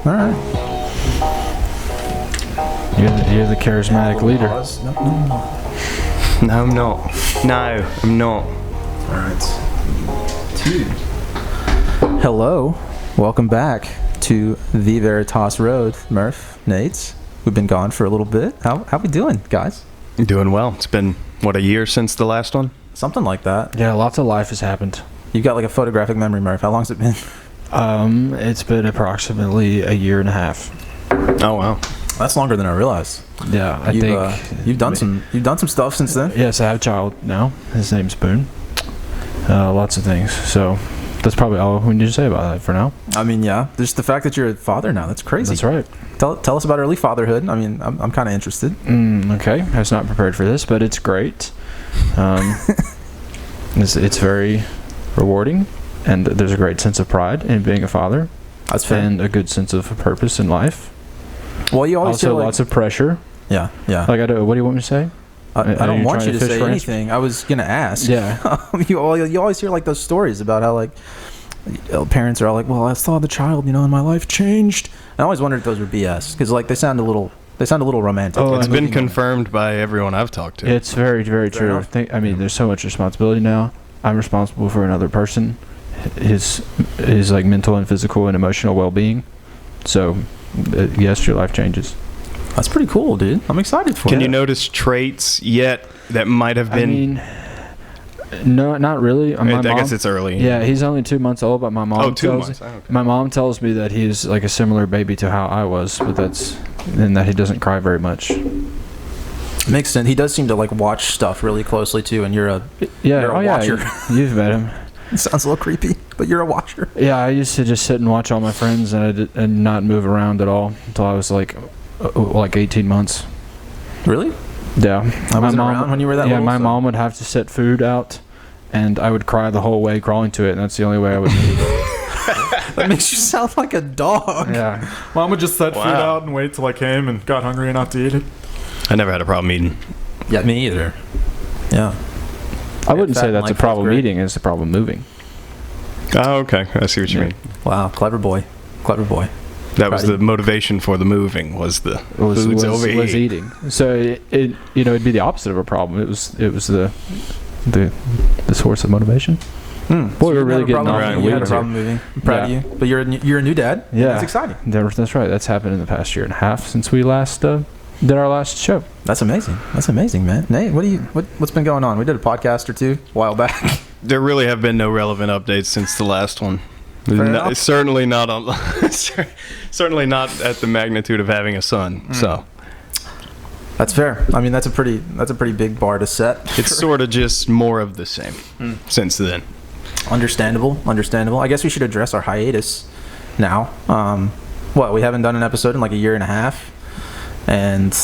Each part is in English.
All right. You're the charismatic leader. No, I'm not. No, I'm not. No, I'm not. All right. 2. Hello. Welcome back to the Veritas Road. Murph, Nate. We've been gone for a little bit. How we doing, guys? Doing well. It's been, what, a year since the last one? Something like that. Yeah, lots of life has happened. You got like a photographic memory, Murph. How long's it been? It's been approximately a year and a half. Oh, wow. That's longer than I realized. Yeah, I think you've done some stuff since then. Yes, I have a child now. His name's Boone. Lots of things. So that's probably all we need to say about that for now. I mean, yeah. Just the fact that you're a father now. That's crazy. That's right. Tell us about early fatherhood. I mean, I'm kind of interested. Okay, I was not prepared for this, but it's great. It's very rewarding, and there's a great sense of pride in being a father. That's fair. And a good sense of purpose in life. Well, you always also feel like, lots of pressure. Yeah. Like what do you want me to say? I don't want you to say anything. I was gonna ask. Yeah. you always hear like those stories about how like parents are all like, well, I saw the child, and my life changed. And I always wondered if those were BS because like they sound a little romantic. Oh, it's been confirmed by everyone I've talked to. It's very, very true. There's so much responsibility now. I'm responsible for another person, his like mental and physical and emotional well-being. So, yes, your life changes. That's pretty cool, dude. I'm excited for it. Can you notice traits yet that might have been? No, not really. I guess it's early. Yeah, he's only 2 months old, but my mom Oh, 2 months. Okay. My mom tells me that he's like a similar baby to how I was, but and that he doesn't cry very much. Makes sense. He does seem to like watch stuff really closely too, and you're a watcher. You've met him. It sounds a little creepy, but you're a watcher. Yeah, I used to just sit and watch all my friends and not move around at all until I was like 18 months. Really? Yeah. I wasn't around when you were that little. Yeah, my mom would have to set food out, and I would cry the whole way crawling to it, and that's the only way I would move. That makes you sound like a dog. Yeah. Mom would just set food out and wait till I came and got hungry enough to eat it. I never had a problem eating. Yeah, me either. Yeah. I wouldn't say that's a problem eating, it's a problem moving. Oh, okay. I see what you mean. Wow, clever boy. That was the motivation for the moving was eating. So it'd be the opposite of a problem. It was the source of motivation. Boy, we're really getting off the weeds. You had a problem moving. I'm proud of you. But you're a new dad. Yeah, that's exciting. That's right. That's happened in the past year and a half since we last did our last show. That's amazing, man. Nate, what's been going on? We did a podcast or two a while back. There really have been no relevant updates since the last one. Certainly not certainly not at the magnitude of having a son. So that's fair. I mean, that's a pretty big bar to set. It's sort of just more of the same since then. Understandable. I guess we should address our hiatus now. We haven't done an episode in like a year and a half, and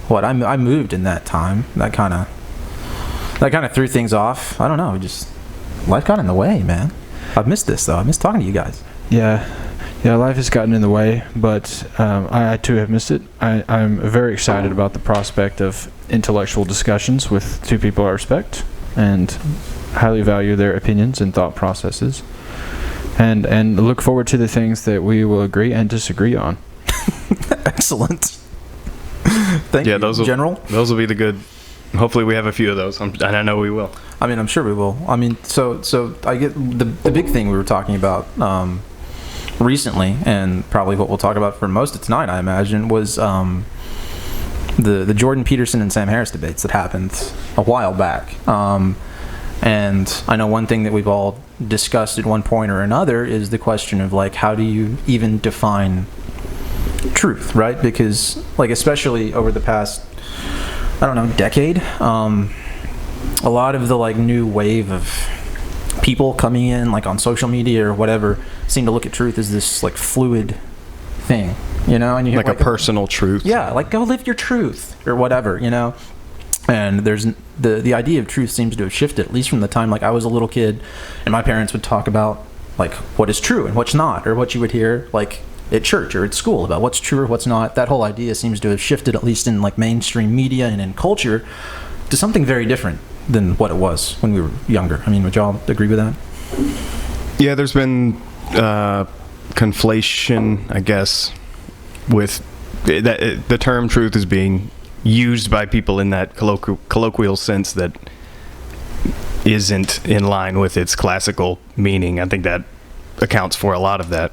I moved in that time. That kind of threw things off. I don't know. Life got in the way, man. I've missed this though. I miss talking to you guys. Yeah, life has gotten in the way, but I too have missed it. I'm very excited about the prospect of intellectual discussions with two people I respect and highly value their opinions and thought processes, and look forward to the things that we will agree and disagree on. Excellent. Thank you, General. Those will be the good. Hopefully we have a few of those, and I know we will. I mean, I'm sure we will. I mean, so I get the big thing we were talking about recently, and probably what we'll talk about for most of tonight, I imagine, was the Jordan Peterson and Sam Harris debates that happened a while back. And I know one thing that we've all discussed at one point or another is the question of like, how do you even define truth, right? Because like, especially over the past, decade, a lot of the like new wave of people coming in like on social media or whatever seem to look at truth as this like fluid thing, and you like a personal truth. Yeah, like go live your truth or whatever, and there's the idea of truth seems to have shifted, at least from the time like I was a little kid and my parents would talk about like what is true and what's not, or what you would hear like at church or at school about what's true or what's not. That whole idea seems to have shifted, at least in like mainstream media and in culture, to something very different than what it was when we were younger. I mean, would y'all agree with that? Yeah, there's been conflation, I guess, with that the term truth is being used by people in that colloquial sense that isn't in line with its classical meaning. I think that accounts for a lot of that.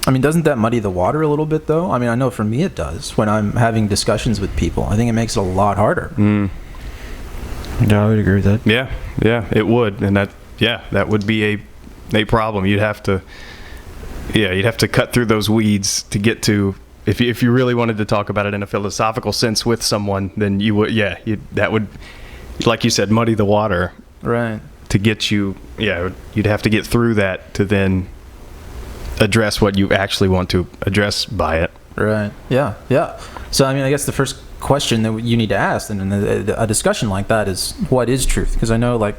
I mean, doesn't that muddy the water a little bit, though? I mean, I know for me it does. When I'm having discussions with people, I think it makes it a lot harder. Yeah, I would agree with that. Yeah, it would, and that would be a problem. You'd have to cut through those weeds to get to. If you really wanted to talk about it in a philosophical sense with someone, then you would, that would, like you said, muddy the water. Right. To get you, you'd have to get through that to then address what you actually want to address by it. Right. Yeah. So, I mean, I guess the first question that you need to ask in a discussion like that is, what is truth? Because I know, like,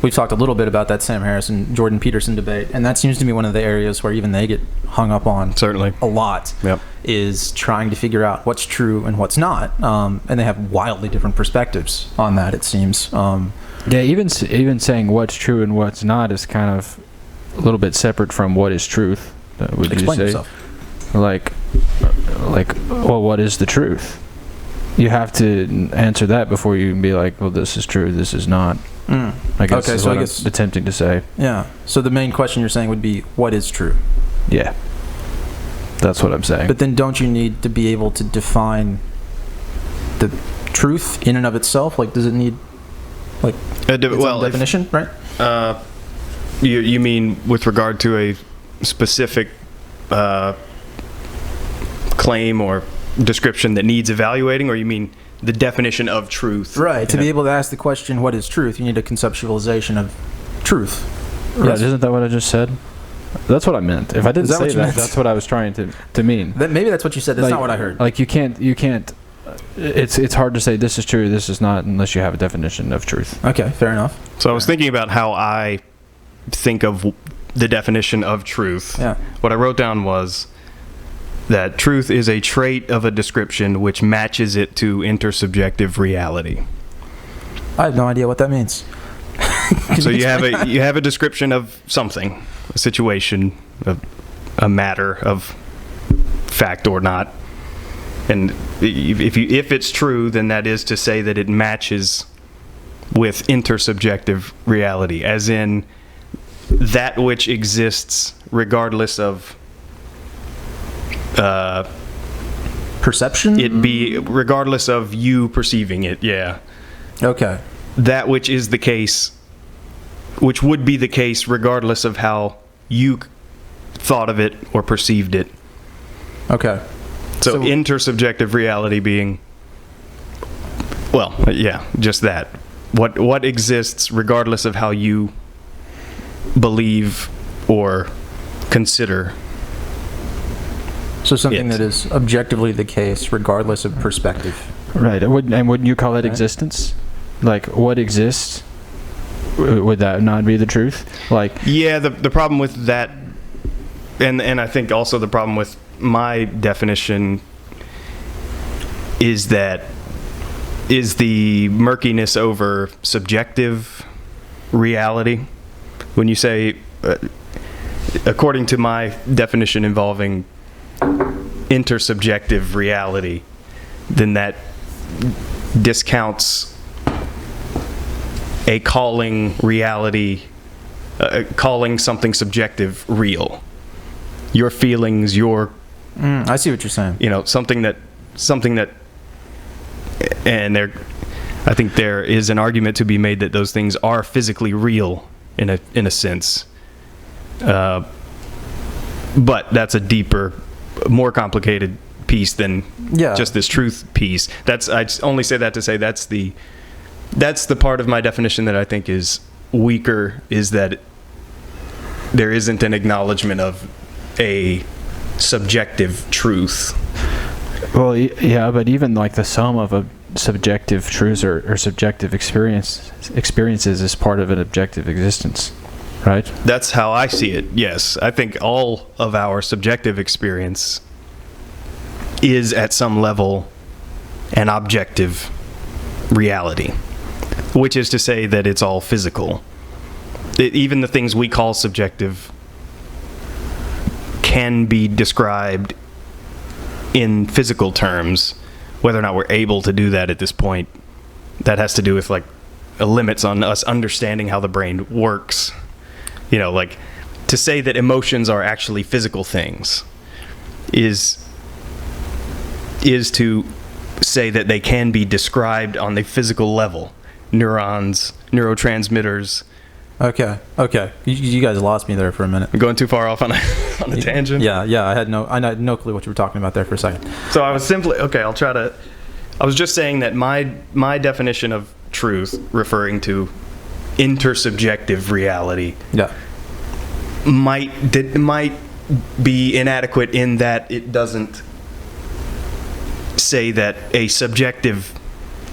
we've talked a little bit about that Sam Harrison, Jordan Peterson debate, and that seems to be one of the areas where even they get hung up on. Certainly. A lot. Yep. Is trying to figure out what's true and what's not. And they have wildly different perspectives on that, it seems. Yeah, even saying what's true and what's not is kind of a little bit separate from what is truth. Would Explain you say? yourself. Like, well, what is the truth? You have to answer that before you can be like, well, this is true, this is not. I guess is what I'm attempting to say. Yeah. So the main question you're saying would be, what is true? Yeah. That's what I'm saying. But then don't you need to be able to define the truth in and of itself? Like, does it need, like, its own definition, right? You mean with regard to a specific claim or description that needs evaluating, or you mean the definition of truth? Right. To be able to ask the question, what is truth, you need a conceptualization of truth. Right. Yes. Isn't that what I just said? That's what I meant. If I didn't say that, that's what I was trying to mean. Maybe that's what you said. That's not what I heard. Like, you can't. It's hard to say this is true, this is not, unless you have a definition of truth. Okay, fair enough. So I was thinking about how I think of the definition of truth. Yeah. What I wrote down was that truth is a trait of a description which matches it to intersubjective reality. I have no idea what that means. So you have a description of something, a situation, a matter of fact or not, and if it's true, then that is to say that it matches with intersubjective reality, as in that which exists regardless of perception. It be regardless of you perceiving it. Yeah. Okay. That which is the case. Which would be the case regardless of how you thought of it or perceived it. Okay. So intersubjective reality being, just that. What exists regardless of how you believe or consider. So something that is objectively the case regardless of perspective. Right. And wouldn't you call that existence? Like, what exists? Would that not be the truth? Like, yeah, the problem with that, and I think also the problem with my definition is the murkiness over subjective reality. When you say, according to my definition involving intersubjective reality, then that discounts a calling reality, calling something subjective real. Your feelings, I see what you're saying. Something that, and I think there is an argument to be made that those things are physically real in a sense. But that's a deeper, more complicated piece than just this truth piece. I only say that to say that's the part of my definition that I think is weaker, is that there isn't an acknowledgement of a subjective truth. Well, yeah, but even like the sum of a subjective truths or subjective experiences is part of an objective existence, right? That's how I see it, yes. I think all of our subjective experience is at some level an objective reality, which is to say that it's all physical. Even the things we call subjective can be described in physical terms, whether or not we're able to do that at this point, that has to do with like limits on us understanding how the brain works. You know, like to say that emotions are actually physical things is to say that they can be described on the physical level. Neurons, neurotransmitters. Okay. You guys lost me there for a minute. I'm going too far off on a tangent. Yeah. I had no clue what you were talking about there for a second. So I was simply I was just saying that my definition of truth, referring to intersubjective reality, might be inadequate in that it doesn't say that a subjective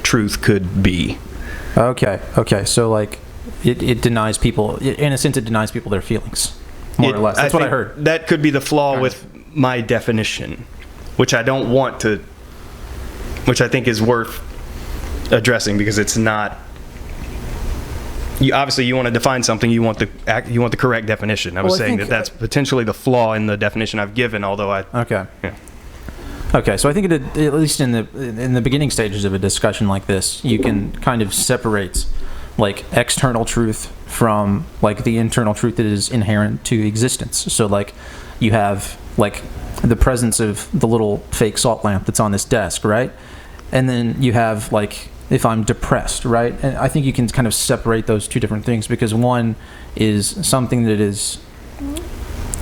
truth could be. Okay. So like, it denies people, in a sense, it denies people their feelings, more or less. That's what I heard. That could be the flaw with my definition, which I don't want to, which I think is worth addressing, because it's not. Obviously, you want to define something. You want the correct definition. I was saying that's potentially the flaw in the definition I've given. Although Okay. So I think at least in the beginning stages of a discussion like this, you can kind of separate like external truth from like the internal truth that is inherent to existence. So like you have like the presence of the little fake salt lamp that's on this desk, right? And then you have like, if I'm depressed, right? And I think you can kind of separate those two different things, because one is something that is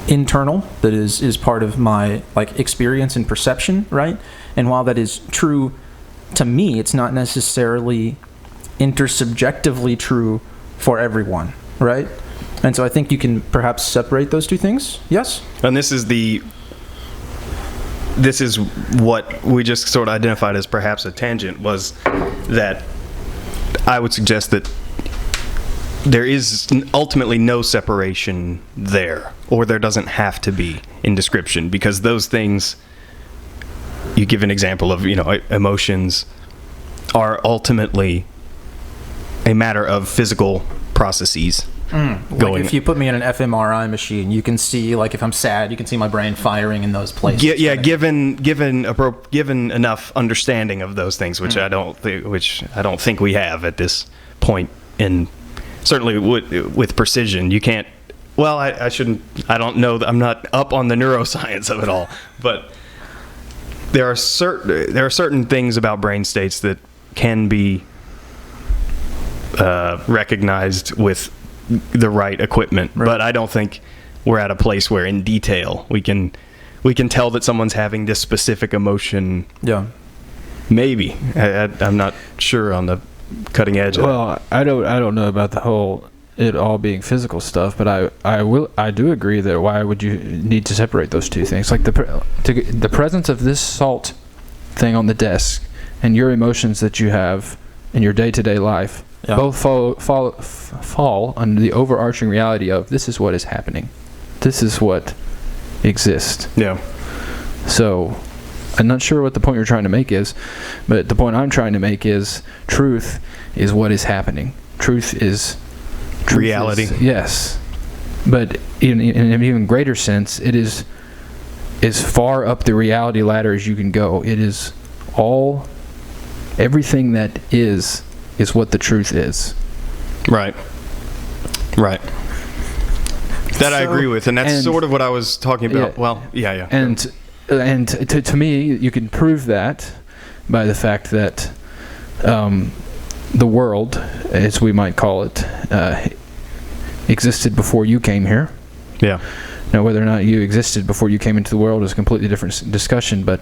internal, that is part of my like experience and perception, right? And while that is true to me, it's not necessarily intersubjectively true for everyone, right? And so I think you can perhaps separate those two things. Yes? And this is what we just sort of identified as perhaps a tangent, was that I would suggest that there is ultimately no separation there, or there doesn't have to be in description, because those things, you give an example of, emotions are ultimately a matter of physical processes. Like if you put me in an fMRI machine, you can see, like if I'm sad, you can see my brain firing in those places. Yeah, given enough understanding of those things, which I don't think we have at this point. In certainly with precision, you can't. Well, I shouldn't. I don't know. I'm not up on the neuroscience of it all, but there are certain things about brain states that can be recognized with the right equipment, right. But I don't think we're at a place where in detail we can tell that someone's having this specific emotion. Yeah, maybe I'm not sure on the cutting edge. Well, I don't know about the whole it all being physical stuff, but I do agree that why would you need to separate those two things? Like the presence of this salt thing on the desk and your emotions that you have in your day-to-day life. Yeah. Both fall under the overarching reality of this is what is happening. This is what exists. Yeah. So, I'm not sure what the point you're trying to make is, but the point I'm trying to make is truth is what is happening. Truth is reality. Yes. But in an even greater sense, it is as far up the reality ladder as you can go. It is everything that is what the truth is. Right. That I agree with, and that's sort of what I was talking about. Yeah, well, yeah. And to me, you can prove that by the fact that the world, as we might call it, existed before you came here. Yeah. Now, whether or not you existed before you came into the world is a completely different discussion, but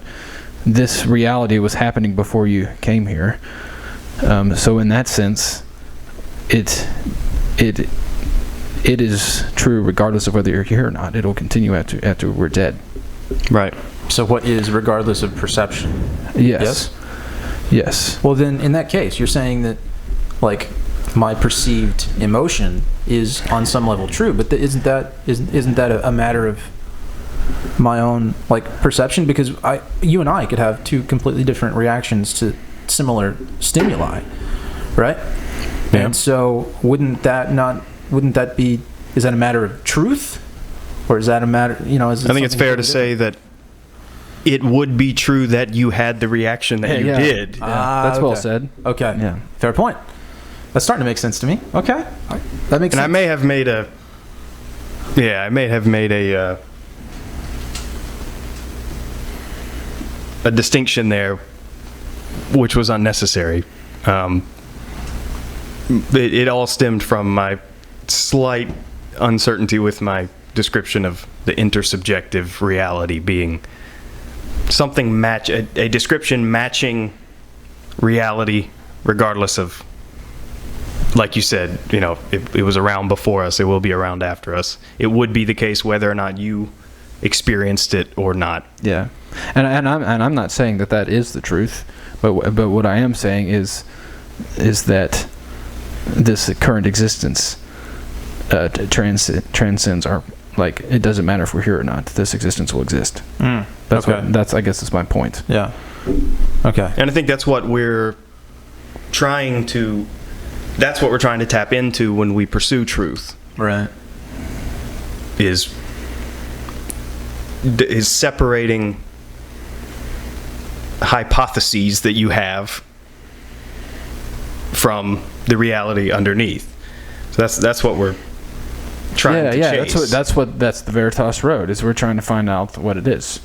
this reality was happening before you came here. So in that sense, it is true regardless of whether you're here or not. It'll continue after we're dead. Right. So what is regardless of perception? Yes. Well, then in that case, you're saying that like my perceived emotion is on some level true, but isn't that a matter of my own like perception? Because you and I could have two completely different reactions to similar stimuli, right? Yeah. And so is that a matter of truth, or is that a matter, I think it's fair to say that it would be true that you had the reaction that you did. Yeah, that's well okay. said. Okay. Yeah. Fair point. That's starting to make sense to me. Okay. That makes And sense. I may have made a distinction there, which was unnecessary. It all stemmed from my slight uncertainty with my description of the intersubjective reality being something a description matching reality regardless of, like you said, it was around before us, it will be around after us. It would be the case whether or not you experienced it or not. Yeah, and I'm not saying that is the truth, but what I am saying is that this current existence transcends our, like, it doesn't matter if we're here or not. This existence will exist. That's okay. I guess that's my point. Yeah. Okay. And I think that's what we're trying to tap into when we pursue truth. Right. Is separating hypotheses that you have from the reality underneath. So that's what we're trying to chase. That's the Veritas road. Is we're trying to find out what it is.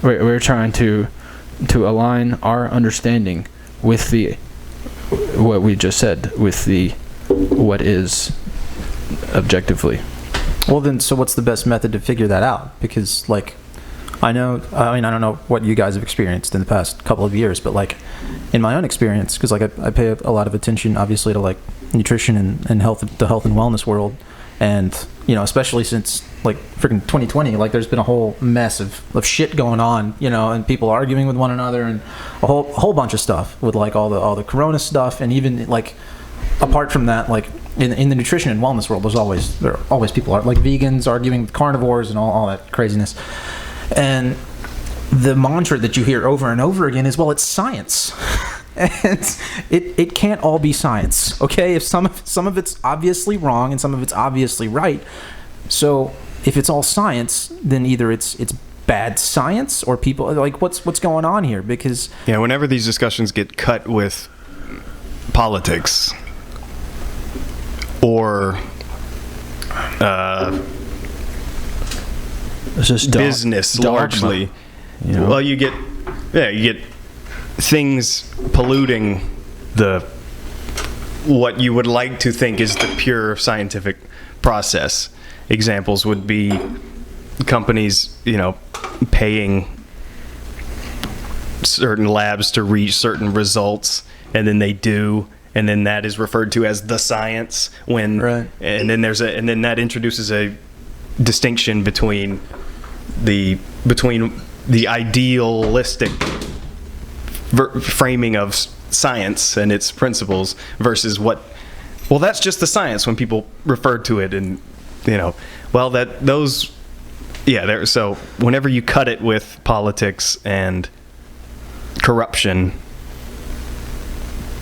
We're trying to align our understanding with what we just said, with what is objectively. Well, then, so what's the best method to figure that out? Because, like, I don't know what you guys have experienced in the past couple of years, but, like, in my own experience, because, like, I pay a lot of attention, obviously, to, like, nutrition and health, the health and wellness world, and, especially since, like, freaking 2020, like, there's been a whole mess of shit going on, and people arguing with one another, and a whole bunch of stuff with, like, all the corona stuff, and even, like, apart from that, like, in the nutrition and wellness world, there are always people like vegans arguing with carnivores and all that craziness. And the mantra that you hear over and over again is, well, it's science. And it can't all be science, okay? If some of it's obviously wrong and some of it's obviously right. So if it's all science, then either it's bad science or people, like, what's going on here? Because whenever these discussions get cut with politics or it's just business largely, well, you get things polluting what you would like to think is the pure scientific process. Examples would be companies, paying certain labs to reach certain results, and then they do, and then that is referred to as the science. Right. And then then that introduces a distinction between the idealistic framing of science and its principles versus that's just the science when people refer to it, and so whenever you cut it with politics and corruption,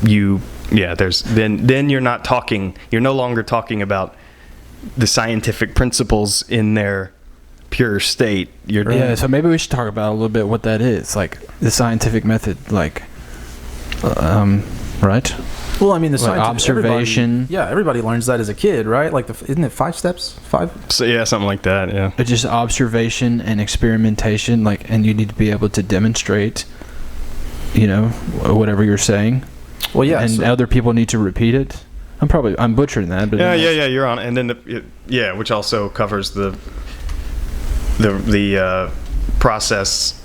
then you're no longer talking about the scientific principles in their pure state. So maybe we should talk about a little bit what that is, like the scientific method, like, right? Well, I mean, the like observation. Everybody learns that as a kid, right? Like, isn't it 5 steps? 5? So something like that. Yeah. It's just observation and experimentation, like, and you need to be able to demonstrate, whatever you're saying. Well, yeah. And other people need to repeat it. I'm butchering that, but you're on. And then which also covers the process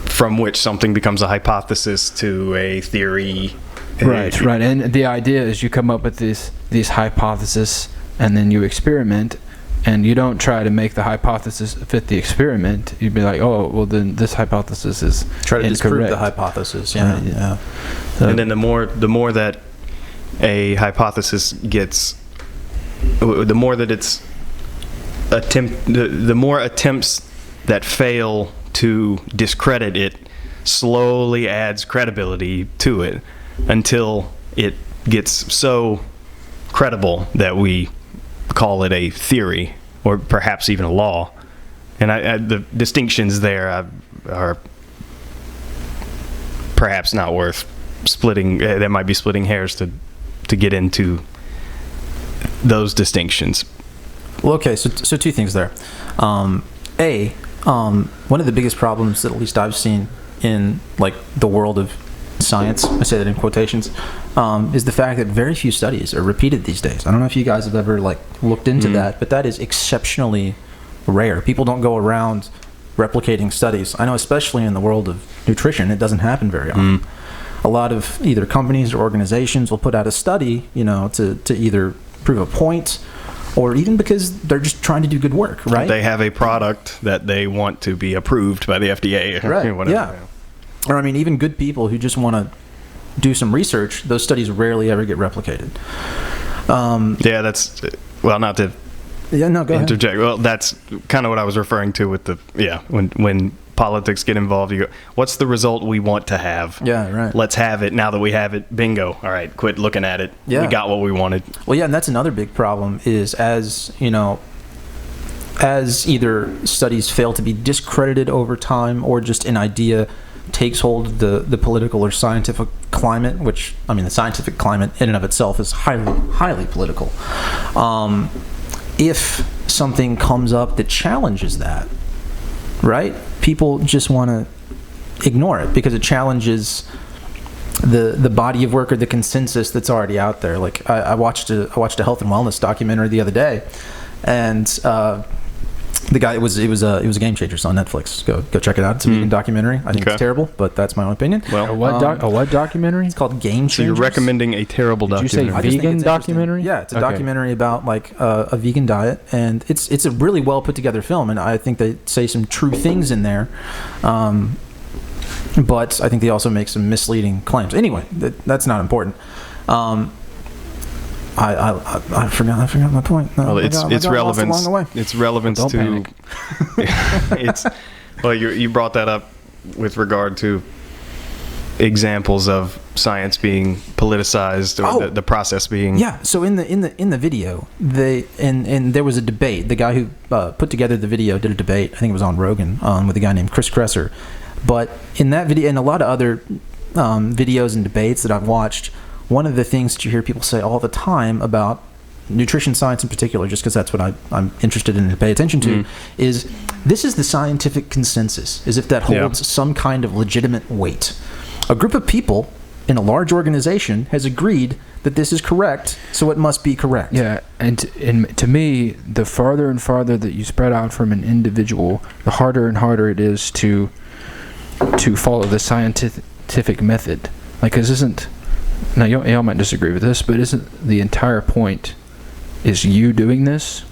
from which something becomes a hypothesis to a theory. Right. And the idea is you come up with these hypotheses, and then you experiment, and you don't try to make the hypothesis fit the experiment. You'd be like, oh, well, then this hypothesis is try to incorrect. disprove the hypothesis. Yeah. And then the more that a hypothesis gets, the more that it's the more attempts that fail to discredit it slowly adds credibility to it until it gets so credible that we call it a theory or perhaps even a law. And the distinctions there are perhaps not worth splitting. That might be splitting hairs to get into those distinctions. Well, okay, so two things there. One of the biggest problems that at least I've seen in like the world of science, I say that in quotations, is the fact that very few studies are repeated these days. I don't know if you guys have ever like looked into that, but that is exceptionally rare. People don't go around replicating studies. I know, especially in the world of nutrition, it doesn't happen very often. A lot of either companies or organizations will put out a study, to either prove a point, or even because they're just trying to do good work, right? They have a product that they want to be approved by the FDA. Right, Whatever. yeah. Or, I mean, even good people who just want to do some research, those studies rarely ever get replicated. Yeah, that's... Well, not to go interject. ahead. Well, that's kind of what I was referring to with when politics get involved, you go, what's the result we want to have? Yeah, right. Let's have it. Now that we have it, bingo. All right, quit looking at it. Yeah. We got what we wanted. Well, yeah, and that's another big problem is as either studies fail to be discredited over time or just an idea takes hold of the political or scientific climate, which, I mean, the scientific climate in and of itself is highly political. If something comes up that challenges that, right, people just want to ignore it because it challenges the body of work or the consensus that's already out there. Like I watched a health and wellness documentary the other day, and the guy it was a game changer. It's on Netflix. Go check it out. It's a vegan documentary. I think it's terrible, but that's my own opinion. Well, A what documentary? It's called Game Changers. so you're recommending a terrible Did you say documentary. I just think vegan it's documentary? interesting. Yeah, it's a Okay. documentary about like a vegan diet, and it's a really well put together film, and I think they say some true things in there. But I think they also make some misleading claims. Anyway, that's not important. I forgot my point. No, Well, I it's got lost relevance. along the way. It's relevance Don't to. panic. It's well, you brought that up with regard to examples of science being politicized or the process being. Yeah. So in the video, there was a debate. The guy who put together the video did a debate. I think it was on Rogan with a guy named Chris Kresser. But in that video and a lot of other videos and debates that I've watched, one of the things that you hear people say all the time about nutrition science in particular, just because that's what I'm interested in to pay attention to, is this is the scientific consensus, as if that holds some kind of legitimate weight. A group of people in a large organization has agreed that this is correct, so it must be correct. Yeah, and to me, the farther and farther that you spread out from an individual, the harder and harder it is to follow the scientific method. Like, this isn't... Now, y'all might disagree with this, but isn't the entire point is you doing this?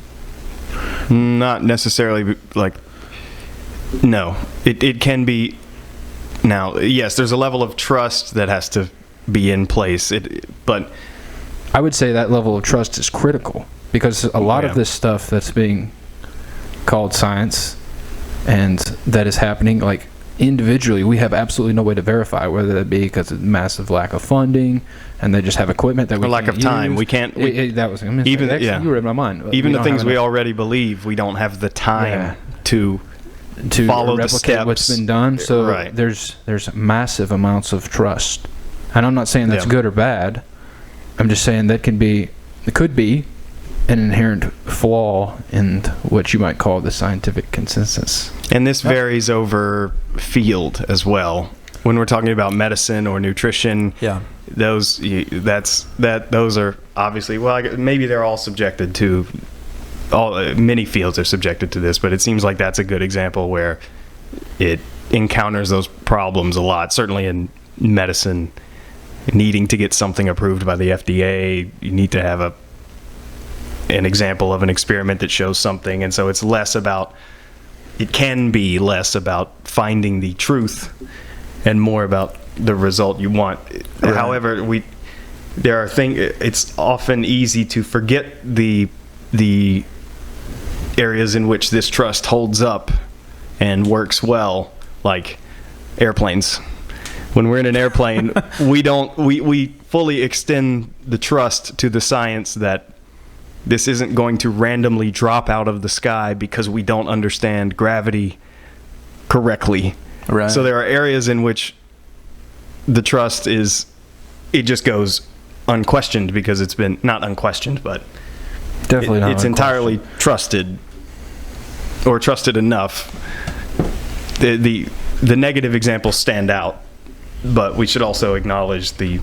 Not necessarily, like, no. It can be. Now, yes, there's a level of trust that has to be in place. But I would say that level of trust is critical, because a lot of this stuff that's being called science and that is happening, like, individually, we have absolutely no way to verify, whether that be because of massive lack of funding and they just have equipment that we or lack can't of time. use. We can't. That was even you read my mind. Even We the don't things have we enough already believe, we don't have the time to to follow the replicate steps. what's been done. So Right. there's massive amounts of trust, and I'm not saying that's good or bad. I'm just saying it could be an inherent flaw in what you might call the scientific consensus. And this varies over field as well. When we're talking about medicine or nutrition, those are obviously, well, maybe they're all subjected to, many fields are subjected to this, but it seems like that's a good example where it encounters those problems a lot. Certainly in medicine, needing to get something approved by the FDA, you need to have an example of an experiment that shows something, and so it can be less about finding the truth and more about the result you want. Right. However, there are things. It's often easy to forget the areas in which this trust holds up and works well, like airplanes. When we're in an airplane, we fully extend the trust to the science that this isn't going to randomly drop out of the sky because we don't understand gravity correctly. Right. So there are areas in which the trust it just goes unquestioned because it's been not unquestioned, but Definitely not. it's entirely trusted or trusted enough. The negative examples stand out, but we should also acknowledge the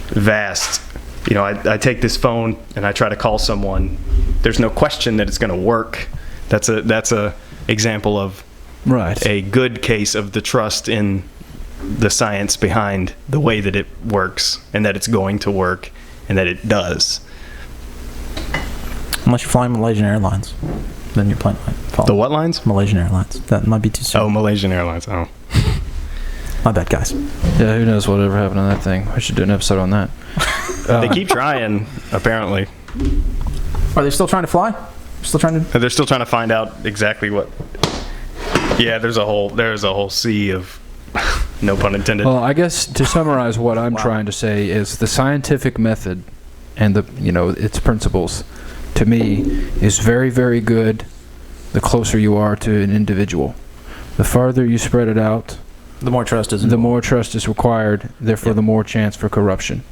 vast. I take this phone and I try to call someone. There's no question that it's going to work. That's a example of right. a good case of the trust in the science behind the way that it works and that it's going to work and that it does. Unless you're flying Malaysian Airlines, then your plane might fall. The what lines? Malaysian Airlines. That might be too soon. Oh, Malaysian Airlines. Oh. My bad, guys. Yeah, who knows whatever happened on that thing. We should do an episode on that. They keep trying, apparently. Are they still trying to fly? Still trying to? They're still trying to find out exactly what. Yeah, there's a whole sea of, no pun intended. Well, I guess to summarize what I'm trying to say is the scientific method and its principles, to me, is very, very good the closer you are to an individual. The farther you spread it out, the more trust is. The more trust is required. Therefore, the more chance for corruption.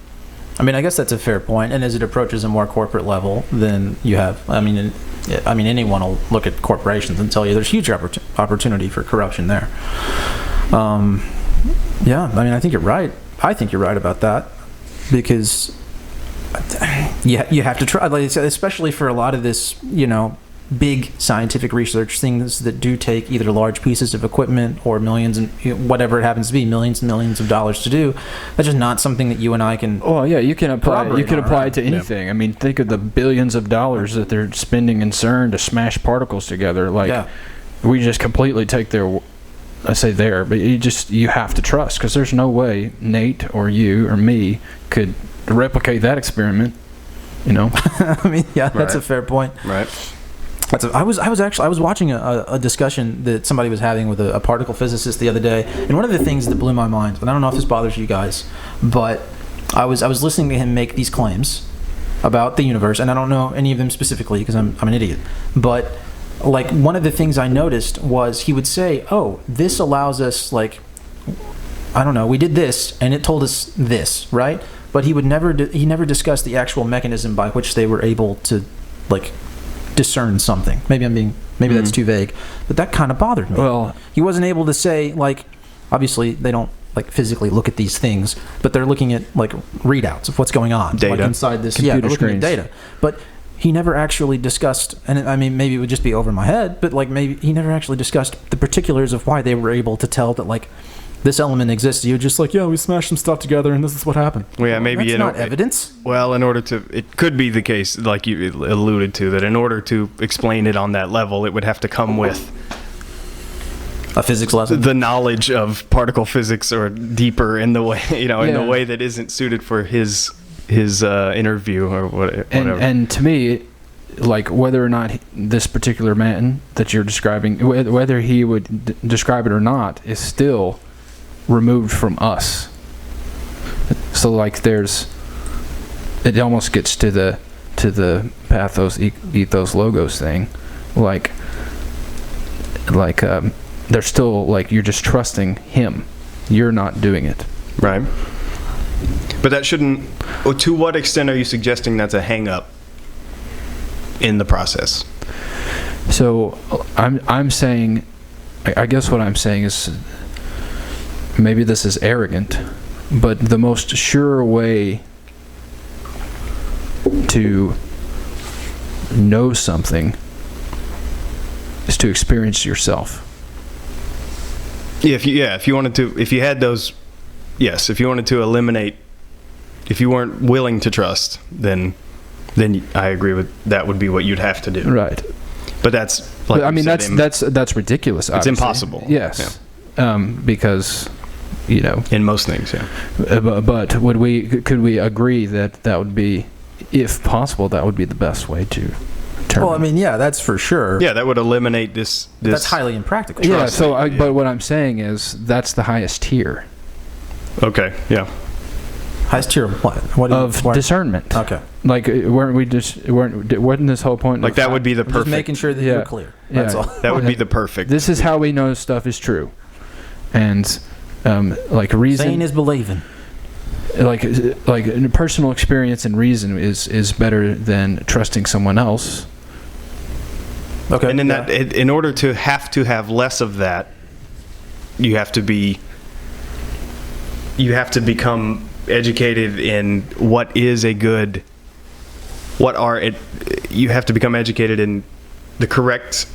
I mean, I guess that's a fair point. And as it approaches a more corporate level, then you have. I mean, anyone will look at corporations and tell you there's huge opportunity for corruption there. Yeah, I mean, I think you're right. I think you're right about that, because you have to try, especially for a lot of this, big scientific research, things that do take either large pieces of equipment or millions and whatever it happens to be, millions and millions of dollars to do. That's just not something that you and I can. Oh yeah, you can apply. You can apply it to anything. Yeah. I mean, think of the billions of dollars that they're spending in CERN to smash particles together. We just completely take their. I say there, but you have to trust, because there's no way Nate or you or me could replicate that experiment. I mean, yeah, that's a fair point. Right. I was watching a discussion that somebody was having with a particle physicist the other day, and one of the things that blew my mind, and I don't know if this bothers you guys, but I was listening to him make these claims about the universe, and I don't know any of them specifically because I'm an idiot, but one of the things I noticed was he would say, "Oh, this allows us I don't know, we did this and it told us this, right?" But he never discussed the actual mechanism by which they were able to discern something. Maybe that's too vague, but that kind of bothered me. Well, he wasn't able to say, obviously they don't physically look at these things, but they're looking at readouts of what's going on data inside this computer looking at data. But he never actually discussed, and I mean, maybe it would just be over my head, but maybe he never actually discussed the particulars of why they were able to tell that this element exists. You're just we smashed some stuff together and this is what happened. Well, yeah, maybe that's not evidence. Well, it could be the case, like you alluded to, that in order to explain it on that level, it would have to come with a physics lesson, the knowledge of particle physics, or deeper in the way in the way that isn't suited for his interview or whatever. And to me, whether or not this particular man that you're describing, whether he would describe it or not, is still removed from us. So it almost gets to the pathos, ethos, logos thing. They're still you're just trusting him. You're not doing it. Right. But that shouldn't. To what extent are you suggesting that's a hang-up in the process? So I'm saying, I guess what I'm saying is, maybe this is arrogant, but the most sure way to know something is to experience yourself. If you wanted to, if you had those, yes, if you wanted to eliminate, if you weren't willing to trust, then I agree with that would be what you'd have to do. Right. But that's that's ridiculous. Obviously. It's impossible. Yes. Yeah. Because in most things, yeah. But could we agree that would be, if possible, that would be the best way to turn? Well, I mean, yeah, that's for sure. Yeah, that would eliminate this. That's highly impractical. Yeah. So, but what I'm saying is that's the highest tier. Okay. Yeah. Highest tier of what? Of discernment. Okay. Wasn't this whole point? That would be the perfect. Just making sure that you're clear. That's all. That would be the perfect. This is how we know stuff is true, and like reason. Saying is believing. Like personal experience and reason is better than trusting someone else. Okay. And in order to have less of that, you have to become educated in what is a good. You have to become educated in the correct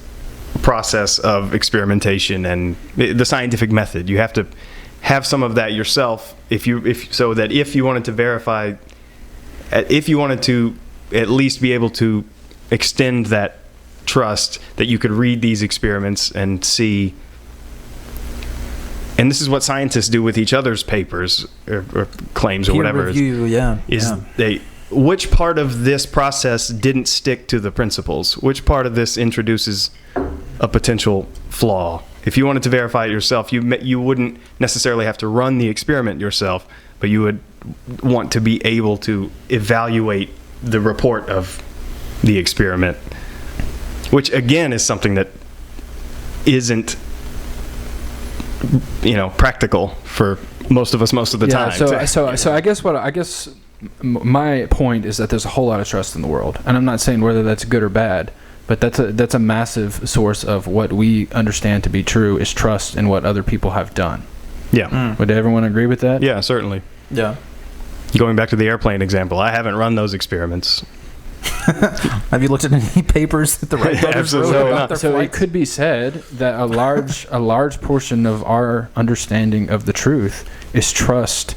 process of experimentation and the scientific method. You have to have some of that yourself if you wanted to verify, if you wanted to at least be able to extend that trust, that you could read these experiments and see. And this is what scientists do with each other's papers or claims or whatever. Review, Which part of this process didn't stick to the principles? Which part of this introduces a potential flaw? If you wanted to verify it yourself, you wouldn't necessarily have to run the experiment yourself, but you would want to be able to evaluate the report of the experiment, which again is something that isn't practical for most of us most of the time. So I guess my point is that there's a whole lot of trust in the world, and I'm not saying whether that's good or bad, but that's a massive source of what we understand to be true is trust in what other people have done. Yeah. Would everyone agree with that? Yeah, certainly. Yeah. Going back to the airplane example, I haven't run those experiments. Have you looked at any papers that the Wright brothers wrote about their So it flights? could be said that a large portion of our understanding of the truth is trust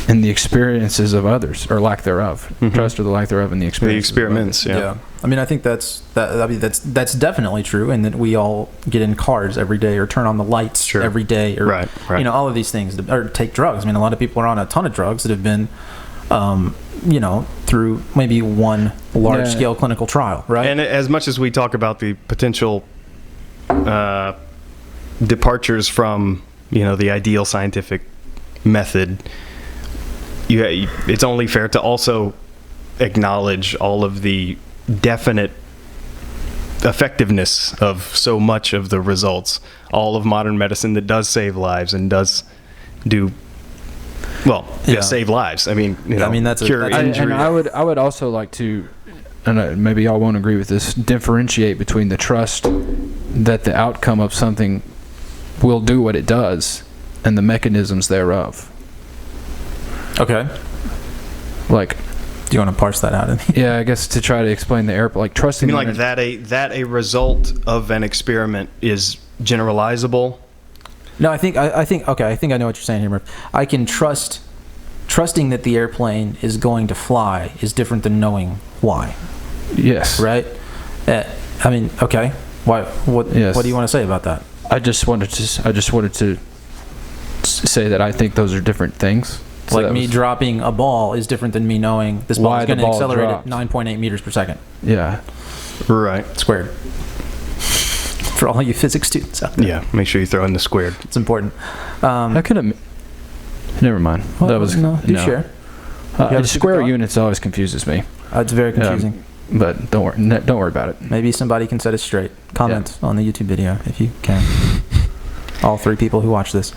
in the experiences of others, or lack thereof. Mhm. Trust or the lack thereof in the experiences. The experiments, yeah. I mean, I think that's definitely true, and that we all get in cars every day, or turn on the lights Sure. every day, or Right. all of these things, or take drugs. I mean, a lot of people are on a ton of drugs that have been, through maybe one large-scale clinical trial, right? And as much as we talk about the potential departures from, the ideal scientific method, it's only fair to also acknowledge all of the definite effectiveness of so much of the results, all of modern medicine that does save lives and does do save lives. I mean, that's cure injury. And I would also like to, and maybe y'all won't agree with this, differentiate between the trust that the outcome of something will do what it does and the mechanisms thereof. Okay. Like, do you want to parse that out? yeah, I guess to try to explain the airplane, like trusting. I mean, like that a result of an experiment is generalizable. No, I think I know what you're saying here, Murph. I can trusting that the airplane is going to fly is different than knowing why. Yes. Right? I mean, okay. Why? What? Yes. What do you want to say about that? I just wanted to say that I think those are different things. So Like me dropping a ball is different than me knowing this ball Why is the going to ball accelerate dropped. at 9.8 meters per second. Yeah. Right. Squared. For all you physics students out there. Yeah. Make sure you throw in the squared. It's important. I could have. Never mind. Well, that was no. You share. You have a square super thought? units always confuses me. It's very confusing. But don't worry about it. Maybe somebody can set it straight. Comment on the YouTube video if you can. All three people who watch this.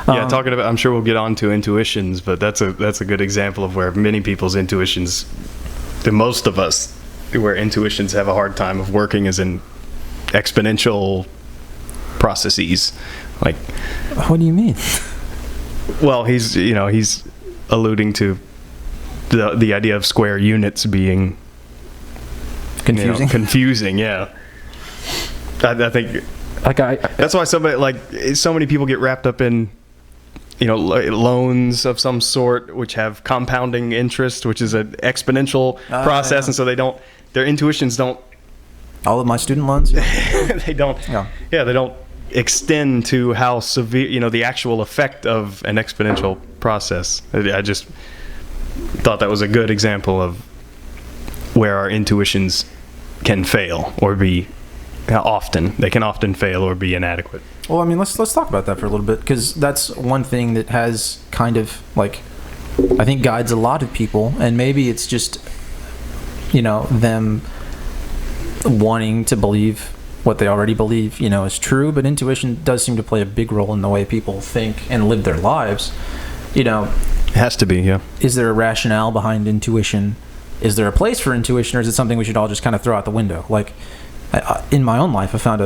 Yeah, talking about, I'm sure we'll get on to intuitions, but that's a good example of where many people's intuitions, the most of us, where intuitions have a hard time of working is in exponential processes. Like, what do you mean? well, he's alluding to the idea of square units being Confusing. Confusing, yeah. I think. That's why so many people get wrapped up in, loans of some sort, which have compounding interest, which is an exponential process, and so their intuitions don't. All of my student loans. They don't. Yeah. Yeah, they don't extend to how severe, the actual effect of an exponential process. I just thought that was a good example of where our intuitions can fail or be. They can often fail or be inadequate. Well, I mean, let's talk about that for a little bit, because that's one thing that has kind of I think guides a lot of people, and maybe it's just them wanting to believe what they already believe, is true, but intuition does seem to play a big role in the way people think and live their lives. It has to be, yeah. Is there a rationale behind intuition? Is there a place for intuition, or is it something we should all just kind of throw out the window? Like, in my own life, I found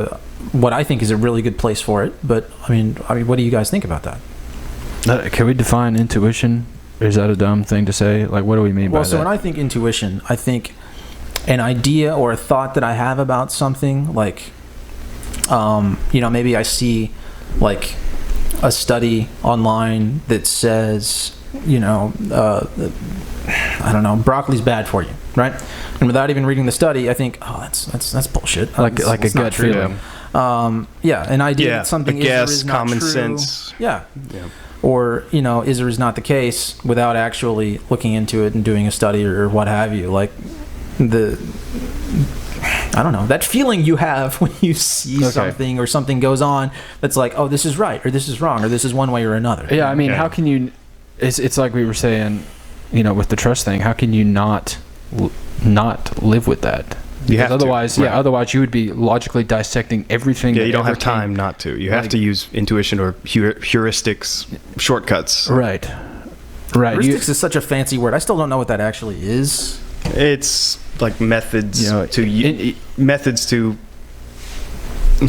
what I think is a really good place for it. But I mean, what do you guys think about that? Can we define intuition? Is that a dumb thing to say? Like, what do we mean by that? Well, so when I think intuition, I think an idea or a thought that I have about something, like, maybe I see, like, a study online that says, I don't know, broccoli's bad for you, right? And without even reading the study, I think, oh, that's bullshit. Like a gut feeling. An idea that something is or is not common true. sense. Yeah. Or, is or is not the case without actually looking into it and doing a study or what have you. Like, I don't know, that feeling you have when you see something or something goes on that's like, oh, this is right or this is wrong or this is one way or another. Yeah, I mean, how can you... It's like we were saying, with the trust thing, how can you not live with that? Because otherwise, otherwise you would be logically dissecting everything. Yeah, you don't have time not to. You have to use intuition or heuristics, shortcuts. Right. Heuristics is such a fancy word. I still don't know what that actually is. It's like methods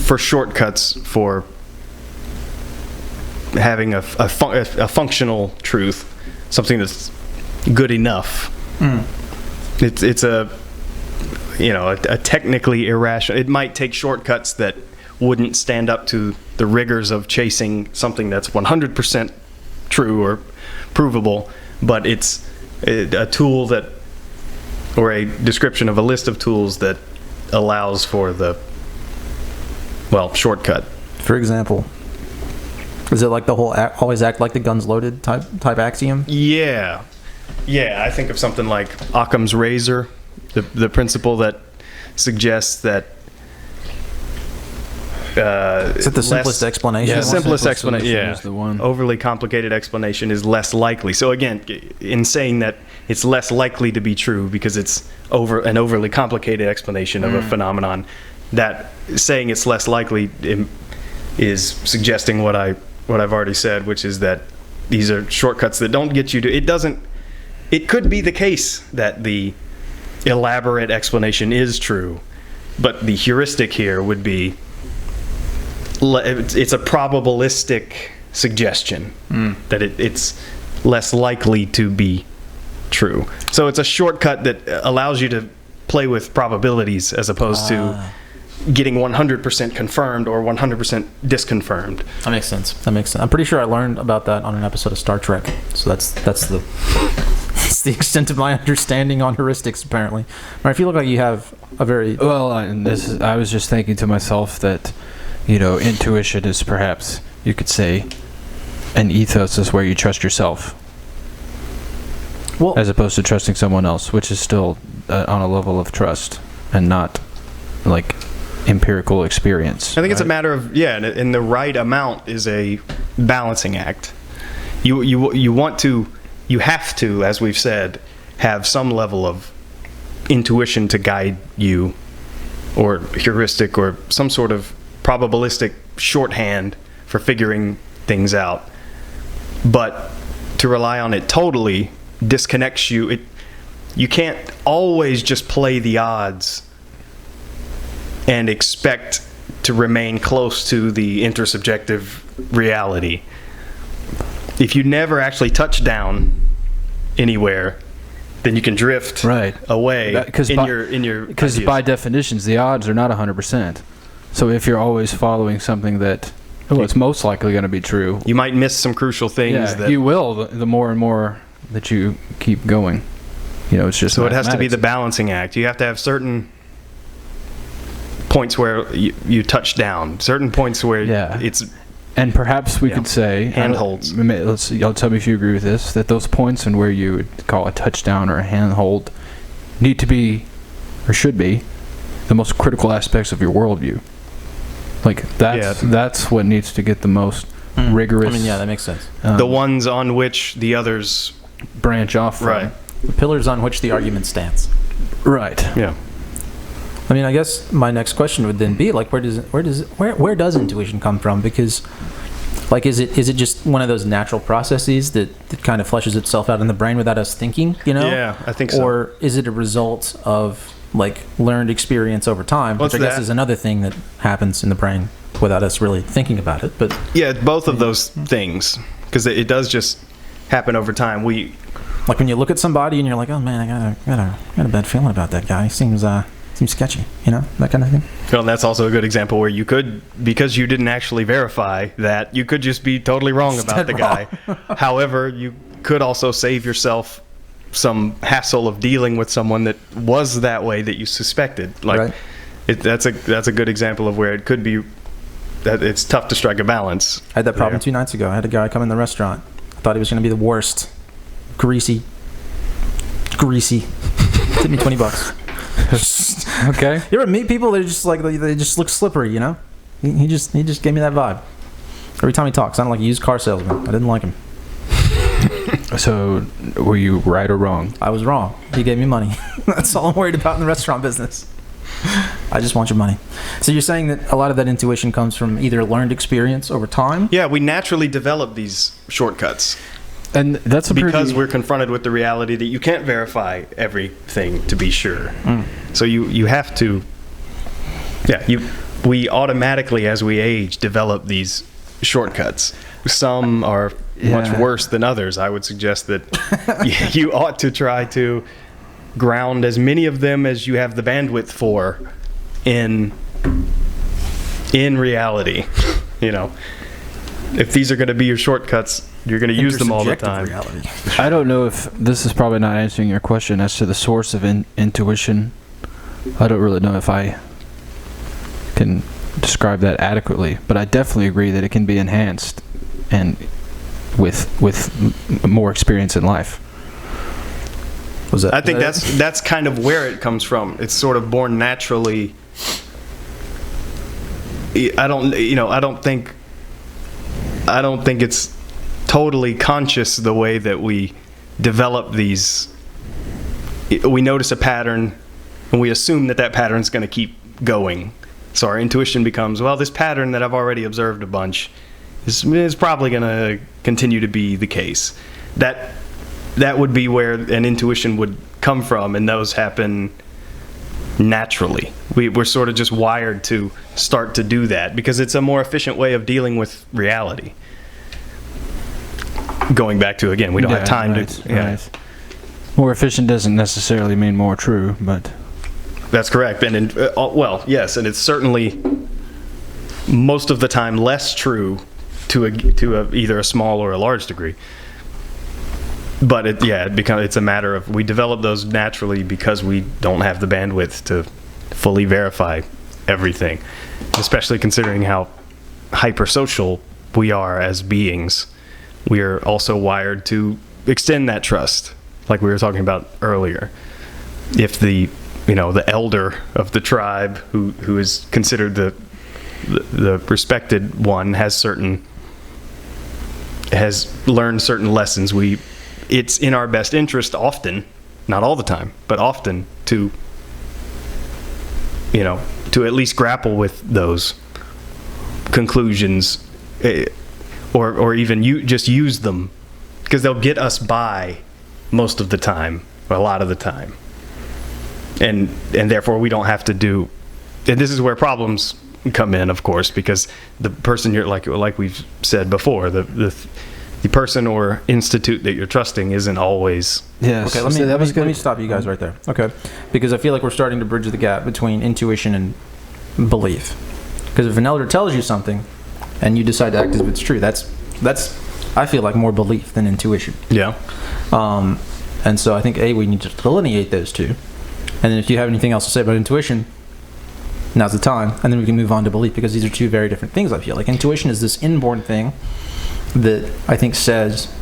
for shortcuts for having a functional truth, something that's good enough. It's a technically irrational. It might take shortcuts that wouldn't stand up to the rigors of chasing something that's 100% true or provable, but it's a tool that, or a description of a list of tools that allows for the shortcut. For example, is it like the whole always act like the gun's loaded type axiom? Yeah, I think of something like Occam's razor, the principle that suggests that is it the simplest explanation? Yeah, the simplest explanation. Is the one. Overly complicated explanation is less likely. So again, in saying that it's less likely to be true because it's an overly complicated explanation of a phenomenon, that saying it's less likely is suggesting what I've already said, which is that these are shortcuts that don't get you to. It could be the case that the elaborate explanation is true, but the heuristic here would be it's a probabilistic suggestion that it's less likely to be true. So it's a shortcut that allows you to play with probabilities as opposed to getting 100% confirmed or 100% disconfirmed. That makes sense. I'm pretty sure I learned about that on an episode of Star Trek. So that's the that's the extent of my understanding on heuristics, apparently. Mark, you look like you have a very... Well, I was just thinking to myself that, intuition is perhaps, you could say, an ethos is where you trust yourself. Well, as opposed to trusting someone else, which is still on a level of trust and not, like, empirical experience. I think it's a matter of, and the right amount is a balancing act. You have to, as we've said, have some level of intuition to guide you, or heuristic, or some sort of probabilistic shorthand for figuring things out. But to rely on it totally disconnects you. You can't always just play the odds and expect to remain close to the intersubjective reality. If you never actually touch down anywhere, then you can drift away because by definitions the odds are not 100%. So if you're always following something that it's most likely going to be true, you might miss some crucial things. Yeah, that you will. The more and more that you keep going, it's just so it has to be the balancing act. You have to have certain points where you touch down, certain points where it's. And perhaps we could say handholds. Y'all tell me if you agree with this. That those points and where you would call a touchdown or a handhold need to be, or should be, the most critical aspects of your worldview. Like that's what needs to get the most rigorous. I mean, that makes sense. The ones on which the others branch off from. Right. The pillars on which the argument stands. Right. Yeah. I mean, I guess my next question would then be like, where does intuition come from? Because, like, is it just one of those natural processes that kind of fleshes itself out in the brain without us thinking? Yeah, I think so. Or is it a result of like learned experience over time, which I guess is another thing that happens in the brain without us really thinking about it? But yeah, both of those things, because it does just happen over time. Like when you look at somebody and you're like, oh man, I got a bad feeling about that guy. Seems sketchy, that kind of thing. Well, and that's also a good example where you could, because you didn't actually verify that, you could just be totally wrong about the guy. However, you could also save yourself some hassle of dealing with someone that was that way that you suspected. Like, right. That's a good example of where it could be that it's tough to strike a balance. I had that problem 2 nights ago. I had a guy come in the restaurant. I thought he was going to be the worst. Greasy. Tipped me $20. Okay. You ever meet people that are just like, they just look slippery, He just gave me that vibe. Every time he talks, sounded like a used car salesman. I didn't like him. So, were you right or wrong? I was wrong. He gave me money. That's all I'm worried about in the restaurant business. I just want your money. So you're saying that a lot of that intuition comes from either learned experience over time? Yeah, we naturally develop these shortcuts. And that's because we're confronted with the reality that you can't verify everything to be sure. So you have to, we automatically, as we age, develop these shortcuts. Some are much worse than others. I would suggest that you ought to try to ground as many of them as you have the bandwidth for in reality. If these are going to be your shortcuts, you're going to use them all the time. Reality. I don't know if this is probably not answering your question as to the source of intuition. I don't really know if I can describe that adequately, but I definitely agree that it can be enhanced and with more experience in life. I think that's kind of where it comes from. It's sort of born naturally. I don't think it's totally conscious the way that we develop these. We notice a pattern and we assume that pattern's going to keep going. So our intuition becomes, well, this pattern that I've already observed a bunch is probably going to continue to be the case. That would be where an intuition would come from, and those happen naturally. We're sort of just wired to start to do that because it's a more efficient way of dealing with reality. Going back to, again, we don't have time to... Right. More efficient doesn't necessarily mean more true, but... That's correct. And well, yes, and it's certainly most of the time less true to either a small or a large degree. But it's a matter of we develop those naturally because we don't have the bandwidth to fully verify everything, especially considering how hypersocial we are as beings. We are also wired to extend that trust, like we were talking about earlier. If the elder of the tribe who is considered the respected one has learned certain lessons, it's in our best interest often, not all the time, but often to at least grapple with those conclusions, or even just use them, because they'll get us by most of the time, or a lot of the time, and therefore we don't have to do. And this is where problems come in, of course, because the person you're like we've said before, the person or institute that you're trusting isn't always. Yes. Okay, let me stop you guys right there. Okay, because I feel like we're starting to bridge the gap between intuition and belief. Because if an elder tells you something, and you decide to act as if it's true, that's I feel like more belief than intuition. Yeah. And so I think we need to delineate those two, and then if you have anything else to say about intuition, now's the time, and then we can move on to belief, because these are two very different things. I feel like intuition is this inborn thing that I think says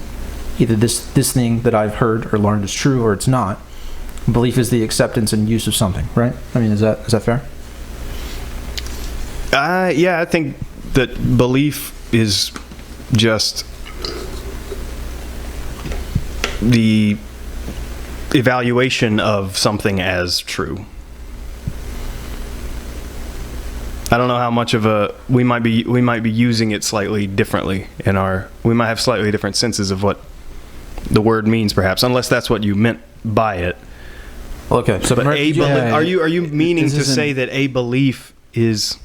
either this thing that I've heard or learned is true or it's not. Belief is the acceptance and use of something, right? I mean, is that fair? Yeah, I think that belief is just the evaluation of something as true. I don't know how much of a we might be using it slightly differently we might have slightly different senses of what the word means, perhaps, unless that's what you meant by it. Okay, so But are you meaning to say that a belief is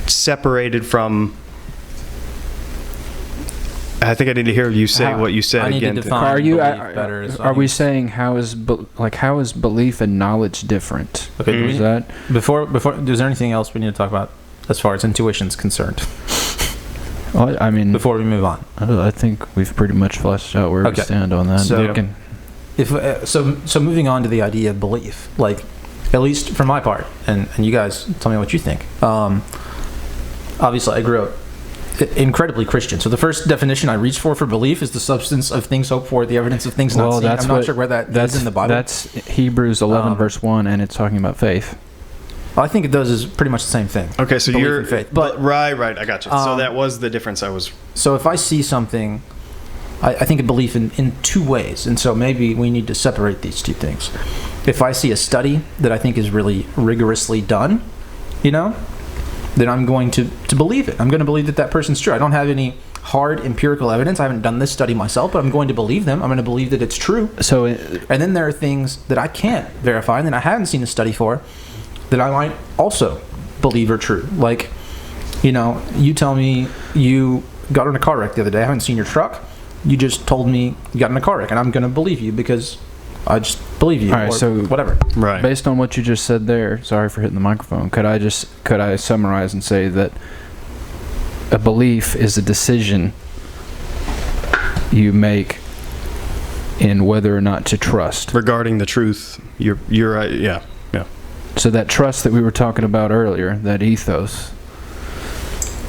separated from? I think I need to hear you say what you said I need again. to define Are you? belief better. Are we saying how is belief and knowledge different? Okay, Is that before? Is there anything else we need to talk about as far as intuition's concerned? Well, I mean, Before we move on, I think we've pretty much fleshed out where we stand on that. So- We can- so moving on to the idea of belief, like at least for my part, and you guys tell me what you think. Obviously, I grew up incredibly Christian. So the first definition I reach for belief is the substance of things hoped for, the evidence of things not seen. I'm not sure where that's in the Bible. That's Hebrews 11 verse 1, and it's talking about faith. I think it does is pretty much the same thing. Okay, so Belief you're and faith. but right, I got you. So that was the difference I was. So if I see something, I think of belief in two ways, and so maybe we need to separate these two things. If I see a study that I think is really rigorously done, then I'm going to believe it. I'm going to believe that person's true. I don't have any hard empirical evidence. I haven't done this study myself, but I'm going to believe them. I'm going to believe that it's true. So, and then there are things that I can't verify and that I haven't seen a study for that I might also believe are true. Like, you tell me you got in a car wreck the other day. I haven't seen your truck. You just told me you got in a car wreck, and I'm going to believe you because I just believe you. All right, or so whatever. Right. Based on what you just said there, sorry for hitting the microphone. Could I summarize and say that a belief is a decision you make in whether or not to trust Regarding the truth, you're right. Yeah. So that trust that we were talking about earlier, that ethos,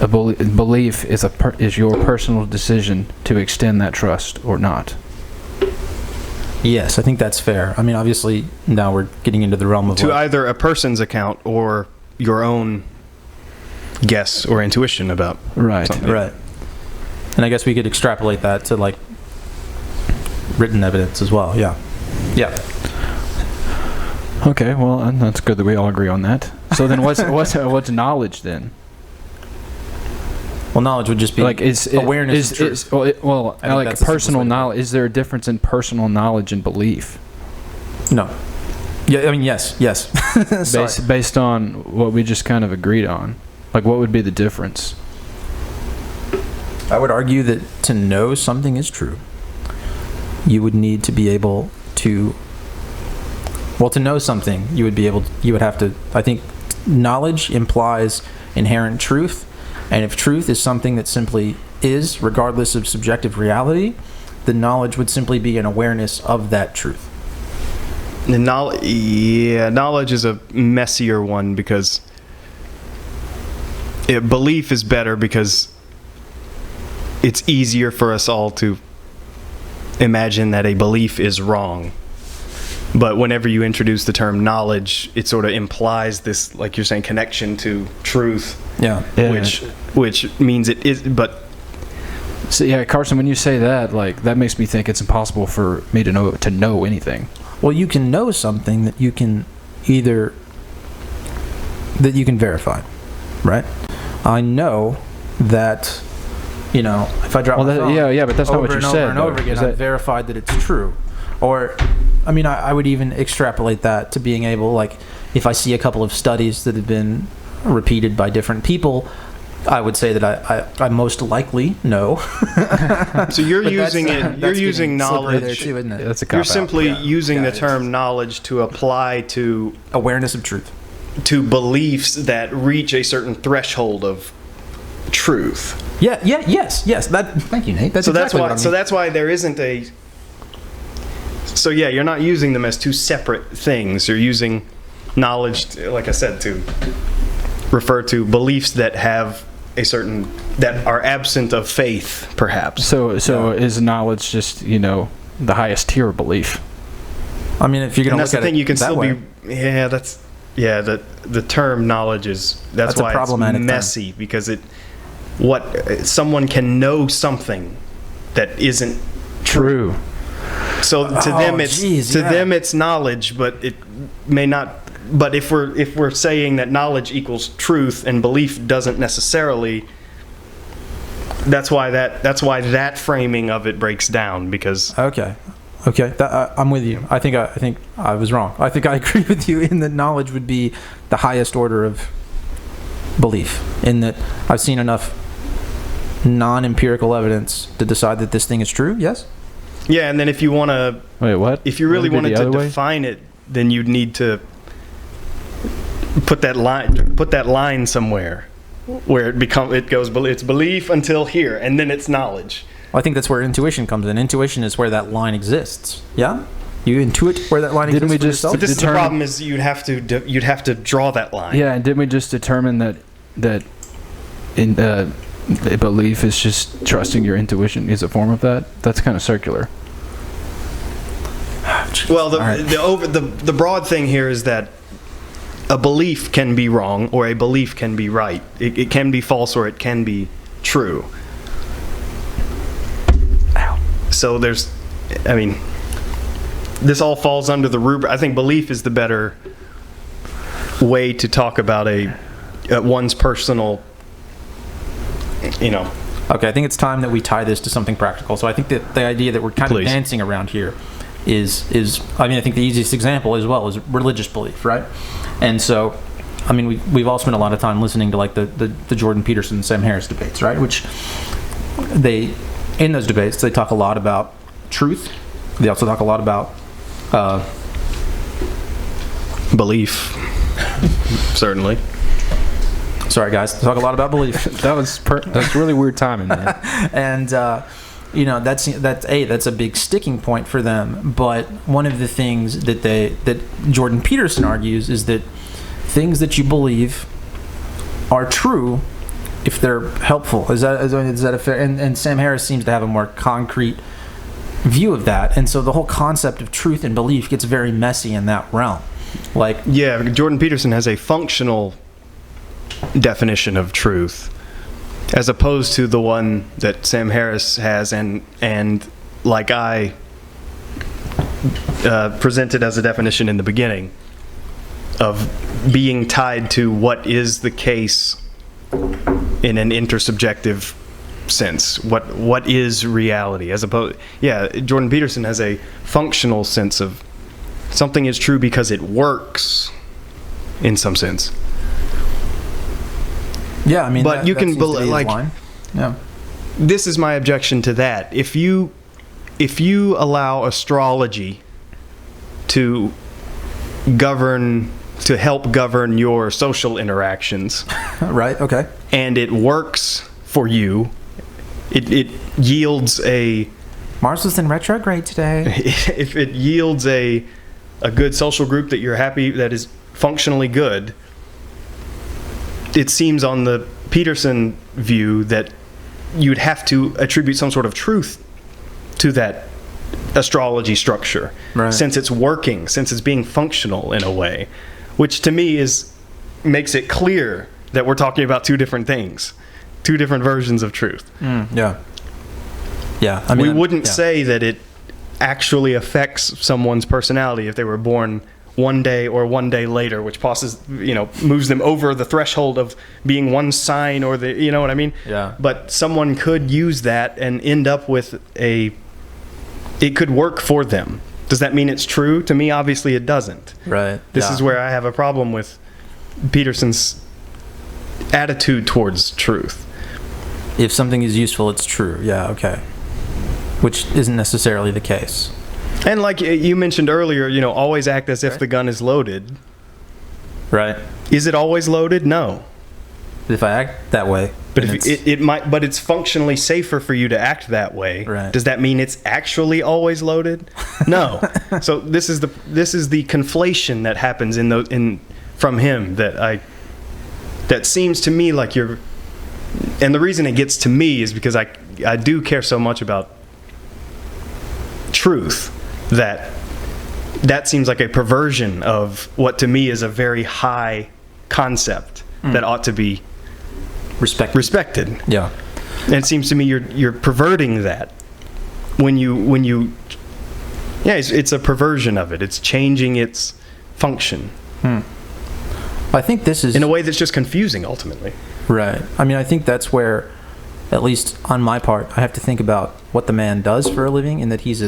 a belief is your personal decision to extend that trust or not. Yes, I think that's fair. I mean, obviously, now we're getting into the realm of To either a person's account or your own guess or intuition about something. Right. And I guess we could extrapolate that to like written evidence as well. Yeah. Okay, well, that's good that we all agree on that. So then, what's knowledge then? Well, knowledge would just be Like awareness of truth. Like that's the personal simplest way to knowledge. Is there a difference in personal knowledge and belief? No. Yeah, I mean, yes. Sorry. Based on what we just kind of agreed on, like what would be the difference? I would argue that to know something is true, you would need to be able to. Well, to know something, you would have to. I think knowledge implies inherent truth, and if truth is something that simply is, regardless of subjective reality, then knowledge would simply be an awareness of that truth. The knowledge is a messier one because belief is better because it's easier for us all to imagine that a belief is wrong. But whenever you introduce the term knowledge, it sort of implies this, like you're saying, connection to truth. Yeah. Which means it is, but... So yeah, Carson, when you say that, like that makes me think it's impossible for me to know anything. Well, you can know something that you can verify, right? I know that, if I drop my phone but that's not what you said. over and over again, I've verified that it's true. Or, I mean, I would even extrapolate that to being able, like, if I see a couple of studies that have been repeated by different people, I would say that I most likely know. So you're using knowledge. There too, isn't it? That's a You're cop-out. simply using the it term is. knowledge to apply to Awareness of truth. beliefs that reach a certain threshold of truth. Yes. Thank you, Nate. That's exactly what I mean. So that's why there isn't a. So yeah, you're not using them as two separate things. You're using knowledge, like I said, to refer to beliefs that have that are absent of faith, perhaps. So is knowledge just the highest tier of belief? I mean, if you're going to that's look the at thing. You can that still way, the term knowledge is that's a why problematic it's messy because someone can know something that isn't True. so to them it's geez, them it's knowledge, but it may not but if we're saying that knowledge equals truth and belief doesn't necessarily, that's why that framing of it breaks down, because Okay. I'm with you. I think I was wrong. I think I agree with you in that knowledge would be the highest order of belief. In that I've seen enough non-empirical evidence to decide that this thing is true. Yes. yeah. And then if you want to, Wait, what? if you really Wanna do wanted the to other way? define it, then you'd need to put that line somewhere where it's belief until here, and then it's knowledge. I think that's where intuition comes in. Intuition is where that line exists. Yeah. You intuit where that line Didn't exists. we for just- yourself? But this is the Determine- problem: is you'd have to draw that line. Yeah, and didn't we just determine that in belief is just trusting your intuition is a form of that? That's kind of circular. Well, All right. the broad thing here is that a belief can be wrong or a belief can be right. It can be false or it can be true. So this all falls under the rubric. I think belief is the better way to talk about one's personal, Okay, I think it's time that we tie this to something practical. So I think that the idea that we're kind Please. of dancing around here is I think the easiest example as well is religious belief, right? And so, we've all spent a lot of time listening to like the Jordan Peterson and Sam Harris debates, right? Which in those debates they talk a lot about truth. They also talk a lot about belief. Certainly. sorry guys, they talk a lot about belief. That's really weird timing, man. And that's a big sticking point for them. But one of the things that Jordan Peterson argues is that things that you believe are true if they're helpful. Is that a fair? And Sam Harris seems to have a more concrete view of that. And so the whole concept of truth and belief gets very messy in that realm. Like, Yeah, Jordan Peterson has a functional definition of truth, as opposed to the one that Sam Harris has, and like I presented as a definition in the beginning, of being tied to what is the case in an intersubjective sense. What is reality? As opposed, Jordan Peterson has a functional sense of something is true because it works, in some sense. yeah, But you can seems to be his like- line. Yeah. This is my objection to that. If you allow astrology to help govern your social interactions, Right. Okay. and it works for you, it yields Mars was in retrograde today. if it yields a good social group that you're happy, that is functionally good, it seems on the Peterson view that you'd have to attribute some sort of truth to that astrology structure, Right. since it's working, since it's being functional in a way, which to me makes it clear that we're talking about two different things, two different versions of truth. Yeah. Yeah. We wouldn't yeah. say that it actually affects someone's personality if they were born one day or one day later, which moves them over the threshold of being one sign or you know what I mean? Yeah. But someone could use that and end up with it could work for them. Does that mean it's true? To me, obviously it doesn't. Right. This yeah. is where I have a problem with Peterson's attitude towards truth. If something is useful, it's true. Yeah. Okay. Which isn't necessarily the case. And like you mentioned earlier, always act as if the gun is loaded. Right. Is it always loaded? No. If I act that way, But then if it's- it might, but it's functionally safer for you to act that way. Right. Does that mean it's actually always loaded? No. So this is the conflation that happens from him that seems to me like you're. And the reason it gets to me is because I do care so much about truth that seems like a perversion of what to me is a very high concept that ought to be respected. Yeah. And it seems to me you're perverting that when you it's a perversion of it. It's changing its function. I think this is in a way that's just confusing ultimately. right. I mean, I think that's where, at least on my part, I have to think about what the man does for a living, and that he's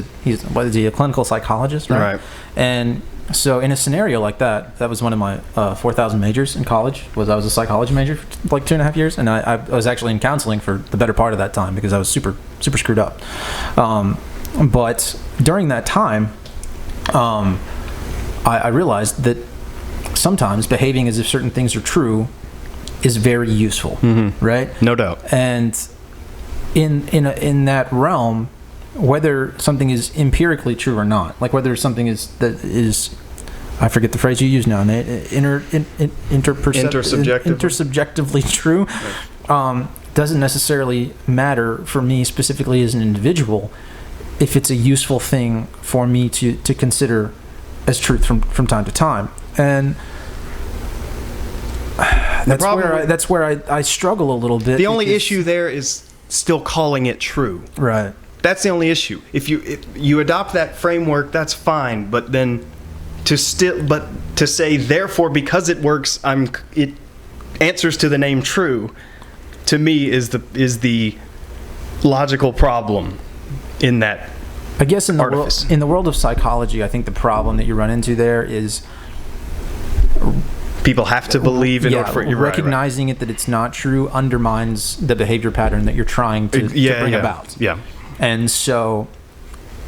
what is he, a clinical psychologist, right? And so in a scenario like that, that was one of my 4,000 majors in college. I was a psychology major for like 2.5 years, and I was actually in counseling for the better part of that time because I was super screwed up. But during that time, I realized that sometimes behaving as if certain things are true is very useful, right? No doubt. And in that realm, whether something is empirically true or not, like whether something is I forget the phrase you use now, Nate, intersubjectively true, doesn't necessarily matter for me specifically as an individual if it's a useful thing for me to consider as truth from time to time. And that's where I struggle a little bit. The only issue there is still calling it true. Right. That's the only issue. If you adopt that framework, that's fine. But then to say therefore because it works, it answers to the name true. To me, is the logical problem in that. I guess in the world of psychology, I think the problem that you run into there is people have to believe in order for you're recognizing it that it's not true undermines the behavior pattern that you're trying to bring about. Yeah. And so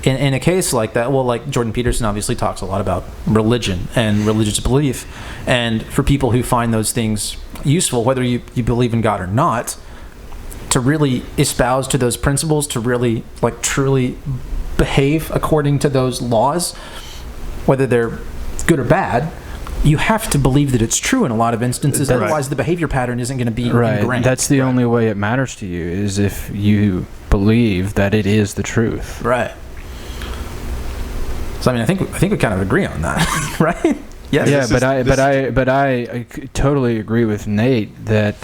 in a case like that, well, like Jordan Peterson obviously talks a lot about religion and religious belief, and for people who find those things useful, whether you believe in God or not, to really espouse to those principles, to really like truly behave according to those laws, whether they're good or bad, you have to believe that it's true in a lot of instances. Right. Otherwise, the behavior pattern isn't going to be right. ingrained. That's the only way it matters to you, is if you believe that it is the truth. Right. So I mean, I think we kind of agree on that, right? Yes. Yeah, but I totally agree with Nate that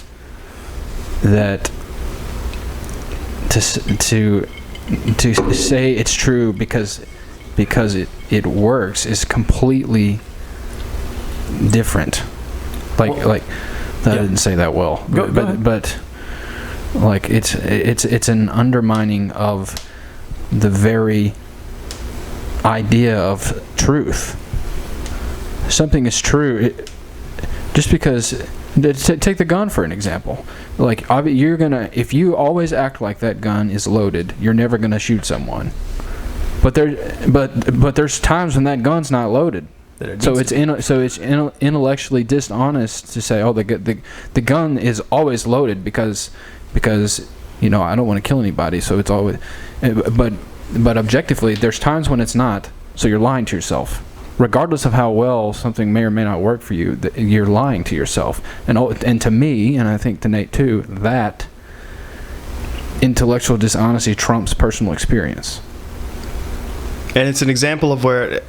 to say it's true because it works is completely different. I didn't say that well. Go ahead. But like it's an undermining of the very idea of truth. Something is true just because. Take the gun for an example. Like if you always act like that gun is loaded, you're never gonna shoot someone. But there's times when that gun's not loaded. So it's intellectually dishonest to say, oh, the gun is always loaded because I don't want to kill anybody. So it's always, but objectively, there's times when it's not. So you're lying to yourself. Regardless of how well something may or may not work for you, you're lying to yourself. And to me, and I think to Nate too, that intellectual dishonesty trumps personal experience. And it's an example of where.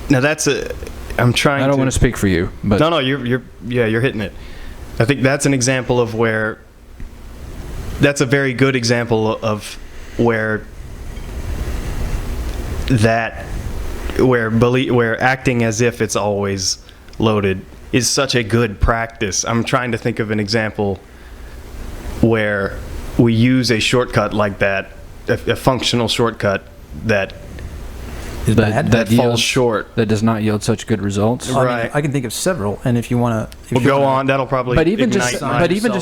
Now I'm trying. I don't want to speak for you, but no, you're hitting it. I think that's an example of where. That's a very good example of where. Where acting as if it's always loaded is such a good practice. I'm trying to think of an example where we use a shortcut like that, a functional shortcut that falls short. That does not yield such good results. Right. I can think of several, and if you want to, go on. That'll probably. But even just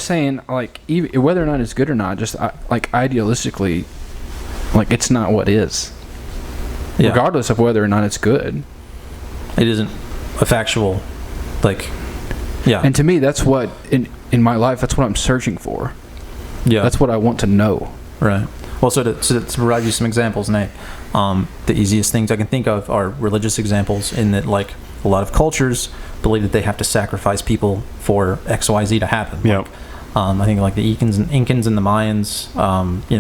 saying, like, whether or not it's good or not, just like idealistically, like it's not what is. Yeah. Regardless of whether or not it's good, it isn't a factual, like, yeah. And to me, that's what in my life, that's what I'm searching for. Yeah, that's what I want to know. Right. Well, so to provide you some examples, Nate, the easiest things I can think of are religious examples. In that, like, a lot of cultures believe that they have to sacrifice people for X, Y, Z to happen. Yeah. Like, I think like the Incans and the Mayans,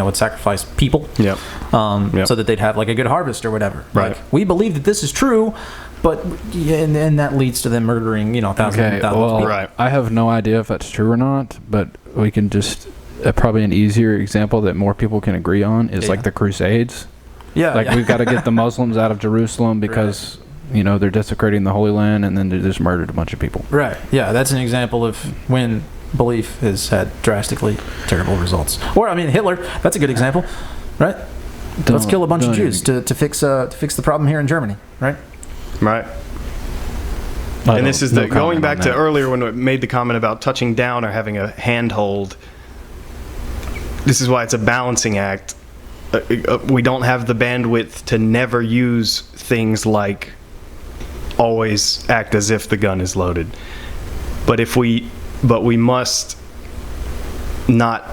would sacrifice people, so that they'd have like a good harvest or whatever. Right. Like, we believe that this is true, but and that leads to them murdering, thousands and thousands of people. Right. I have no idea if that's true or not, but we can just probably an easier example that more people can agree on is like the Crusades. Yeah. Like we've got to get the Muslims out of Jerusalem because they're desecrating the Holy Land, and then they just murdered a bunch of people. Right. Yeah, that's an example of when belief has had drastically terrible results. Or, I mean, Hitler, that's a good example, right? Let's kill a bunch of Jews to fix the problem here in Germany, right? Right. And this is going back to earlier when we made the comment about touching down or having a handhold. This is why it's a balancing act. We don't have the bandwidth to never use things like always act as if the gun is loaded. But we must not.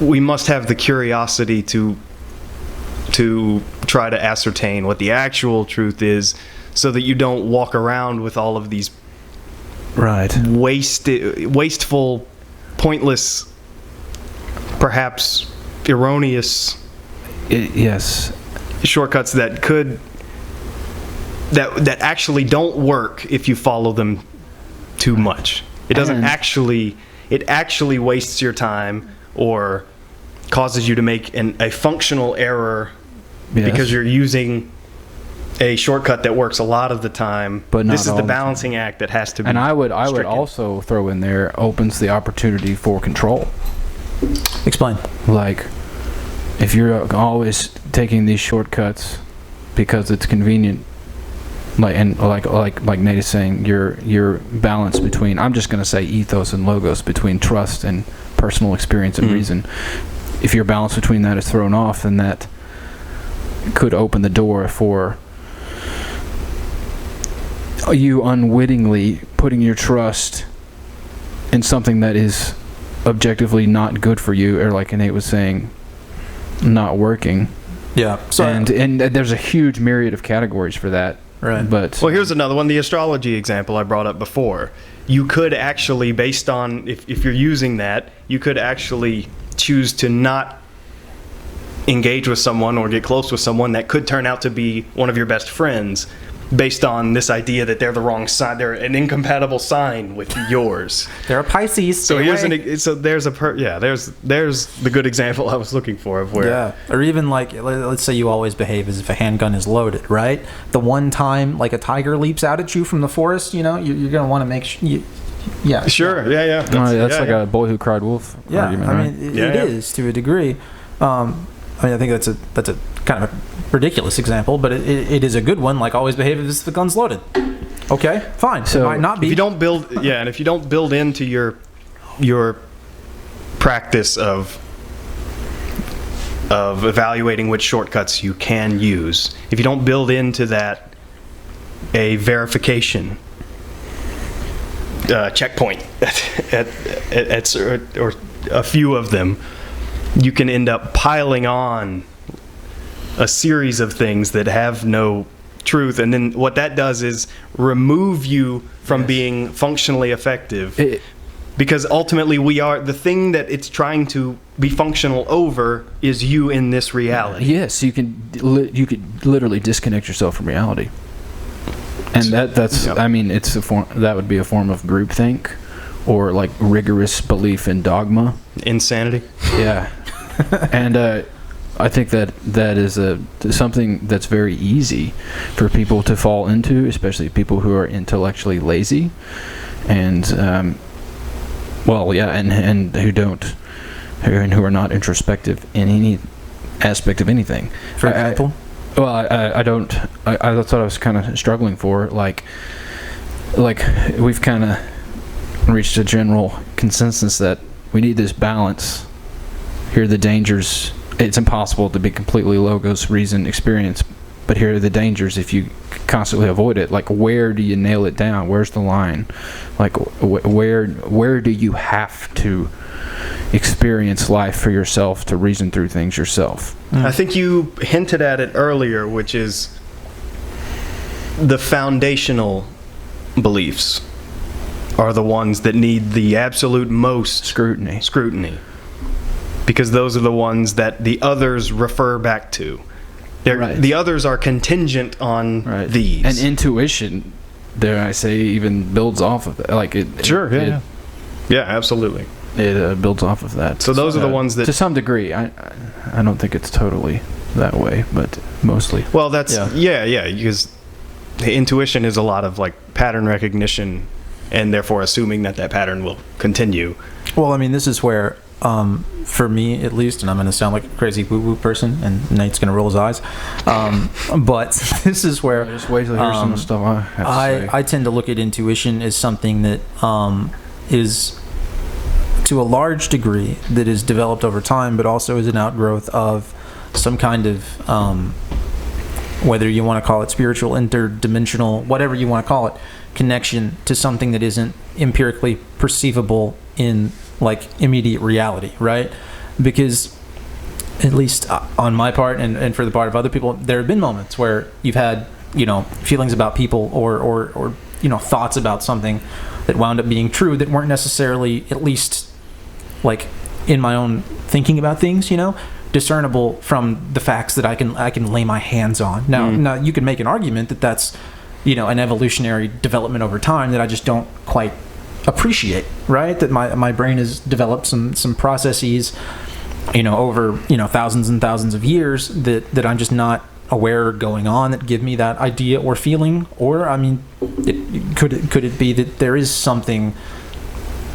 We must have the curiosity to try to ascertain what the actual truth is, so that you don't walk around with all of these wasteful, pointless, perhaps erroneous shortcuts that actually don't work if you follow them too much. It actually wastes your time or causes you to make a functional error because you're using a shortcut that works a lot of the time. But this is the balancing act that has to be. And I would also throw in there, opens the opportunity for control. Explain. Like, if you're always taking these shortcuts because it's convenient, like Nate is saying, your balance between, I'm just going to say ethos and logos, between trust and personal experience and reason. If your balance between that is thrown off, then that could open the door for you unwittingly putting your trust in something that is objectively not good for you, or like Nate was saying, not working. Yeah. So and there's a huge myriad of categories for that. Right. But here's another one, the astrology example I brought up before. You could actually, based on if you're using that, you could actually choose to not engage with someone or get close with someone that could turn out to be one of your best friends, based on this idea that they're the wrong sign, they're an incompatible sign with yours. They're a Pisces. So there's the good example I was looking for of where. Or even like, let's say you always behave as if a handgun is loaded, right? The one time like a tiger leaps out at you from the forest, you're going to want to make sure. Sure. Yeah. That's like a boy who cried wolf argument. I mean, it is to a degree. I think that's a kind of a ridiculous example, but it is a good one. Like, always behave as if the gun's loaded. Okay, fine. So it might not be. If you don't build, and if you don't build into your practice of evaluating which shortcuts you can use, if you don't build into that a verification checkpoint or a few of them, you can end up piling on a series of things that have no truth, and then what that does is remove you from being functionally effective, because ultimately we are the thing that it's trying to be functional over is you in this reality. Yes, you could literally disconnect yourself from reality, and that's I mean, it's a form that would be a form of groupthink, or like rigorous belief in dogma, insanity. Yeah. And I think that is something that's very easy for people to fall into, especially people who are intellectually lazy, and and who are not introspective in any aspect of anything. For example, I don't. That's what I was kind of struggling for. Like we've kind of reached a general consensus that we need this balance. Here are the dangers. It's impossible to be completely logos, reason, experience, but here are the dangers if you constantly avoid it. Like, where do you nail it down? Where's the line? Like, where do you have to experience life for yourself to reason through things yourself? I think you hinted at it earlier, which is the foundational beliefs are the ones that need the absolute most scrutiny. Because those are the ones that the others refer back to. The others are contingent on these. And intuition, dare I say, even builds off of that. Like yeah, absolutely. It builds off of that. So those are the ones that, to some degree, I don't think it's totally that way, but mostly. Well, that's yeah, because intuition is a lot of like pattern recognition, and therefore assuming that pattern will continue. Well, I mean, this is where, for me at least, and I'm going to sound like a crazy woo-woo person, and Nate's going to roll his eyes, but this is where Just wait till you hear some of the stuff I have to say. I tend to look at intuition as something that is, to a large degree, that is developed over time, but also is an outgrowth of some kind of, whether you want to call it spiritual, interdimensional, whatever you want to call it, connection to something that isn't empirically perceivable in like immediate reality, right? Because at least on my part and for the part of other people, there have been moments where you've had, feelings about people or thoughts about something that wound up being true that weren't necessarily, at least like in my own thinking about things, discernible from the facts that I can lay my hands on. Now you can make an argument that that's an evolutionary development over time that I just don't quite appreciate, right? That my brain has developed some processes, over thousands and thousands of years that I'm just not aware going on that give me that idea or feeling. Or I mean, could it be that there is something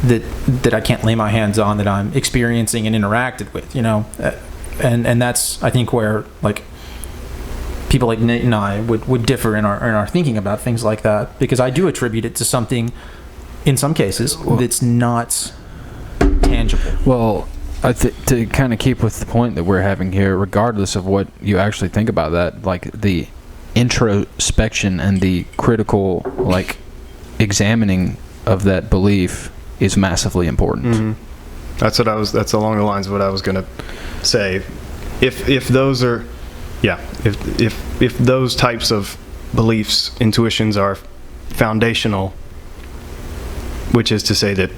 that I can't lay my hands on that I'm experiencing and interacted with, and that's I think where like people like Nate and I would differ in our thinking about things like that, because I do attribute it to something in some cases that's not tangible. Well, to kind of keep with the point that we're having here, regardless of what you actually think about that, like the introspection and the critical like examining of that belief is massively important. Mm-hmm. That's along the lines of what I was going to say. If those are, if those types of beliefs, intuitions are foundational, which is to say that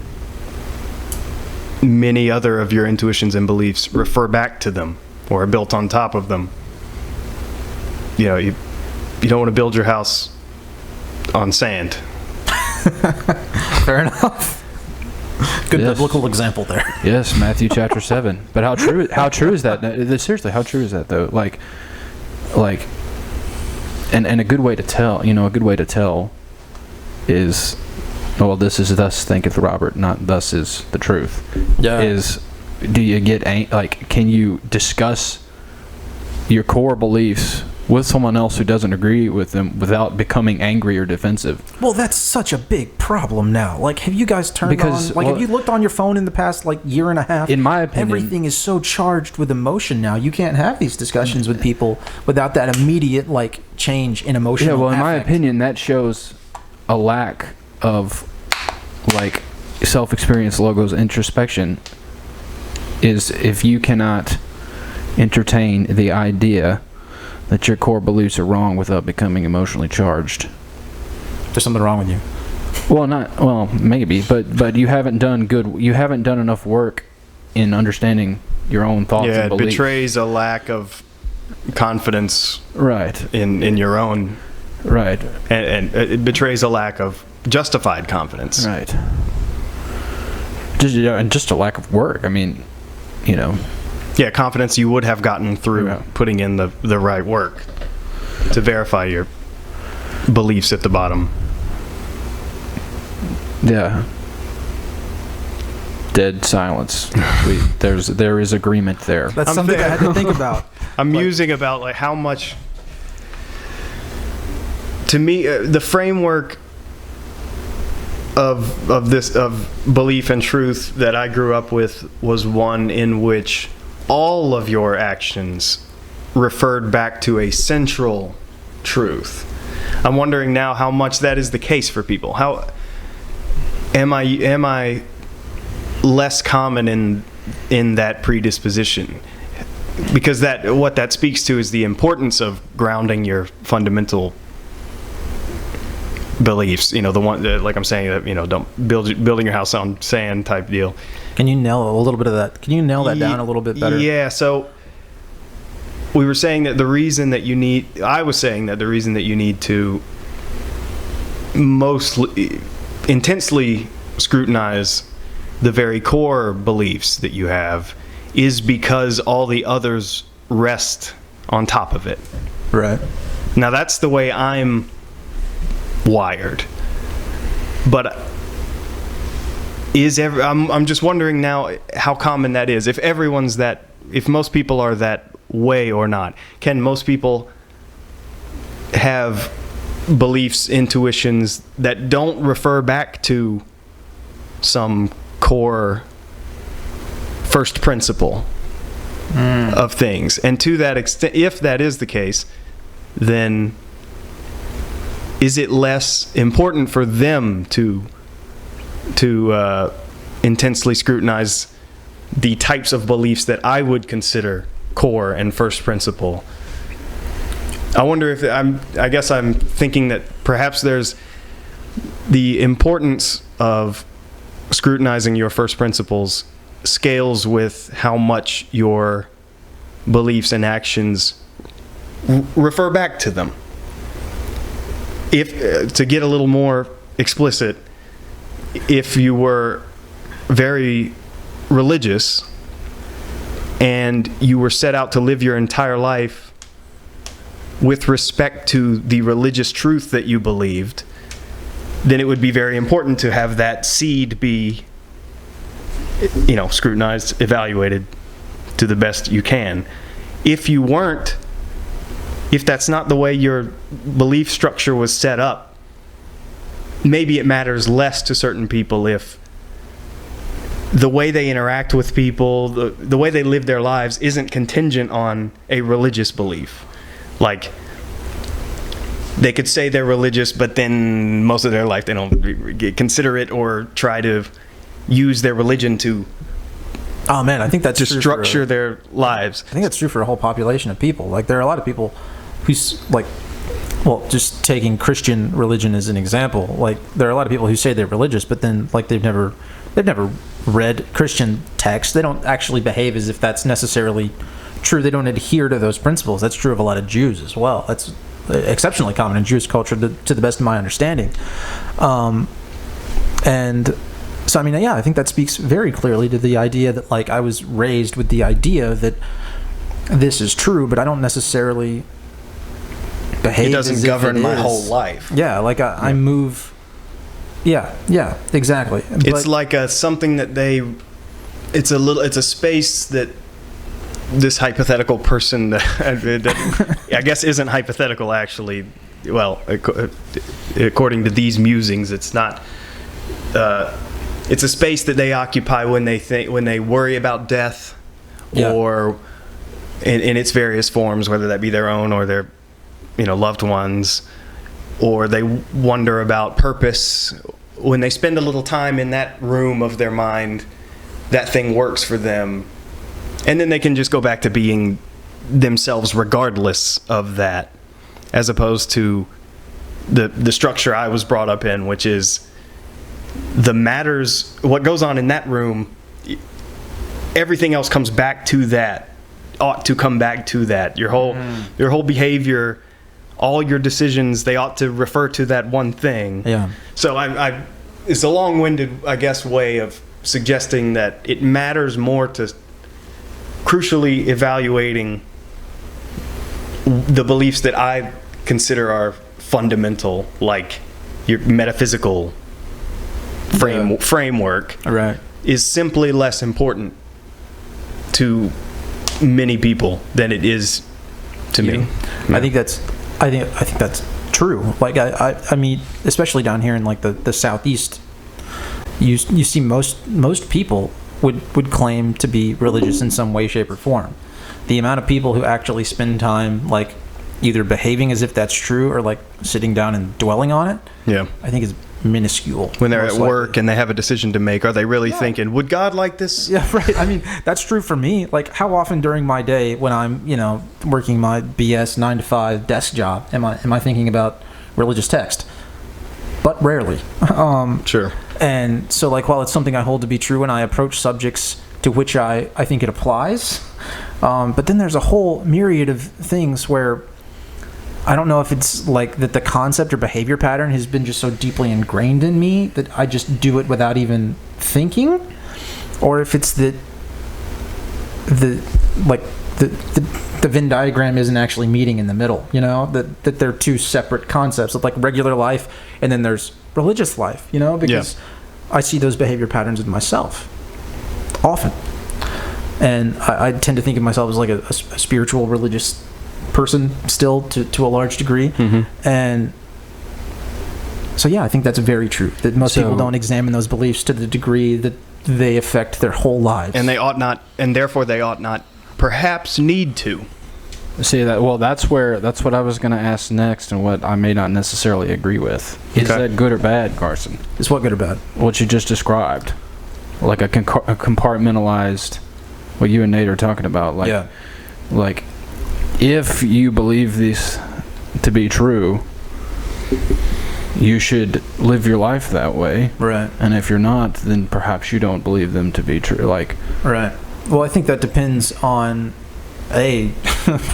many other of your intuitions and beliefs refer back to them or are built on top of them. You don't want to build your house on sand. Fair enough. Good biblical example there. Yes, Matthew chapter 7. But how true is that? Seriously, how true is that though? Like, and a good way to tell, a good way to tell is, well, this is thus thinketh Robert, not thus is the truth. Yeah. Is, do you get, can you discuss your core beliefs with someone else who doesn't agree with them without becoming angry or defensive? Well, that's such a big problem now. Like, have you guys turned have you looked on your phone in the past, year and a half? In my opinion, everything is so charged with emotion now. You can't have these discussions with people without that immediate, change in emotional Yeah, well, in affect. my opinion, that shows a lack of, self-experience logos introspection is if you cannot entertain the idea that your core beliefs are wrong without becoming emotionally charged. There's something wrong with you. Well, maybe, but you haven't done enough work in understanding your own thoughts and beliefs. Yeah, it betrays a lack of confidence, right, in your own, right, and it betrays a lack of justified confidence, right. Just a lack of work. I mean, Yeah, confidence you would have gotten through putting in the right work to verify your beliefs at the bottom. Yeah. Dead silence. There is agreement there. That's something I had to think about. I'm musing about how much. To me, the framework of belief and truth that I grew up with was one in which all of your actions referred back to a central truth. I'm wondering now how much that is the case for people. How am I less common in that predisposition? Because what that speaks to is the importance of grounding your fundamental beliefs. The one that, like I'm saying, that don't building your house on sand type deal. Can you nail a little bit of that? Can you nail that down a little bit better? Yeah. So we were saying that the reason that you need. I was saying that the reason that you need to mostly intensely scrutinize the very core beliefs that you have is because all the others rest on top of it. Right. Now that's the way I'm wired. But I'm just wondering now how common that is. If most people are that way or not. Can most people have beliefs, intuitions that don't refer back to some core first principle of things? And to that extent, if that is the case, then is it less important for them to intensely scrutinize the types of beliefs that I would consider core and first principle? I wonder if I guess I'm thinking that perhaps there's the importance of scrutinizing your first principles scales with how much your beliefs and actions refer back to them. If to get a little more explicit, if you were very religious and you were set out to live your entire life with respect to the religious truth that you believed, then it would be very important to have that seed be, scrutinized, evaluated to the best you can. If you weren't, if that's not the way your belief structure was set up, maybe it matters less to certain people if the way they interact with people, the way they live their lives isn't contingent on a religious belief. Like, they could say they're religious, but then most of their life they don't consider it or try to use their religion to I think that's true structure their lives. I think that's true for a whole population of people. Like, there are a lot of people who's like, well, just taking Christian religion as an example, like, there are a lot of people who say they're religious, but then, like, they've never read Christian text. They don't actually behave as if that's necessarily true. They don't adhere to those principles. That's true of a lot of Jews as well. That's exceptionally common in Jewish culture, to the best of my understanding. And so, I think that speaks very clearly to the idea that, like, I was raised with the idea that this is true, but I don't necessarily behave. It doesn't as govern if it my is. whole life. Yeah, like I move. Yeah, exactly. It's like something that it's a space that this hypothetical person, I guess isn't hypothetical actually. Well, according to these musings, it's not. It's a space that they occupy when they worry about death, or in its various forms, whether that be their own or their, loved ones, or they wonder about purpose. When they spend a little time in that room of their mind, that thing works for them, and then they can just go back to being themselves regardless of that, as opposed to the structure I was brought up in, which is what goes on in that room, everything else comes back to that, ought to come back to that. Your whole behavior, all your decisions, they ought to refer to that one thing. Yeah. So it's a long-winded, I guess, way of suggesting that it matters more to crucially evaluating the beliefs that I consider are fundamental, like your metaphysical framework, right, is simply less important to many people than it is to me. I think that's true. Like, I mean, especially down here in, like, the southeast, you see most people would claim to be religious in some way, shape, or form. The amount of people who actually spend time, like, either behaving as if that's true or, like, sitting down and dwelling on it, I think is minuscule. When they're at work and they have a decision to make, are they really thinking, would God like this? Yeah, right. I mean, that's true for me. Like, how often during my day when I'm, working my BS 9-to-5 desk job, am I thinking about religious text? But rarely. Sure. And so, like, while it's something I hold to be true and I approach subjects to which I think it applies, but then there's a whole myriad of things where I don't know if it's like that the concept or behavior pattern has been just so deeply ingrained in me that I just do it without even thinking, or if it's the the Venn diagram isn't actually meeting in the middle, you know, that they're two separate concepts of like regular life and then there's religious life, you know, because I see those behavior patterns in myself often. And I tend to think of myself as like a spiritual religious person still to a large degree. And so, yeah, I think that's very true, that most people don't examine those beliefs to the degree that they affect their whole lives. And they ought not, and therefore they ought not perhaps need to. See that? Well, that's what I was going to ask next, and what I may not necessarily agree with. Is that good or bad, Carson? Is what good or bad? What you just described, like a compartmentalized. What you and Nate are talking about, like if you believe this to be true, you should live your life that way. Right. And if you're not, then perhaps you don't believe them to be true. Like, right. Well, I think that depends on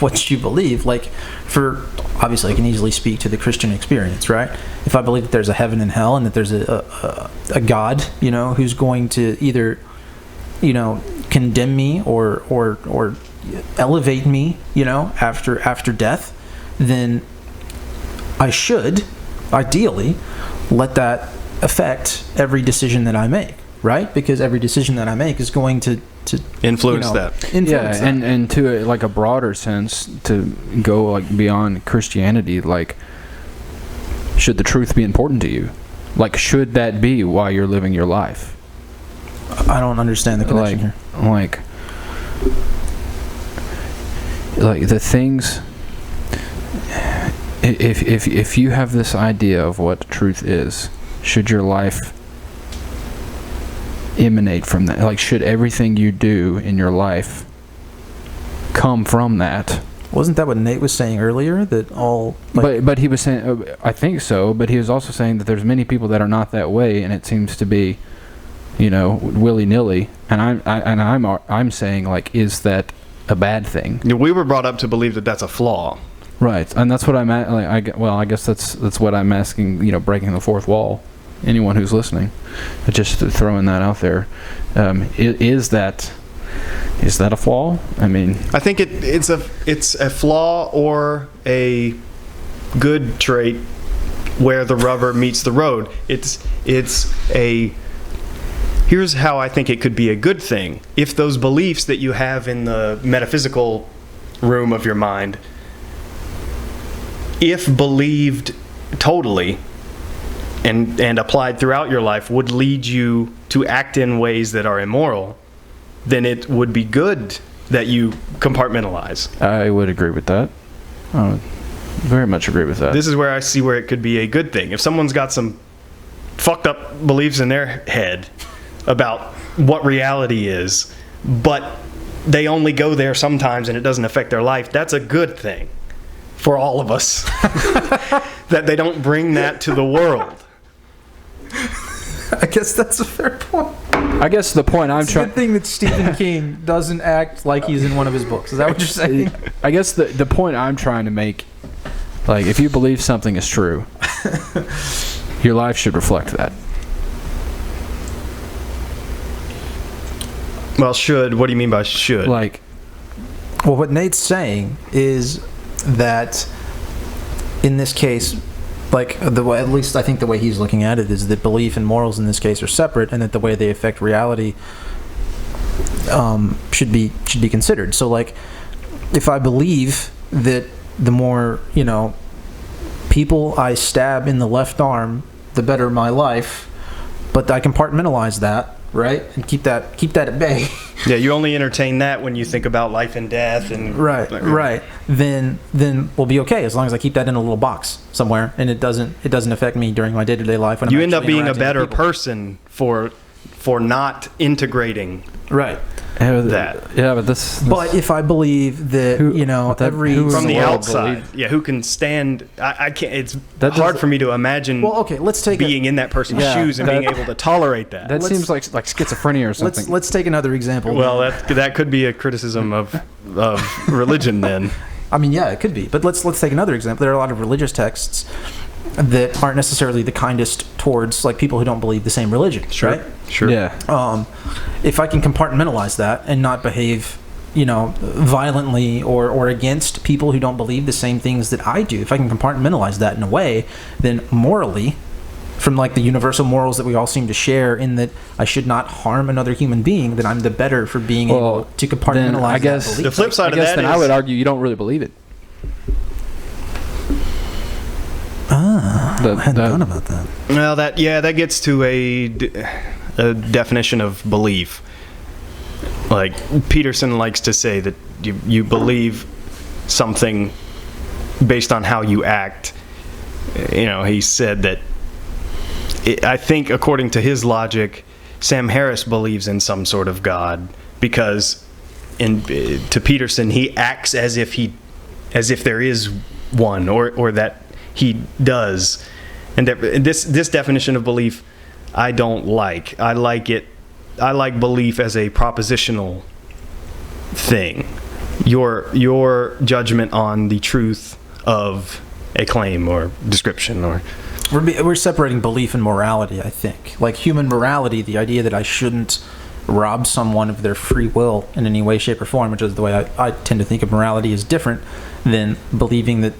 what you believe. Like, for obviously, I can easily speak to the Christian experience, right? If I believe that there's a heaven and hell, and that there's a God, you know, who's going to either, you know, condemn me or elevate me, you know, after death, then I should ideally let that affect every decision that I make, right? Because every decision that I make is going to influence you know, that. Influence that. And to like a broader sense, to go like beyond Christianity, like, should the truth be important to you? Like, should that be why you're living your life? I don't understand the connection here. Like the things. If you have this idea of what truth is, should your life emanate from that? Like, should everything you do in your life come from that? Wasn't that what Nate was saying earlier? That all, like, but he was saying, I think so. But he was also saying that there's many people that are not that way, and it seems to be, you know, willy nilly. And I'm saying, like, is that a bad thing? We were brought up to believe that that's a flaw. Right, and that's what I'm at. Like, I guess that's what I'm asking. You know, breaking the fourth wall. Anyone who's listening, just throwing that out there. Is that a flaw? I mean, I think it's a flaw or a good trait where the rubber meets the road. Here's how I think it could be a good thing. If those beliefs that you have in the metaphysical room of your mind, if believed totally and applied throughout your life, would lead you to act in ways that are immoral, then it would be good that you compartmentalize. I would agree with that. I would very much agree with that. This is where I see where it could be a good thing. If someone's got some fucked up beliefs in their head about what reality is, but they only go there sometimes and it doesn't affect their life, that's a good thing for all of us. That they don't bring that to the world. I guess that's a fair point. I guess the point I'm trying. It's a good thing that Stephen King doesn't act like he's in one of his books. Is that what you're saying? I guess the point I'm trying to make, like, if you believe something is true, your life should reflect that. Well, should. What do you mean by should? Like, well, what Nate's saying is that in this case, like, the way, at least I think the way he's looking at it is that belief and morals in this case are separate, and that the way they affect reality should be considered. So, like, if I believe that the more, you know, people I stab in the left arm, the better my life, but I compartmentalize that, right, and keep that at bay. Yeah, you only entertain that when you think about life and death and right. Then we'll be okay as long as I keep that in a little box somewhere, and it doesn't affect me during my day-to-day life. When you I'm end up being a interacting better with people. person for not integrating Right. that. Yeah, but this. But if I believe that, you know, every From the world outside, yeah, who can stand? I can't. It's That hard does- for me to imagine. well, okay, let's take being in that person's Yeah, shoes and being able to tolerate that. That let's- seems like schizophrenia or something. let's take another example. Well, that could be a criticism of religion then. I mean, yeah, it could be. But let's take another example. There are a lot of religious texts that aren't necessarily the kindest towards, like, people who don't believe the same religion, right? Sure. Yeah. If I can compartmentalize that and not behave violently or against people who don't believe the same things that I do, if I can compartmentalize that in a way, then morally, from like the universal morals that we all seem to share, in that I should not harm another human being, then I'm the better for being able to compartmentalize I guess that belief. The flip side I of guess that then is, I would argue you don't really believe it. I hadn't thought about that. well, that gets to a definition of belief. Like Peterson likes to say that you believe something based on how you act. He said that I think, according to his logic, Sam Harris believes in some sort of God because, to Peterson, he acts as if there is one, or that he does. And this definition of belief, I don't like. I like belief as a propositional thing. Your judgment on the truth of a claim or description, or We're separating belief and morality, I think. Like human morality, the idea that I shouldn't rob someone of their free will in any way, shape, or form, which is the way I tend to think of morality, is different than believing that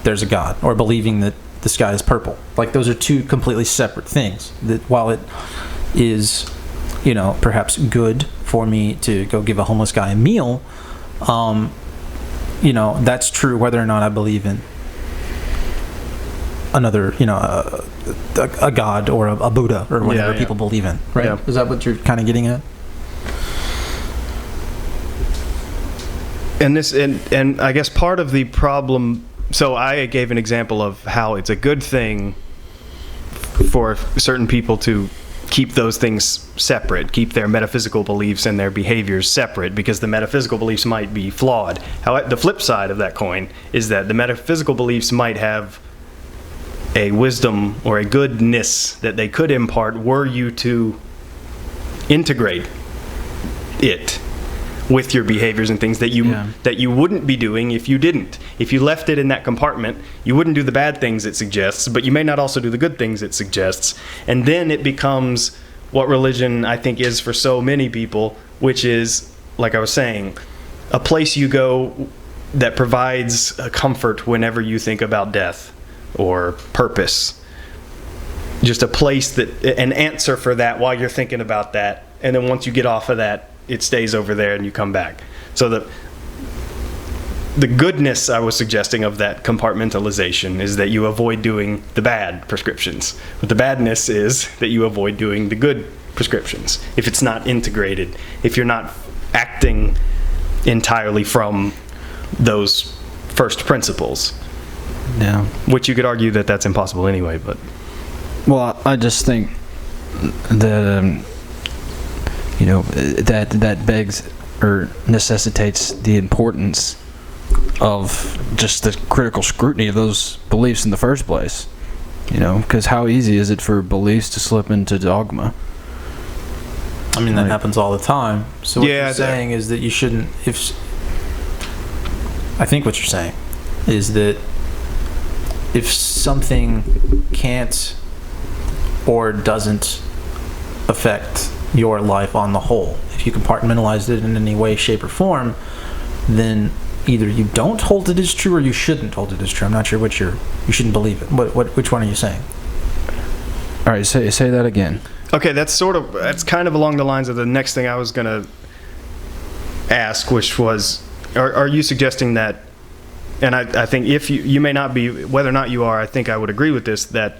there's a God or believing that the sky is purple. Like those are two completely separate things. That while it is, perhaps good for me to go give a homeless guy a meal, that's true whether or not I believe in another, a God or a Buddha or whatever people believe in, right? Yeah. Is that what you're kind of getting at? And I guess part of the problem, so I gave an example of how it's a good thing for certain people to keep those things separate, keep their metaphysical beliefs and their behaviors separate, because the metaphysical beliefs might be flawed. However, the flip side of that coin is that the metaphysical beliefs might have a wisdom or a goodness that they could impart were you to integrate it with your behaviors and things that you wouldn't be doing if you didn't. If you left it in that compartment, you wouldn't do the bad things it suggests, but you may not also do the good things it suggests. And then it becomes what religion, I think, is for so many people, which is, like I was saying, a place you go that provides a comfort whenever you think about death or purpose. Just a place an answer for that while you're thinking about that. And then once you get off of that, it stays over there and you come back. So the goodness I was suggesting of that compartmentalization is that you avoid doing the bad prescriptions. But the badness is that you avoid doing the good prescriptions. If it's not integrated, if you're not acting entirely from those first principles. Yeah. Which you could argue that that's impossible anyway, but... Well, I just think that, that begs or necessitates the importance of just the critical scrutiny of those beliefs in the first place. Because how easy is it for beliefs to slip into dogma? I mean, that happens all the time. So what you're saying is that you shouldn't... I think what you're saying is that if something can't or doesn't affect your life on the whole, if you compartmentalize it in any way, shape, or form, then either you don't hold it as true or you shouldn't hold it as true. I'm not sure which you shouldn't believe it. Which one are you saying? All right, say that again. Okay, that's kind of along the lines of the next thing I was going to ask, which was, are you suggesting that, and I think if you may not be, whether or not you are, I think I would agree with this, that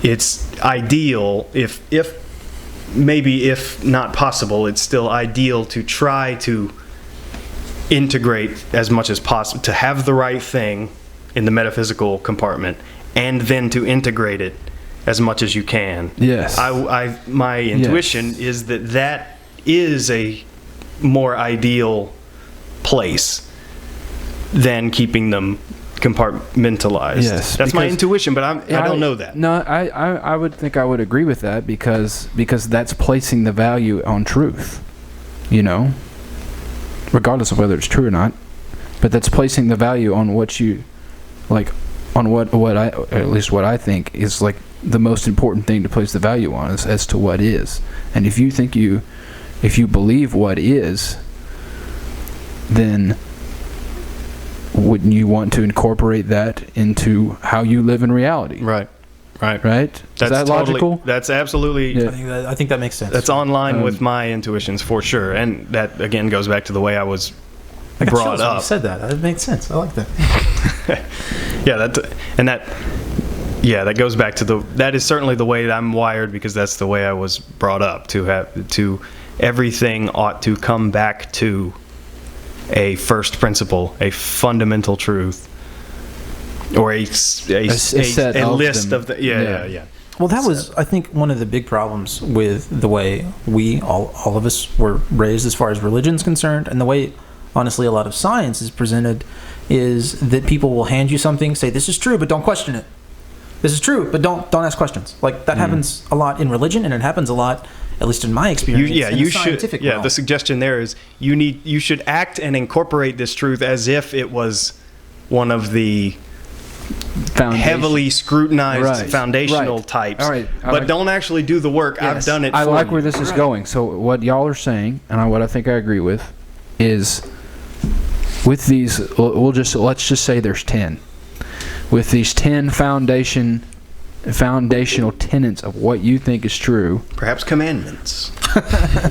it's ideal, if not possible, it's still ideal to try to integrate as much as possible, to have the right thing in the metaphysical compartment, and then to integrate it as much as you can. Yes. My intuition is that is a more ideal place than keeping them compartmentalized. Yes. That's my intuition, but I don't know that. No, I would think I would agree with that because that's placing the value on truth, regardless of whether it's true or not. But that's placing the value on what you, like, on what I, at least what I think is like the most important thing to place the value on is as to what is. And if you believe what is, then wouldn't you want to incorporate that into how you live in reality? Right. Right? Is that logical? That's absolutely. Yeah. I think that makes sense. That's online with my intuitions for sure, and that again goes back to the way I was I got brought chills when up. you said that. That makes sense. I like that. That goes back to that is certainly the way that I'm wired, because that's the way I was brought up, to everything ought to come back to a first principle, a fundamental truth, or a set of list them. of the yeah. Well, that was, I think, one of the big problems with the way we, all of us, were raised as far as religion's concerned, and the way, honestly, a lot of science is presented, is that people will hand you something, say, this is true, but don't question it. This is true, but don't ask questions. Like, that happens a lot in religion, and it happens a lot, at least in my experience, in the scientific realm. The suggestion there is you should act and incorporate this truth as if it was one of the heavily scrutinized foundational types. All right. But don't actually do the work. Yes. I've done it for I like you. where this is going. So what y'all are saying, and what I think I agree with, is with these, let's just say there's 10. With these 10 foundational tenets of what you think is true. Perhaps commandments.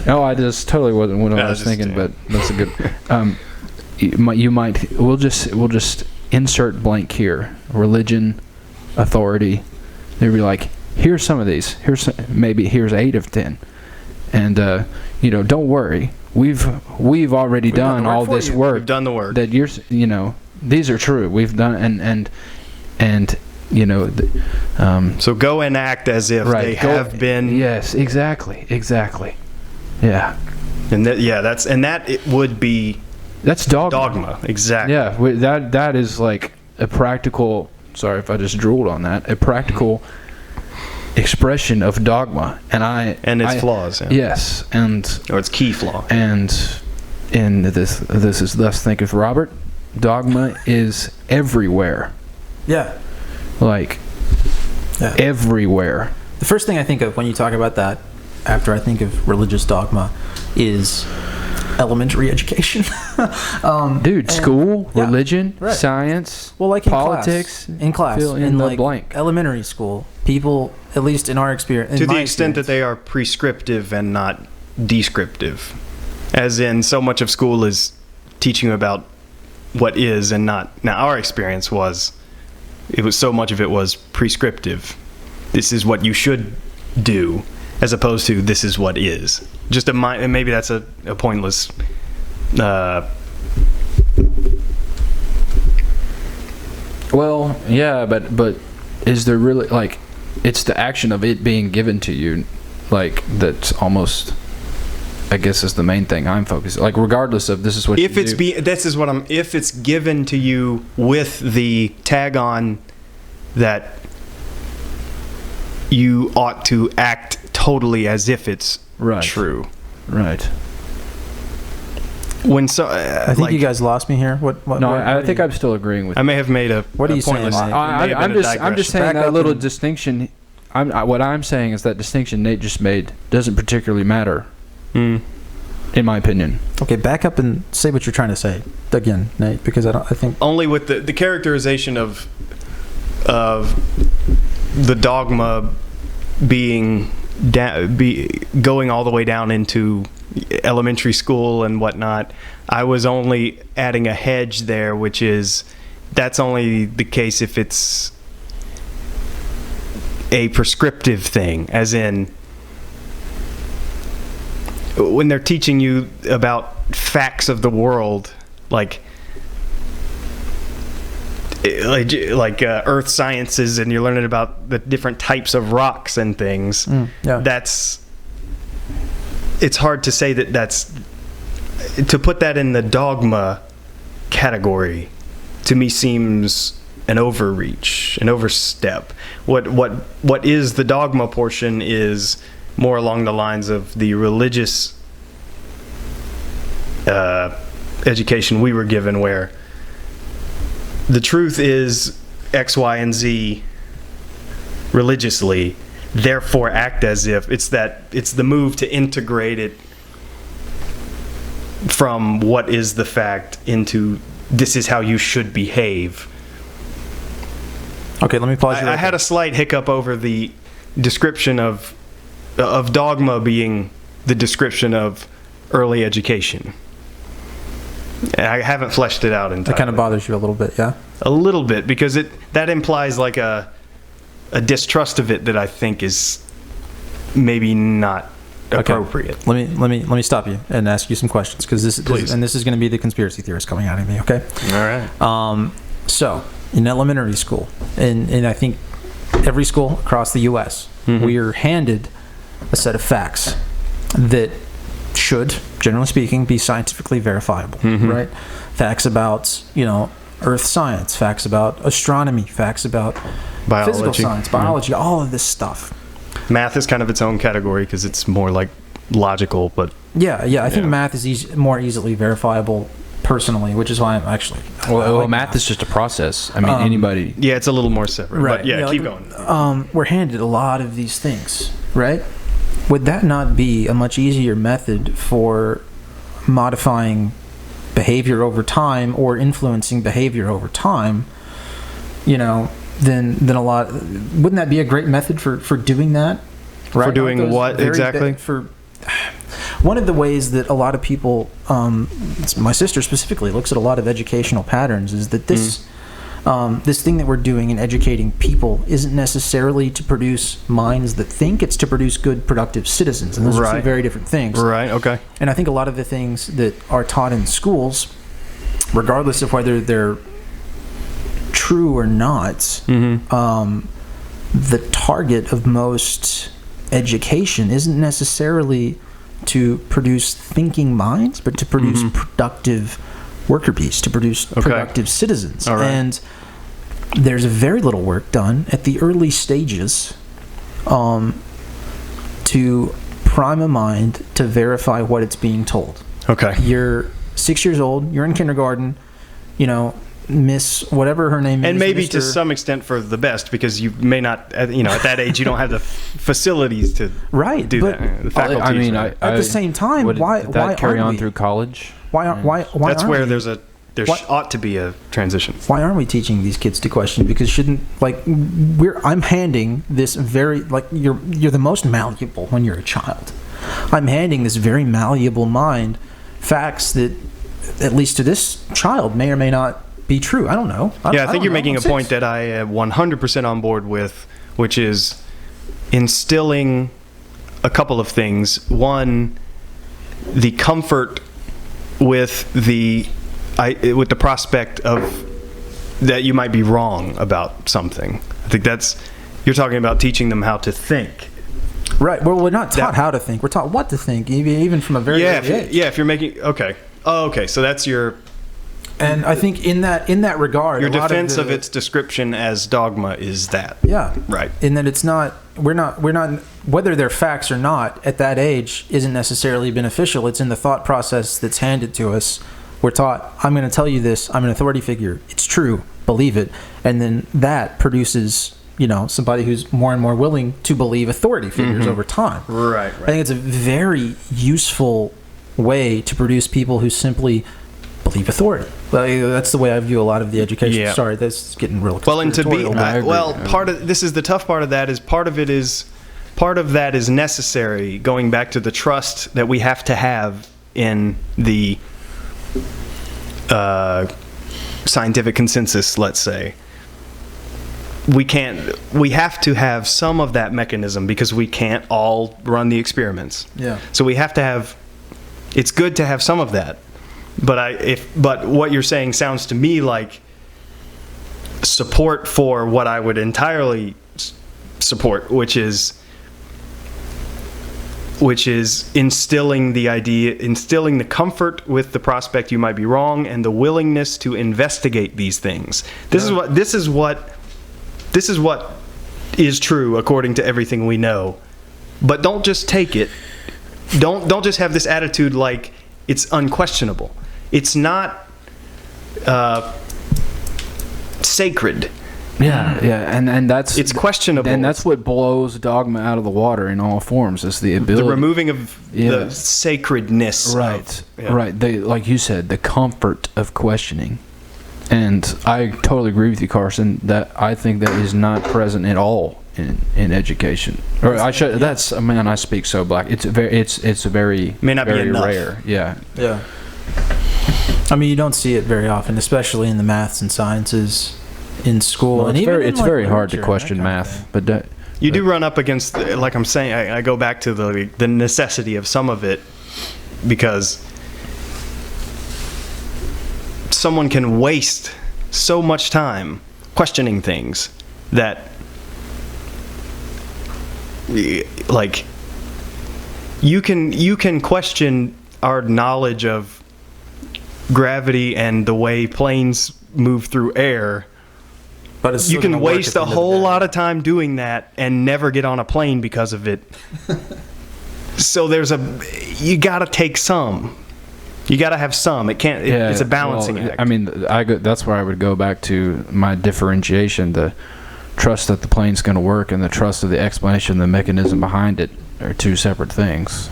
No, I just totally wasn't what I was thinking, but that's a good. We'll just insert blank here. Religion, authority. They'd be like, here's some of these. Here's 8 of 10, and don't worry. We've already done all this work. We've done the work. That these are true. We've done and so go and act as if they have been. Yes, exactly. Yeah. And it would be. That's dogma. Dogma, exactly. Yeah, that is like a practical. Sorry if I just drooled on that. A practical expression of dogma, and its flaws. Yeah. Yes, or its key flaw. And this is thus thinketh Robert. Dogma is everywhere. Yeah. Everywhere. The first thing I think of when you talk about that, after I think of religious dogma, is elementary education. School, religion, science, like politics. In class, fill in the blank. Elementary school, people, at least in our experience, to the extent that they are prescriptive and not descriptive, as in so much of school is teaching you about what is and not. Now, our experience was so much of it was prescriptive. This is what you should do, as opposed to this is what is. Just and maybe that's a pointless. Well, yeah, but is there really it's the action of it being given to you, that's almost. I guess is the main thing I'm focused. Regardless of this is what if it's given to you with the tag on that you ought to act totally as if it's true. Right. I think you guys lost me here. What no, I think I'm still agreeing with. I may have made a. What are you saying? I'm just saying that little distinction. What I'm saying is that distinction Nate just made doesn't particularly matter. In my opinion. Okay, back up and say what you're trying to say again, Nate, because I think only with the characterization of the dogma being going all the way down into elementary school and whatnot. I was only adding a hedge there, which is that's only the case if it's a prescriptive thing, as in when they're teaching you about facts of the world, like earth sciences, and you're learning about the different types of rocks and things. It's hard to say that's to put that in the dogma category. To me, seems an overreach, an overstep. What is the dogma portion is more along the lines of the religious education we were given, where the truth is X, Y, and Z religiously, therefore act as if it's the move to integrate it from what is the fact into this is how you should behave. Okay, let me pause you. I had a slight hiccup over the description of dogma being the description of early education. I haven't fleshed it out entirely. That kind of bothers you a little bit, yeah? A little bit, because that implies like a distrust of it that I think is maybe not appropriate. Let me stop you and ask you some questions, because this is going to be the conspiracy theorist coming out of me. Okay. All right. So in elementary school, and I think every school across the U.S., we are handed a set of facts that should, generally speaking, be scientifically verifiable, right? Facts about, earth science, facts about astronomy, facts about physical science, biology, all of this stuff. Math is kind of its own category because it's more like logical, but I think math is more easily verifiable personally, which is why I'm actually math is just a process. I mean, anybody. Yeah, it's a little more separate. Right. But yeah, keep going. We're handed a lot of these things, right? Would that not be a much easier method for modifying behavior over time or influencing behavior over time, than a lot? Wouldn't that be a great method for doing that? Right? For doing what exactly? One of the ways that a lot of people, my sister specifically, looks at a lot of educational patterns is that this this thing that we're doing in educating people isn't necessarily to produce minds that think, it's to produce good, productive citizens. And those are two very different things. Right, okay. And I think a lot of the things that are taught in schools, regardless of whether they're true or not, the target of most education isn't necessarily to produce thinking minds, but to produce productive worker bees, to produce productive citizens. All right. And there's very little work done at the early stages to prime a mind to verify what it's being told. Okay. You're 6 years old, you're in kindergarten, Miss whatever her name is, and maybe Mr. to some extent for the best, because you may not, at that age, you don't have the facilities to do that. The faculties, I mean, at the same time, why carry aren't on we? through college? Why that's aren't where we? there ought to be a transition. Why aren't we teaching these kids to question? Because I'm handing this very, you're the most malleable when you're a child. I'm handing this very malleable mind facts that, at least to this child, may or may not be true. I don't know. I think you're making a point that I am 100% on board with, which is instilling a couple of things. One, the comfort with the prospect of that you might be wrong about something. I think you're talking about teaching them how to think. Right. Well, we're not taught how to think. We're taught what to think, even from a very early age. Yeah. If you're making okay. So that's your. And I think in that regard, your defense of its description as dogma is that. Yeah. Right. In that it's not. We're not. Whether they're facts or not at that age isn't necessarily beneficial. It's in the thought process that's handed to us. We're taught, I'm going to tell you this. I'm an authority figure. It's true. Believe it. And then that produces, somebody who's more and more willing to believe authority figures over time. Right. I think it's a very useful way to produce people who simply believe authority. That's the way I view a lot of the education. Yeah. Sorry, that's getting real. Well, and to be part of this is the tough part of that is part of that is necessary. Going back to the trust that we have to have in the scientific consensus, let's say. We have to have some of that mechanism because we can't all run the experiments. Yeah. So we have to have. It's good to have some of that. But what you're saying sounds to me like support for what I would entirely support, which is instilling the comfort with the prospect you might be wrong and the willingness to investigate these things. This is what is true according to everything we know. But don't just take it. Don't just have this attitude like it's unquestionable. It's not sacred. Yeah, and that's It's questionable. and that's what blows dogma out of the water in all forms, is the ability, the removing of the sacredness. Right. Like you said, the comfort of questioning. And I totally agree with you, Carson, that I think that is not present at all in education. Or I should. That's, man, I speak so black. It's very May not be very enough. rare. Yeah. I mean, you don't see it very often, especially in the maths and sciences in school. Well, and it's even very in, hard to literature and question that kind of math, thing. but that, You do run up against, like I'm saying, I go back to the necessity of some of it, because someone can waste so much time questioning things that, like, you can question our knowledge of gravity and the way planes move through air. But it's You still can gonna work waste at the a end of the whole day. lot of time doing that and never get on a plane because of it. So you got to take some. You got to have some. It can't. It's a balancing act. I mean, that's where I would go back to my differentiation: the trust that the plane's going to work and the trust of the explanation, the mechanism behind it, are two separate things.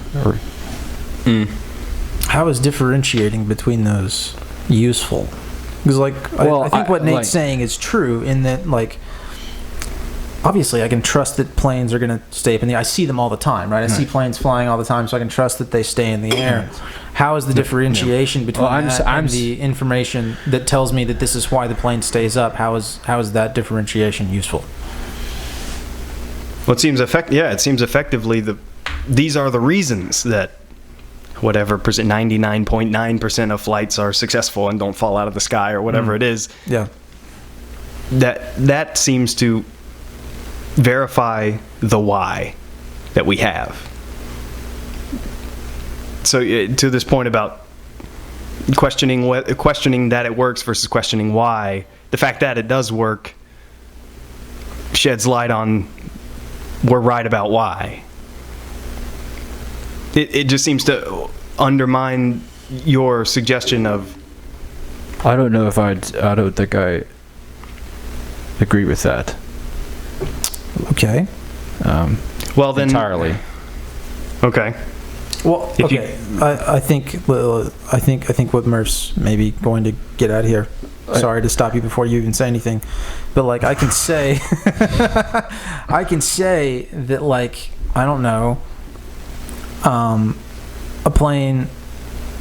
How is differentiating between those useful? Because, like, I think what Nate's saying is true in that, like, obviously I can trust that planes are going to stay up in the air. I see them all the time, right? I see planes flying all the time, so I can trust that they stay in the air. How is the differentiation between that and the information that tells me that this is why the plane stays up? How is that differentiation useful? Well, it seems effectively these are the reasons that whatever 99.9% of flights are successful and don't fall out of the sky or whatever it is. Yeah. That seems to verify the why that we have. So to this point about questioning that it works versus questioning why, the fact that it does work sheds light on we're right about why. It just seems to undermine your suggestion of. I don't know if I don't think I agree with that. Okay. Well, then Entirely. Okay. Well, If you- okay. I think what Murph's maybe going to get at here. Sorry to stop you before you even say anything, but like I can say, that, like, I don't know. A plane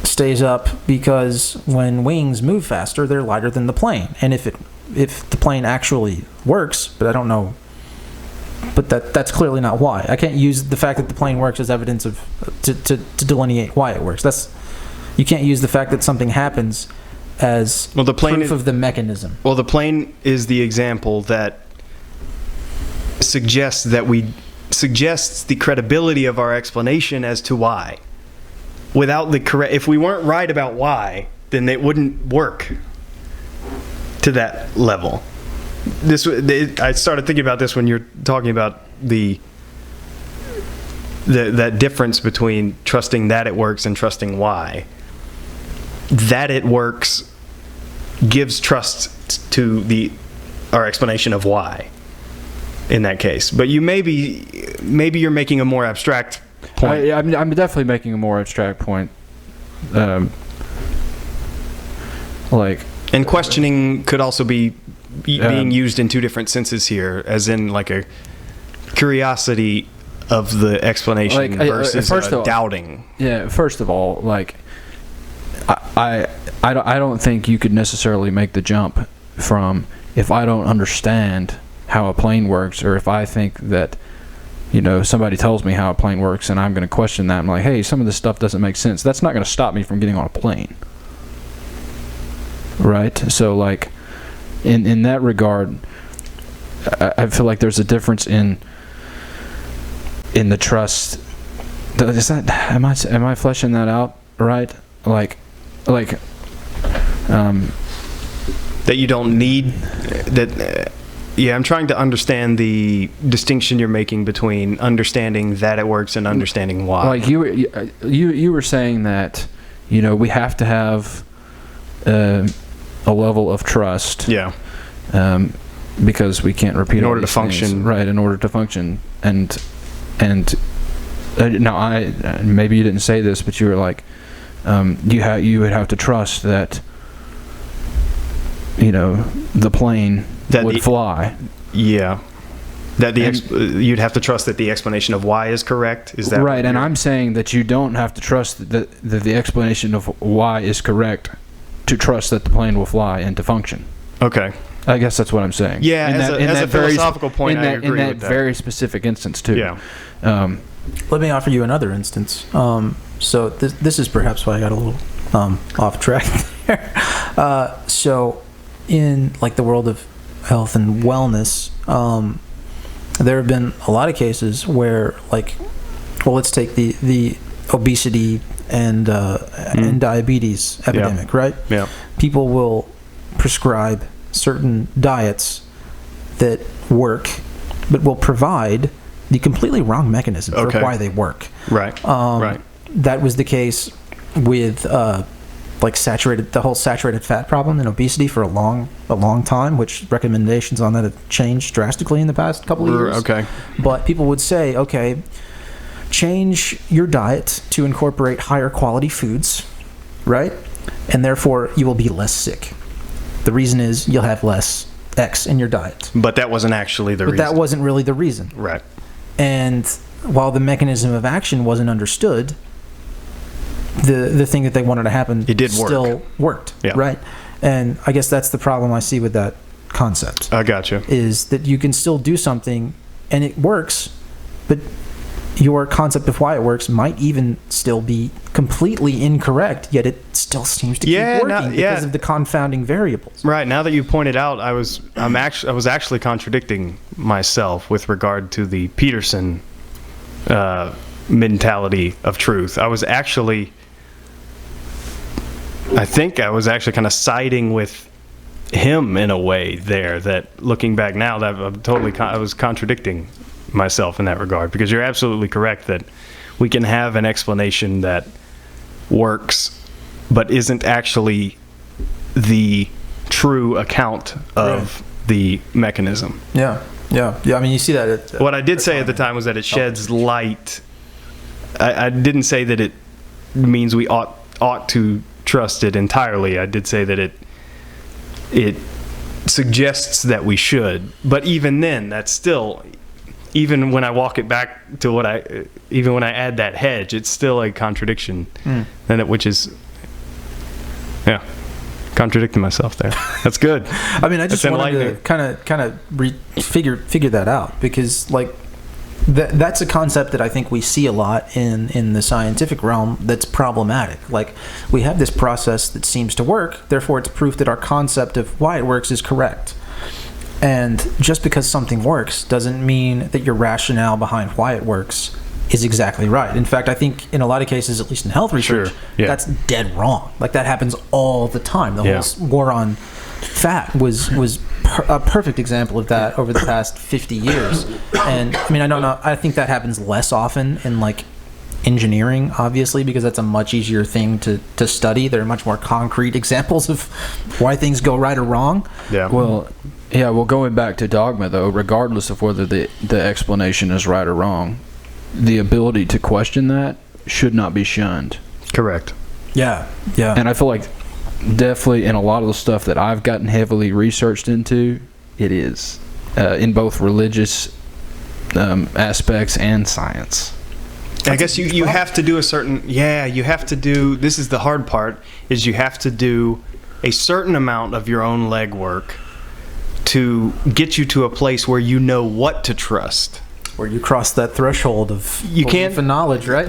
stays up because when wings move faster, they're lighter than the plane, and if the plane actually works, but I don't know. But that's clearly not why. I can't use the fact that the plane works as evidence of to delineate why it works. You can't use the fact that something happens as the plane proof of the mechanism. Well, the plane is the example that suggests the credibility of our explanation as to why. Without if we weren't right about why, then it wouldn't work to that level. I started thinking about this when you're talking about that difference between trusting that it works and trusting why. That it works gives trust to our explanation of why in that case. But maybe you're making a more abstract point. I'm definitely making a more abstract point. And questioning could also be being used in two different senses here, as in like a curiosity of the explanation versus doubting. Yeah, first of all, like, I don't think you could necessarily make the jump from, if I don't understand how a plane works, or if I think that, somebody tells me how a plane works and I'm going to question that, I'm like, hey, some of this stuff doesn't make sense. That's not going to stop me from getting on a plane. Right? So, like, in that regard, I feel like there's a difference in the trust. Is that, am I fleshing that out right? Like that you don't need that. Yeah, I'm trying to understand the distinction you're making between understanding that it works and understanding why. Like you were saying that, we have to have a level of trust. Yeah. because we can't repeat In all order to these things. function. Right, in order to function. And now maybe you didn't say this, but you were like, you would have to trust that, the plane would fly. Yeah. That you'd have to trust that the explanation of why is correct. Is that right? And I'm saying that you don't have to trust that the explanation of why is correct to trust that the plane will fly and to function. Okay. I guess that's what I'm saying. Yeah, as a philosophical point, I agree in that with that. very specific instance too. Yeah. Let me offer you another instance. So this is perhaps why I got a little off track there. So in like the world of health and wellness, there have been a lot of cases where, like, well, let's take the obesity and diabetes epidemic, right? Yeah. People will prescribe certain diets that work, but will provide the completely wrong mechanism for why they work. Right. Right. That was the case with the whole saturated fat problem in obesity for a long time, which recommendations on that have changed drastically in the past couple of years. Okay. But people would say, okay, change your diet to incorporate higher quality foods, right? And therefore you will be less sick. The reason is you'll have less X in your diet. But that wasn't actually the reason. But that wasn't really the reason. Right. And while the mechanism of action wasn't understood, the thing that they wanted to happen still worked, right? And I guess that's the problem I see with that concept. I gotcha. Is that you can still do something and it works, but your concept of why it works might even still be completely incorrect, yet it still seems to keep working because of the confounding variables. Right. Now that you pointed out, I was actually contradicting myself with regard to the Peterson mentality of truth. I think I was actually kind of siding with him in a way there, that looking back now, that I was contradicting myself in that regard, because you're absolutely correct that we can have an explanation that works but isn't actually the true account of the mechanism. Yeah. I mean, you see that. What I did say at the time was that it sheds light. I didn't say that it means we ought to trust it entirely. I did say that it suggests that we should, but even then, that's still, even when I walk it back to even when I add that hedge, it's still a contradiction, which is, contradicting myself there. That's good. I mean, I just wanted to kind of figure that out, because like that's a concept that I think we see a lot in the scientific realm that's problematic. Like, we have this process that seems to work, therefore it's proof that our concept of why it works is correct. And just because something works doesn't mean that your rationale behind why it works is exactly right. In fact, I think in a lot of cases, at least in health research, that's dead wrong. Like, that happens all the time. The whole war on fat was a perfect example of that over the past 50 years. And I mean, I don't know, I think that happens less often in like engineering, obviously, because that's a much easier thing to study. There are much more concrete examples of why things go right or wrong. Well, going back to dogma, though, regardless of whether the explanation is right or wrong, the ability to question that should not be shunned. Correct. Yeah. And I feel like definitely in a lot of the stuff that I've gotten heavily researched into, it is in both religious aspects and science. I guess you have to do a certain, you have to do, this is the hard part, is you have to do a certain amount of your own legwork to get you to a place where you know what to trust. Where you cross that threshold of belief and knowledge, right?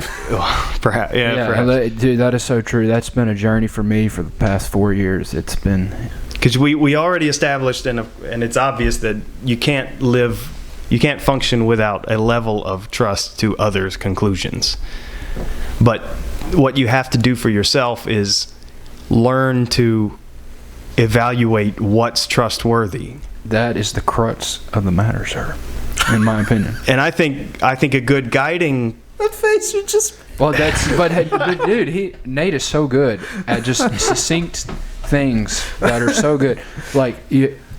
Perhaps. Dude, that is so true. That's been a journey for me for the past 4 years. It's been... Because we already established, and it's obvious that you can't function without a level of trust to others' conclusions. But what you have to do for yourself is learn to evaluate what's trustworthy. That is the crux of the matter, sir, in my opinion. And I think a good guiding... That face, you just... Well, but dude, Nate is so good at just succinct things that are so good. Like,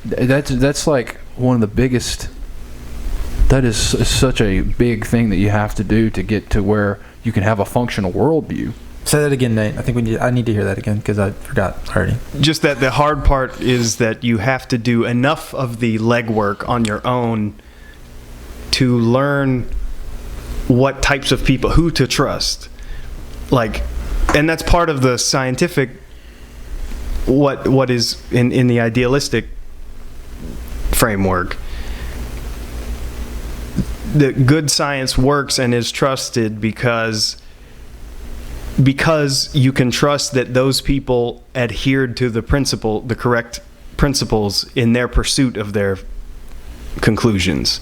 that's like one of the biggest. That is such a big thing that you have to do to get to where you can have a functional worldview. Say that again, Nate. I think I need to hear that again because I forgot already. Just that the hard part is that you have to do enough of the legwork on your own to learn what types of people, who to trust. Like, and that's part of the scientific, what is in the idealistic framework. The good science works and is trusted because you can trust that those people adhered to the correct principles in their pursuit of their conclusions.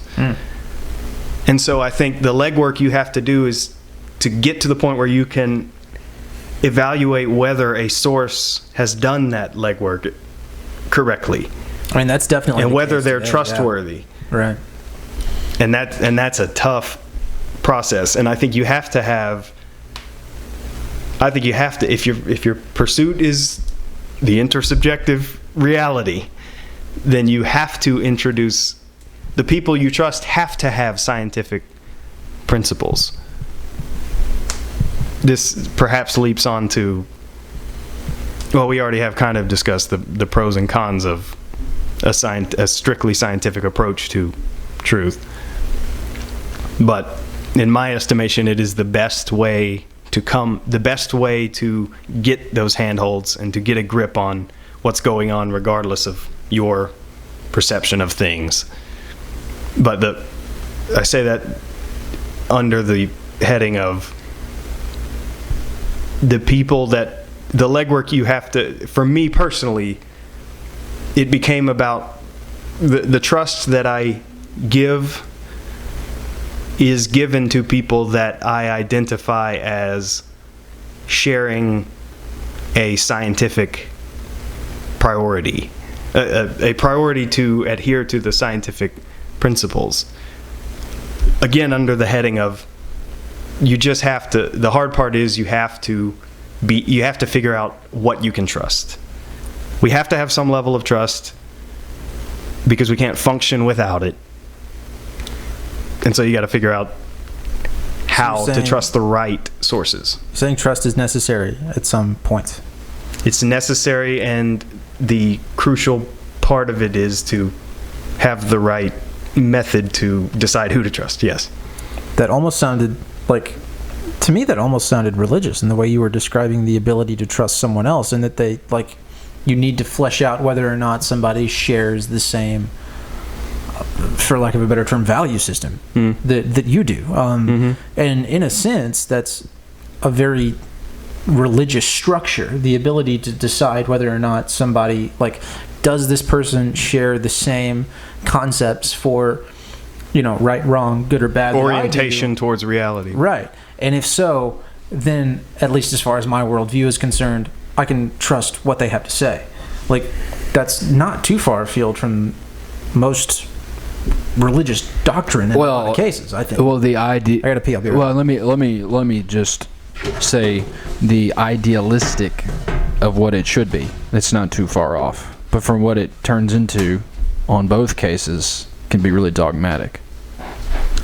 And so I think the legwork you have to do is to get to the point where you can evaluate whether a source has done that legwork correctly. I mean, that's definitely and the whether case they're today, trustworthy. Yeah. Right. And that's a tough process. And I think you have to if your pursuit is the intersubjective reality, then you have to introduce the people you trust have to have scientific principles. This perhaps leaps on to, well, we already have kind of discussed the pros and cons of a strictly scientific approach to truth. But in my estimation, it is the best way to get those handholds and to get a grip on what's going on regardless of your perception of things. But I say that under the heading of the people that the legwork you have to, for me personally, it became about the trust that I give is given to people that I identify as sharing a scientific priority, a priority to adhere to the scientific principles. Again, under the heading of you just have to, the hard part is you have to figure out what you can trust. We have to have some level of trust because we can't function without it. And so you got to figure out how to trust the right sources. Saying trust is necessary at some point. It's necessary, and the crucial part of it is to have the right method to decide who to trust. Yes. That almost sounded like, to me, that almost sounded religious in the way you were describing the ability to trust someone else, and that they, like, you need to flesh out whether or not somebody shares the same, for lack of a better term, value system that you do. And in a sense, that's a very religious structure, the ability to decide whether or not somebody, like, does this person share the same concepts for, right, wrong, good or bad, orientation towards reality. Right. And if so, then at least as far as my worldview is concerned, I can trust what they have to say. Like, that's not too far afield from most religious doctrine in a lot of cases, I think. Well, the idea. I gotta pee. I'll be right Well, let me just say the idealistic of what it should be. It's not too far off, but from what it turns into, on both cases, can be really dogmatic.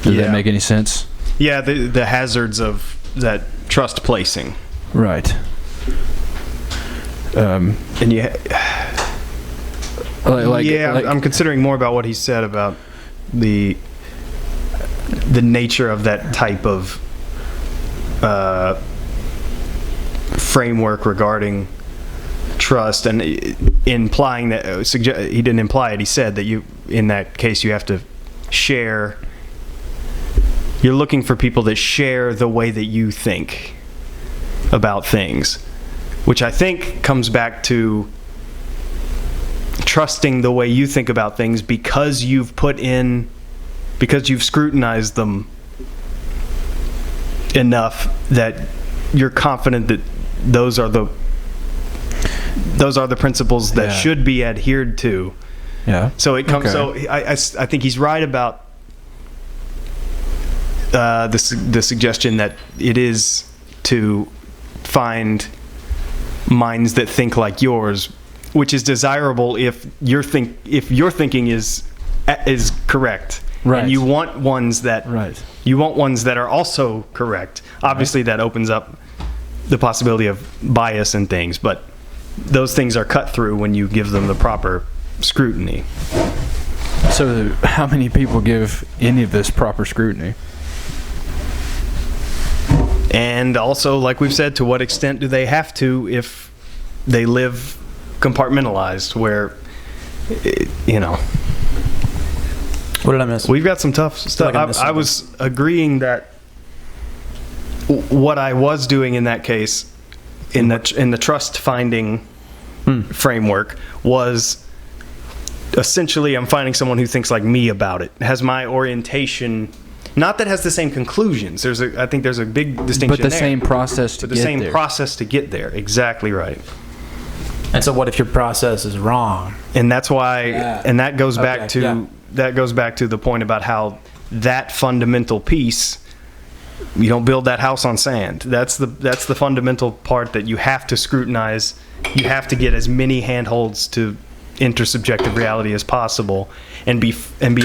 Does that make any sense? Yeah, the hazards of that trust placing. Right. And I'm considering more about what he said about the nature of that type of framework regarding trust, and implying that he didn't imply it. He said that in that case you have to share. You're looking for people that share the way that you think about things, which I think comes back to trusting the way you think about things because you've scrutinized them enough that you're confident that those are the principles that should be adhered to. Yeah. So it comes. Okay. So I think he's right about the suggestion that it is to find minds that think like yours, which is desirable if your thinking is is correct. Right. And you want ones that Right. you want ones that are also correct. Obviously, that opens up the possibility of bias and things, but those things are cut through when you give them the proper scrutiny. So, how many people give any of this proper scrutiny? And also, like we've said, to what extent do they have to if they live compartmentalized where, What did I miss? we've got some tough stuff. like I missed I was agreeing that what I was doing in that case, in the trust finding framework, was essentially I'm finding someone who thinks like me about it, has my orientation, not that has the same conclusions. I think there's a big distinction But the there. same process to But the get same there. process to get there. Exactly right. And so, what if your process is wrong? And that's why, Yeah. and that goes Okay, back to yeah. the point about how that fundamental piece, you don't build that house on sand. That's the fundamental part that you have to scrutinize. You have to get as many handholds to intersubjective reality as possible, and be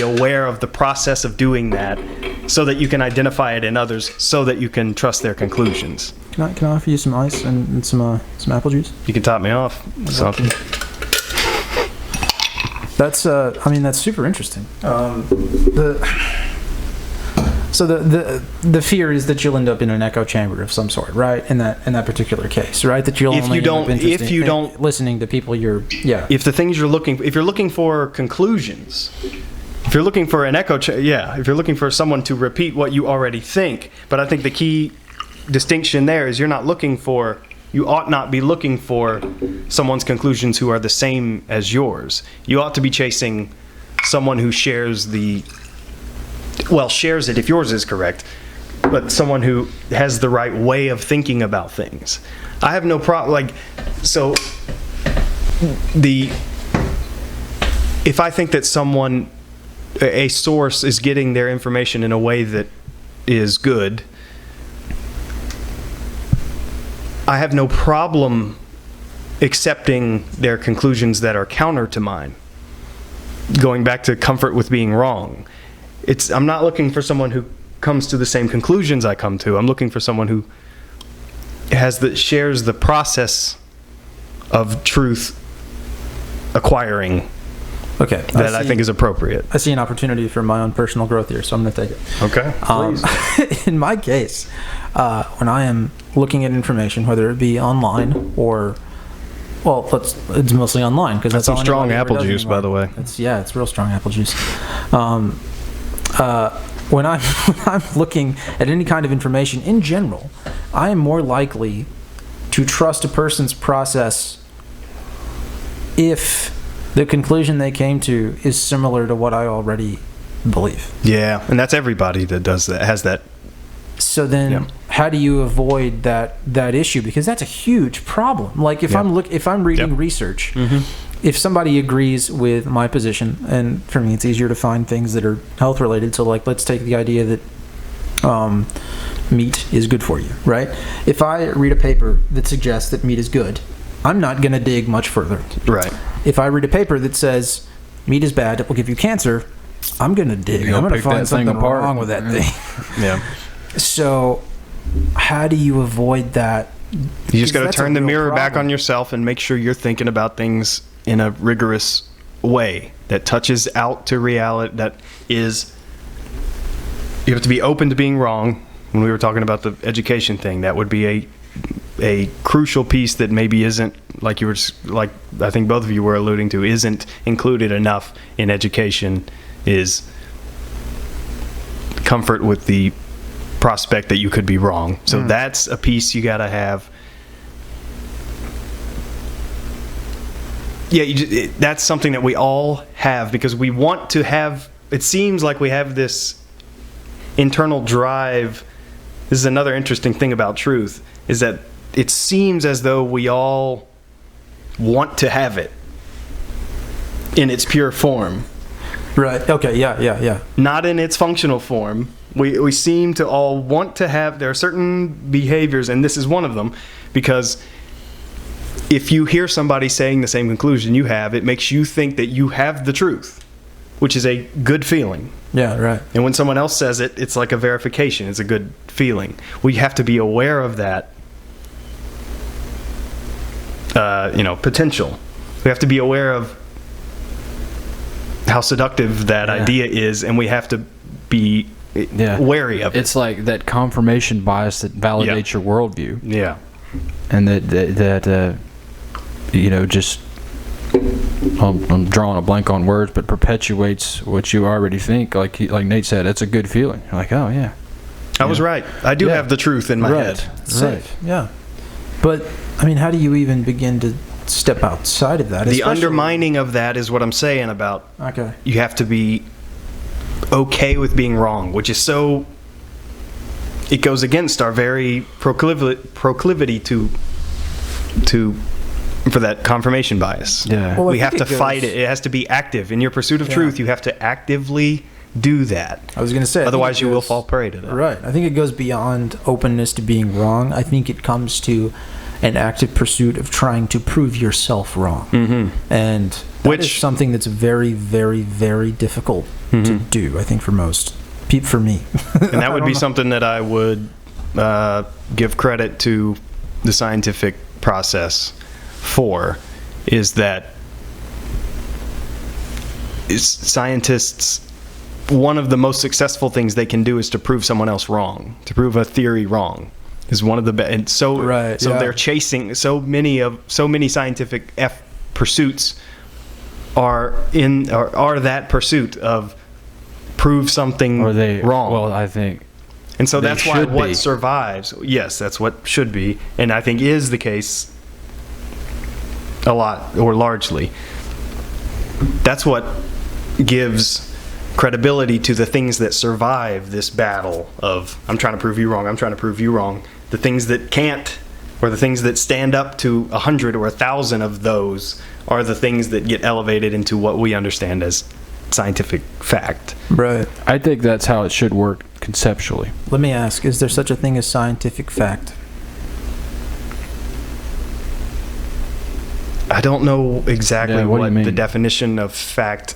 aware of the process of doing that, so that you can identify it in others, so that you can trust their conclusions. Can I offer you some ice and some apple juice? You can top me off. Something. That's that's super interesting. So the fear is that you'll end up in an echo chamber of some sort, right? In that particular case, right? That you'll If only you end up don't- interested if you in don't- listening to people If the things if you're looking for conclusions, if you're looking for an if you're looking for someone to repeat what you already think, but I think the key distinction there is you ought not be looking for someone's conclusions who are the same as yours. You ought to be chasing someone who shares it if yours is correct, but someone who has the right way of thinking about things. I have no problem, if I think that a source is getting their information in a way that is good, I have no problem accepting their conclusions that are counter to mine. Going back to comfort with being wrong. I'm not looking for someone who comes to the same conclusions I come to. I'm looking for someone who shares the process of truth acquiring Okay. that I think is appropriate. I see an opportunity for my own personal growth here, so I'm going to take it. Okay. In my case, when I am looking at information, whether it be online or, it's mostly online because that's some all strong anybody ever apple does juice, anymore. by the way. It's real strong apple juice. When I'm looking at any kind of information in general, I am more likely to trust a person's process if the conclusion they came to is similar to what I already believe. Yeah, and that's everybody that does that, has that. So then, how do you avoid that issue? Because that's a huge problem. Like if I'm reading research, if somebody agrees with my position, and for me it's easier to find things that are health related. So like let's take the idea that meat is good for you, right? If I read a paper that suggests that meat is good, I'm not going to dig much further. Right. If I read a paper that says meat is bad, it will give you cancer, I'm going to dig. I'm going to find something wrong with that thing. Yeah. So, how do you avoid that? You just got to That's turn a the real mirror back problem. on yourself and make sure you're thinking about things in a rigorous way that touches out to reality. You have to be open to being wrong. When we were talking about the education thing, that would be a crucial piece that maybe isn't, like I think both of you were alluding to, isn't included enough in education, is comfort with the prospect that you could be wrong. So that's a piece you got to have. Yeah, that's something that we all have because we want to have. It seems like we have this internal drive. This is another interesting thing about truth, is that it seems as though we all want to have it in its pure form. Right. Okay. Yeah. Not in its functional form. We seem to all want to have, there are certain behaviors, and this is one of them, because if you hear somebody saying the same conclusion you have, it makes you think that you have the truth, which is a good feeling. Yeah, right. And when someone else says it, it's like a verification. It's a good feeling. We have to be aware of that, potential. We have to be aware of how seductive that idea is, and we have to be wary of it. It's like that confirmation bias that validates your worldview. Yeah. And that just I'm drawing a blank on words, but perpetuates what you already think. Like Nate said, it's a good feeling. You're like, oh yeah, I was right. I do have the truth in my head. Safe. Yeah. But I mean, how do you even begin to step outside of that? The undermining of that is what I'm saying about. Okay. You have to be okay with being wrong, which is so. It goes against our very proclivity to for that confirmation bias. Yeah. Well, we have to fight it. It has to be active. In your pursuit of truth, you have to actively do that. I was going to say. Otherwise, you will fall prey to that. Right. I think it goes beyond openness to being wrong. I think it comes to an active pursuit of trying to prove yourself wrong. Mm-hmm. And that is something that's very, very, very difficult to do, I think, for most. For me. And that would be something that I would give credit to the scientific process for, is that scientists, one of the most successful things they can do is to prove someone else wrong, to prove a theory wrong. Is one of the best. And they're chasing so many scientific pursuits are that pursuit of prove something wrong. Well, I think. And so that's why what survives. Yes, that's what should be, and I think is the case a lot or largely. That's what gives credibility to the things that survive this battle of I'm trying to prove you wrong, I'm trying to prove you wrong. The things that can't, or the things that stand up to 100 or 1,000 of those, are the things that get elevated into what we understand as scientific fact. Right. I think that's how it should work conceptually. Let me ask, is there such a thing as scientific fact? I don't know exactly what the definition of fact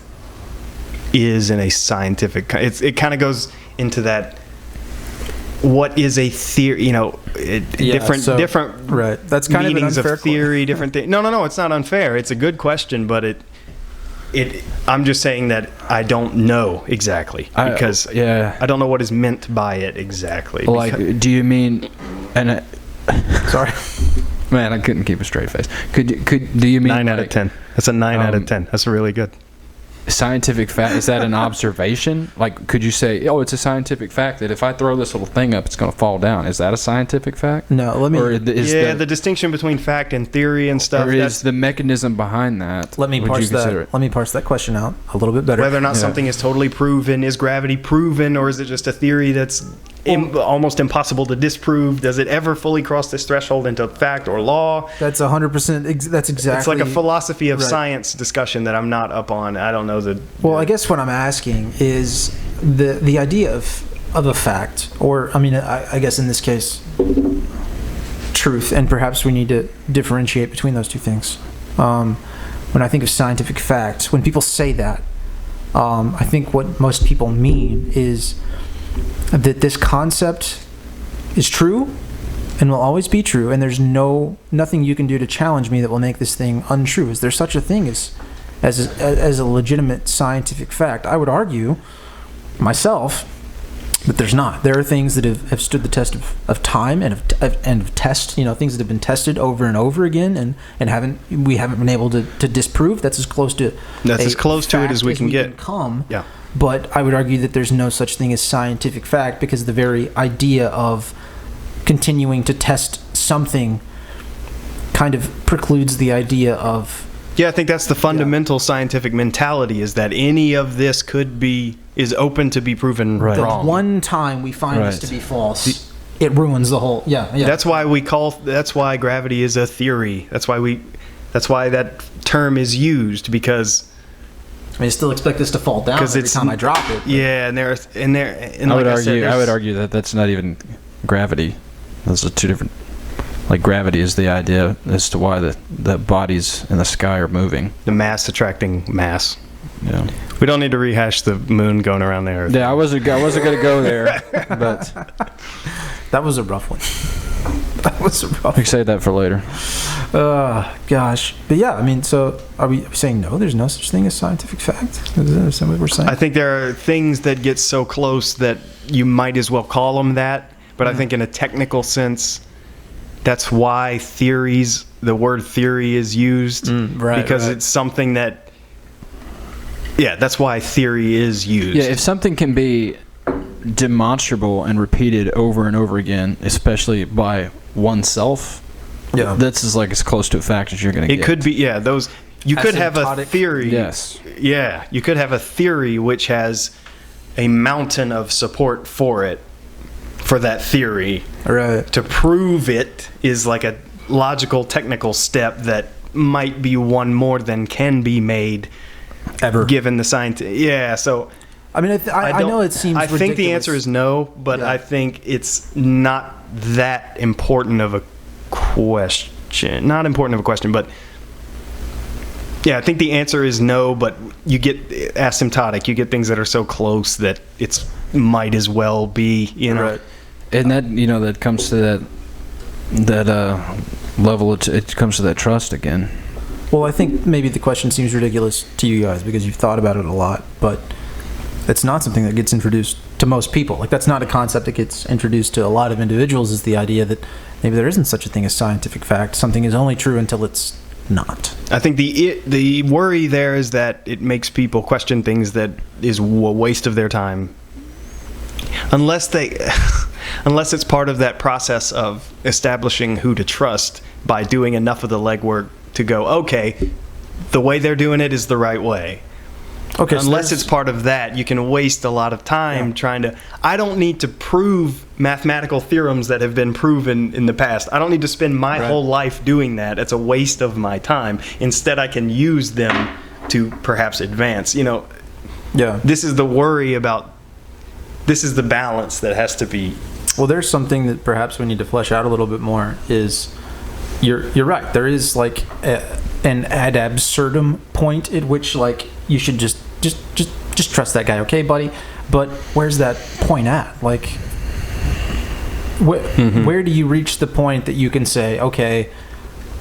is in a scientific. It kind of goes into that. What is a theory? Different. Right. That's kind meanings of an unfair of theory. Different things. No. It's not unfair. It's a good question, but I'm just saying that I don't know exactly because I don't know what is meant by it exactly. Like, do you mean? And sorry, man, I couldn't keep a straight face. Do you mean 9 out of 10? That's a 9 out of 10. That's really good. Scientific fact, is that an observation? Like, could you say, oh, it's a scientific fact that if I throw this little thing up, it's going to fall down? Is that a scientific fact? No, let me. Or the distinction between fact and theory and stuff. Or is the mechanism behind that? Let me parse that question out a little bit better. Whether or not something is totally proven, is gravity proven, or is it just a theory that's almost impossible to disprove? Does it ever fully cross this threshold into fact or law? That's 100%. That's exactly. It's like a philosophy of science discussion that I'm not up on. I don't know the. Well, I guess what I'm asking is the idea of a fact, or I mean, I guess in this case, truth, and perhaps we need to differentiate between those two things. When I think of scientific facts, when people say that, I think what most people mean is that this concept is true and will always be true, and there's nothing you can do to challenge me that will make this thing untrue. Is there such a thing as a legitimate scientific fact? I would argue myself that there's not. There are things that have stood the test of time and of test, things that have been tested over and over again and we haven't been able to disprove. That's as close to it as we can get. Yeah. But I would argue that there's no such thing as scientific fact, because the very idea of continuing to test something kind of precludes the idea of. Yeah, I think that's the fundamental scientific mentality, is that any of this is open to be proven wrong. The one time we find this to be false, it ruins the whole. Yeah. That's why gravity is a theory. That's why that term is used, because. I mean, I still expect this to fall down every time I drop it. Yeah, and I would argue that that's not even gravity. Those are two different. Like, gravity is the idea as to why the bodies in the sky are moving. The mass attracting mass. Yeah. We don't need to rehash the moon going around the Earth. Yeah, I wasn't going to go there, but That was a rough one. That was a rough we can save that for later. Gosh. But yeah, I mean, so are we saying no, there's no such thing as scientific fact? Is that what we're saying? I think there are things that get so close that you might as well call them that. But I think in a technical sense, that's why the word theory is used. Right. Because it's something that, that's why theory is used. Yeah, if something can be demonstrable and repeated over and over again, especially by oneself, that's as close to a fact as you're going to get. It could be, those, you could have a Asymptotic. theory. Yes. Yeah, you could have a theory which has a mountain of support for that theory. Right. To prove it is like a logical, technical step that might be one more than can be made Ever. given the science. Yeah, so I mean, I know it seems I think the ridiculous. answer is no, but Yeah. I think it's not that important of a question. Not important of a question, but I think the answer is no, but you get asymptotic. You get things that are so close that it's might as well be, Right. And that, that comes to that level, it comes to that trust again. Well, I think maybe the question seems ridiculous to you guys because you've thought about it a lot, but it's not something that gets introduced to most people. Like, that's not a concept that gets introduced to a lot of individuals, is the idea that maybe there isn't such a thing as scientific fact. Something is only true until it's not. I think the worry there is that it makes people question things that is a waste of their time. Unless it's part of that process of establishing who to trust by doing enough of the legwork to go, okay, the way they're doing it is the right way. Okay. Unless it's part of that, you can waste a lot of time trying to. I don't need to prove mathematical theorems that have been proven in the past. I don't need to spend my whole life doing that. It's a waste of my time. Instead, I can use them to perhaps advance. This is the worry about. This is the balance that has to be. Well, there's something that perhaps we need to flesh out a little bit more. Is you're right. There is like an ad absurdum point at which you should just trust that guy, okay, buddy? But where's that point at? Like, where do you reach the point that you can say, okay,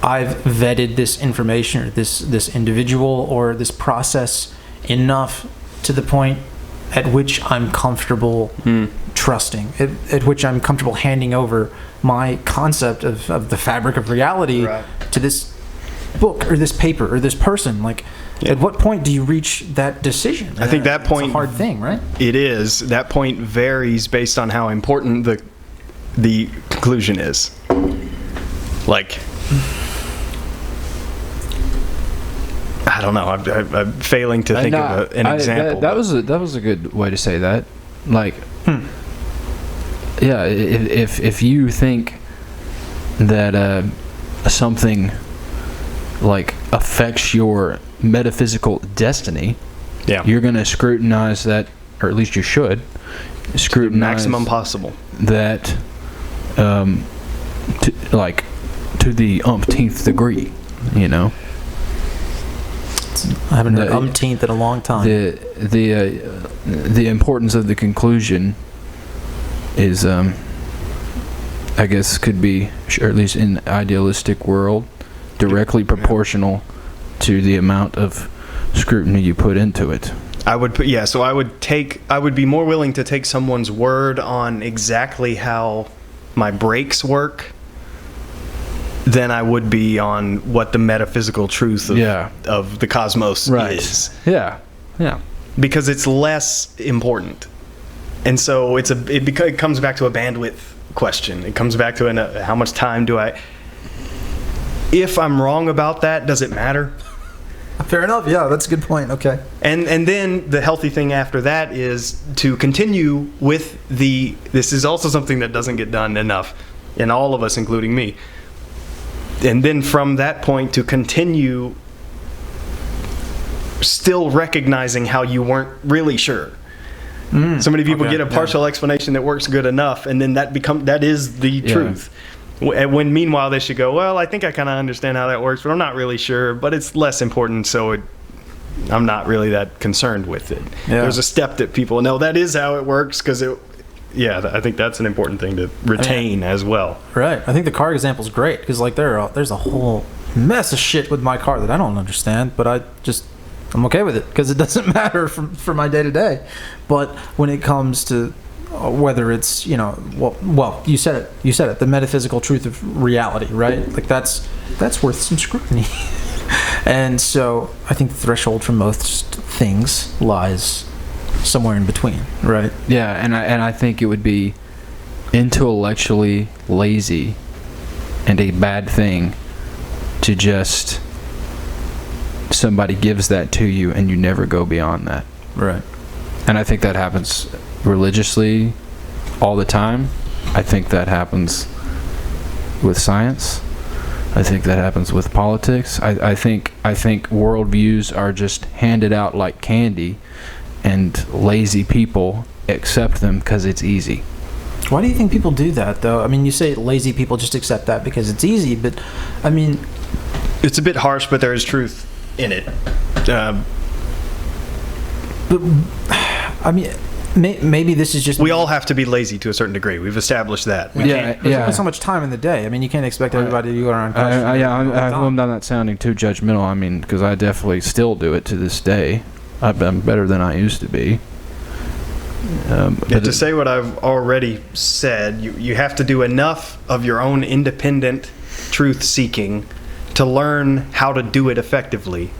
I've vetted this information or this individual or this process enough to the point at which I'm comfortable trusting, at which I'm comfortable handing over my concept of the fabric of reality to this book or this paper or this person? At what point do you reach that decision? I think that point it's a hard thing, right? It is. That point varies based on how important the conclusion is. I don't know. I'm failing to think of an example. That was a good way to say that. Yeah, if you think that something affects your metaphysical destiny, you're going to scrutinize that, or at least you should scrutinize maximum possible that to the umpteenth degree, I haven't heard umpteenth in a long time. The importance of the conclusion is, I guess, could be, or at least in the idealistic world, directly proportional to the amount of scrutiny you put into it. I would be more willing to take someone's word on exactly how my brakes work than I would be on what the metaphysical truth of the cosmos is. Yeah. Because it's less important. And so it comes back to a bandwidth question. It comes back to how much time do I... If I'm wrong about that, does it matter? Fair enough. Yeah, that's a good point. Okay. And then the healthy thing after that is to continue with this is also something that doesn't get done enough in all of us, including me. And then from that point to continue still recognizing how you weren't really sure. So many people get a partial explanation that works good enough, and then that is the truth. When meanwhile they should go, well, I think I kind of understand how that works, but I'm not really sure, but it's less important, so I'm not really that concerned with it. Yeah. There's a step that people know that is how it works because I think that's an important thing to retain as well. Right. I think the car example is great because like there's a whole mess of shit with my car that I don't understand, but I'm okay with it because it doesn't matter for my day to day. But when it comes to whether it's well you said it, the metaphysical truth of reality, right? Like that's worth some scrutiny. And so I think the threshold for most things lies somewhere in between, right? Yeah, and I think it would be intellectually lazy and a bad thing to just somebody gives that to you and you never go beyond that. Right. And I think that happens religiously all the time. I think that happens with science. I think that happens with politics. I think worldviews are just handed out like candy, and lazy people accept them because it's easy. Why do you think people do that, though? I mean, you say lazy people just accept that because it's easy, but I mean, it's a bit harsh, but there is truth in it. But I mean, maybe this is just we all have to be lazy to a certain degree. We've established that. There's only so much time in the day. I mean, you can't expect everybody to go around. I hope I'm not sounding too judgmental. I mean, because I definitely still do it to this day. I'm better than I used to be. But to say what I've already said, you have to do enough of your own independent truth seeking to learn how to do it effectively.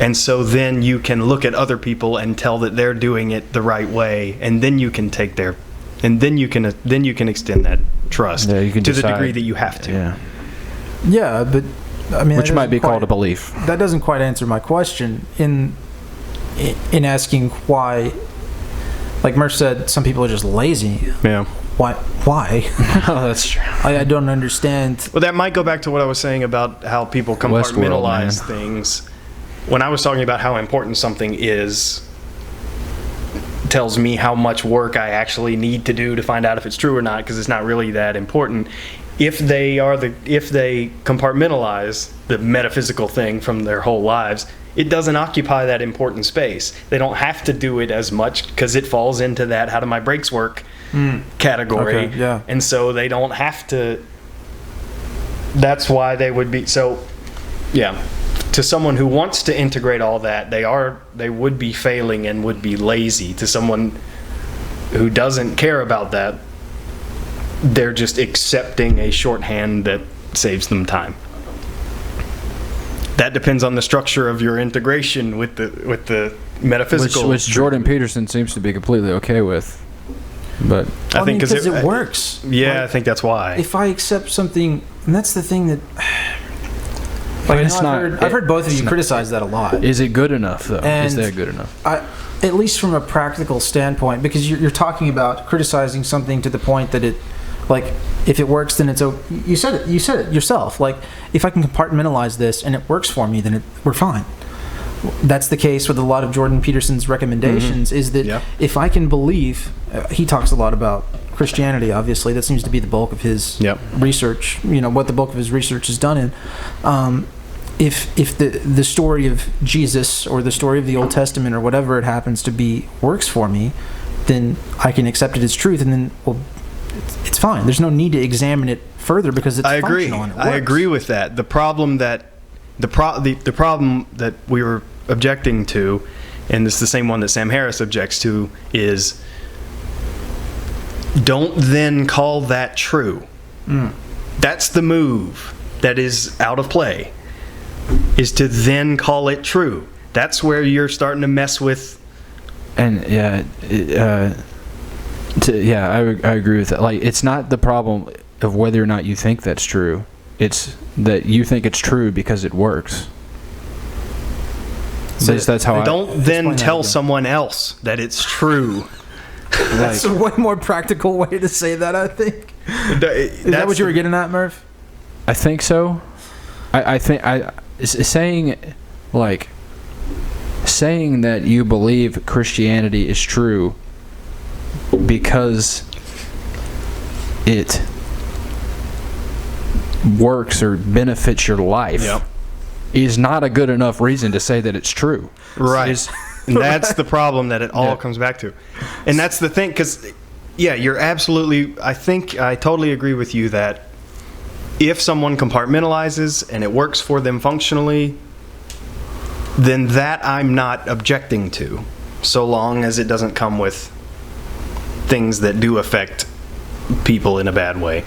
And so then you can look at other people and tell that they're doing it the right way, and then you can take and then you can extend that trust you can to decide, the degree that you have to. Yeah, but I mean, which might be called a belief. That doesn't quite answer my question in asking why. Like Murph said, some people are just lazy. Yeah. Why? Oh, that's true. I don't understand. Well, that might go back to what I was saying about how people compartmentalize things. When I was talking about how important something is, tells me how much work I actually need to do to find out if it's true or not, because it's not really that important. If they compartmentalize the metaphysical thing from their whole lives, it doesn't occupy that important space. They don't have to do it as much because it falls into that how do my brakes work category. Okay, yeah. And so they don't have to. That's why they would be so. Yeah. To someone who wants to integrate all that, they would be failing and would be lazy. To someone who doesn't care about that, they're just accepting a shorthand that saves them time. That depends on the structure of your integration with the metaphysical, which Jordan Peterson seems to be completely okay with. But I think because it works. Yeah, I think that's why. If I accept something, and that's the thing that. Like, I've heard both of you criticize that a lot. Is it good enough, though? And is that good enough? At least from a practical standpoint, because you're talking about criticizing something to the point that it, like, if it works, then it's okay. You said it yourself. Like, if I can compartmentalize this and it works for me, then we're fine. That's the case with a lot of Jordan Peterson's recommendations, is that if I can believe, he talks a lot about Christianity, obviously. That seems to be the bulk of his research, what the bulk of his research is done in. If the story of Jesus or the story of the Old Testament or whatever it happens to be works for me, then I can accept it as truth, and then, well, it's fine. There's no need to examine it further because it's functional and it works. I agree with that. The problem that the problem that we were objecting to, and it's the same one that Sam Harris objects to, is don't then call that true. That's the move that is out of play, is to then call it true. That's where you're starting to mess with. And I agree with that. Like, it's not the problem of whether or not you think that's true. It's that you think it's true because it works. So that's how don't then tell someone else that it's true. That's a way more practical way to say that, I think. Is that what you were getting at, Murph? I think so. I think saying that you believe Christianity is true because it works or benefits your life is not a good enough reason to say that it's true. Right. And that's the problem that it all comes back to. And that's the thing, because, yeah, you're absolutely, I think I totally agree with you that if someone compartmentalizes and it works for them functionally, then that I'm not objecting to, so long as it doesn't come with things that do affect people in a bad way.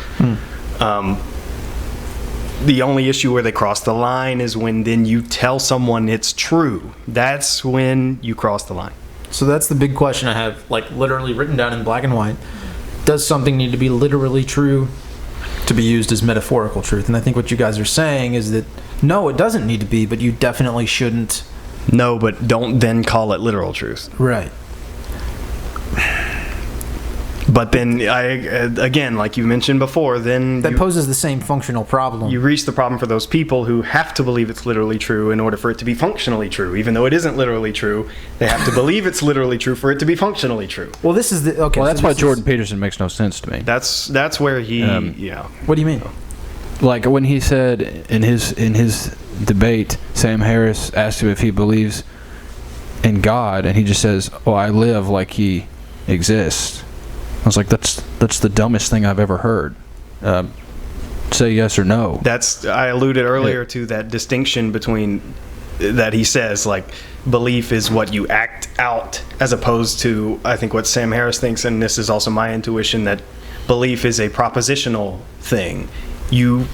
The only issue where they cross the line is when then you tell someone it's true. That's when you cross the line. So that's the big question I have, like literally written down in black and white. Does something need to be literally true to be used as metaphorical truth? And I think what you guys are saying is that no, it doesn't need to be, but you definitely shouldn't. No, but don't then call it literal truth. Right. But then, again, like you mentioned before, then that poses the same functional problem. You reach the problem for those people who have to believe it's literally true in order for it to be functionally true. Even though it isn't literally true, they have to believe it's literally true for it to be functionally true. Well, this is the okay. Well, that's why Jordan Peterson makes no sense to me. That's where he What do you mean? Like when he said in his debate, Sam Harris asked him if he believes in God, and he just says, "Oh, I live like He exists." I was like, that's the dumbest thing I've ever heard. Say yes or no. I alluded earlier to that distinction between that he says, like, belief is what you act out, as opposed to, I think, what Sam Harris thinks, and this is also my intuition, that belief is a propositional thing. You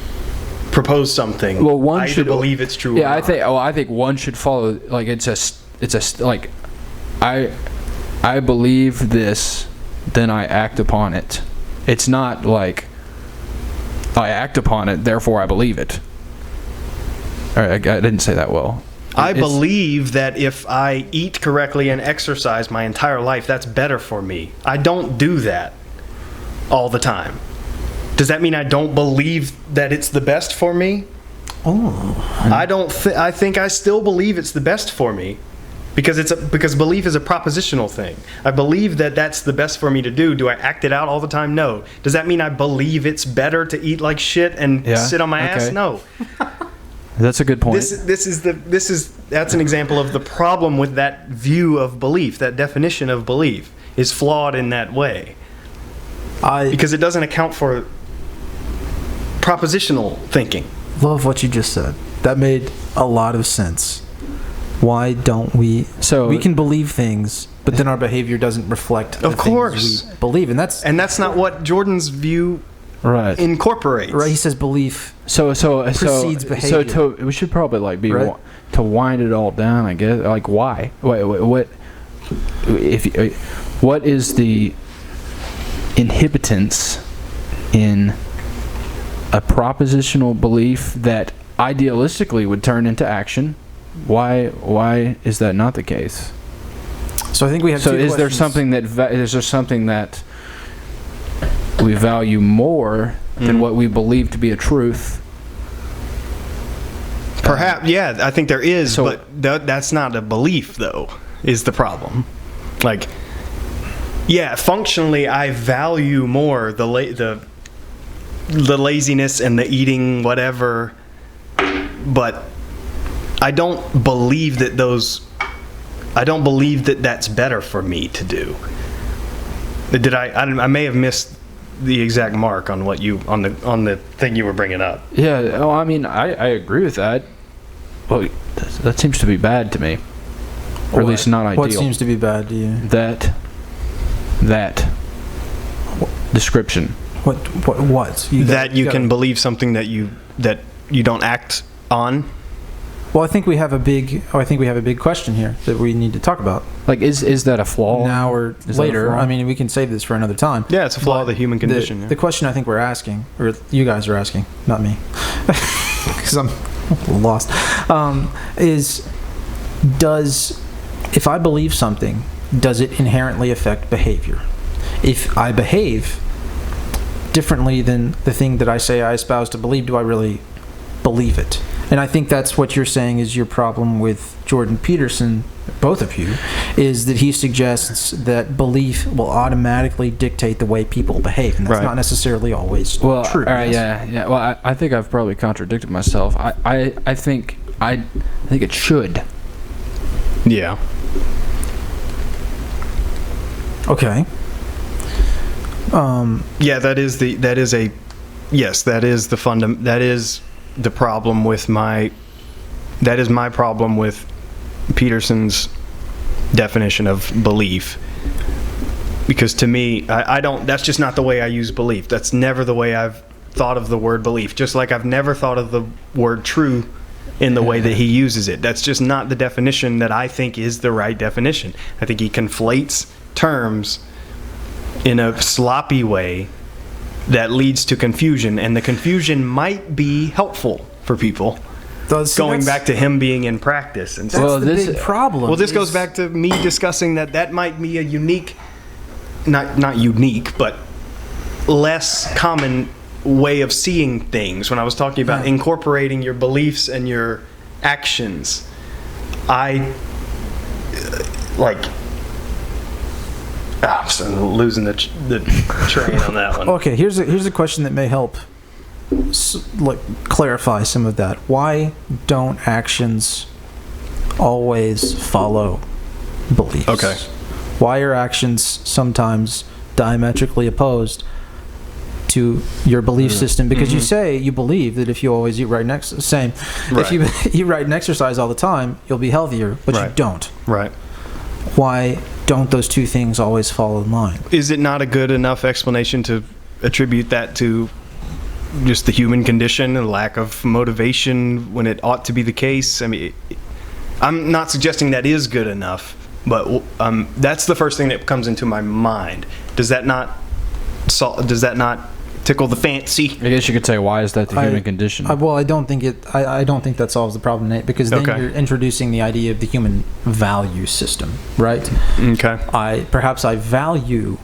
propose something. Well, one I should believe it's true. Yeah, or not. I think one should follow. Like like, I believe this, then I act upon it. It's not like I act upon it, therefore I believe it. All right, I didn't say that well. I believe that if I eat correctly and exercise my entire life, that's better for me. I don't do that all the time. Does that mean I don't believe that it's the best for me? Oh. I think I still believe it's the best for me. Because belief is a propositional thing. I believe that that's the best for me to do. Do I act it out all the time? No. Does that mean I believe it's better to eat like shit and sit on my ass? No. That's a good point. That's an example of the problem with that view of belief. That definition of belief is flawed in that way. Because it doesn't account for propositional thinking. Love what you just said. That made a lot of sense. Why don't we? So we can believe things, but then our behavior doesn't reflect the things we believe, and that's not what Jordan's view incorporates. Right, he says belief. Precedes behavior. So we should probably like be right. To wind it all down. I guess like why? What is the inhibitants in a propositional belief that idealistically would turn into action? Why is that not the case? So I think we have. So is there something that we value more than what we believe to be a truth? Perhaps, yeah. I think there is, but that's not a belief, though. Is the problem? Like, yeah, functionally, I value more the laziness and the eating whatever, but I don't believe that that's better for me to do. I may have missed the exact mark on what you on the thing you were bringing up. Yeah, I mean, I agree with that. Well, that seems to be bad to me, or at least not ideal. What seems to be bad to you? That description. What? You can believe something that you don't act on. Well, I think we have a big question here that we need to talk about. Like, is that a flaw? Now or later? I mean, we can save this for another time. Yeah, it's a flaw of the human condition. The question I think we're asking, or you guys are asking, not me, because I'm lost, is if I believe something, does it inherently affect behavior? If I behave differently than the thing that I say I espouse to believe, do I really believe it? And I think that's what you're saying is your problem with Jordan Peterson, both of you, is that he suggests that belief will automatically dictate the way people behave, and that's not necessarily always true. Yeah. Well, I think I've probably contradicted myself. I think I think it should. Yeah. Okay. Yeah, that is the problem with my problem with Peterson's definition of belief. Because to me, I don't, that's just not the way I use belief. That's never the way I've thought of the word belief. Just like I've never thought of the word true in the way that he uses it. That's just not the definition that I think is the right definition. I think he conflates terms in a sloppy way that leads to confusion, and the confusion might be helpful for people. Going back to him being in practice. And that's the big problem. Well, this goes back to me discussing that might be a unique, not unique, but less common way of seeing things. When I was talking about incorporating your beliefs and your actions, I'm losing the train on that one. Okay, here's a question that may help clarify some of that. Why don't actions always follow beliefs? Okay. Why are actions sometimes diametrically opposed to your belief system? Because you say you believe that if you always eat right and if you eat right and exercise all the time, you'll be healthier, but you don't. Right. Why don't those two things always fall in line? Is it not a good enough explanation to attribute that to just the human condition and lack of motivation when it ought to be the case? I mean, I'm not suggesting that is good enough, but that's the first thing that comes into my mind. Does that not tickle the fancy? I guess you could say, why is that the human condition? Well, I don't think I don't think that solves the problem, Nate, because then you're introducing the idea of the human value system, right? Okay. Perhaps I value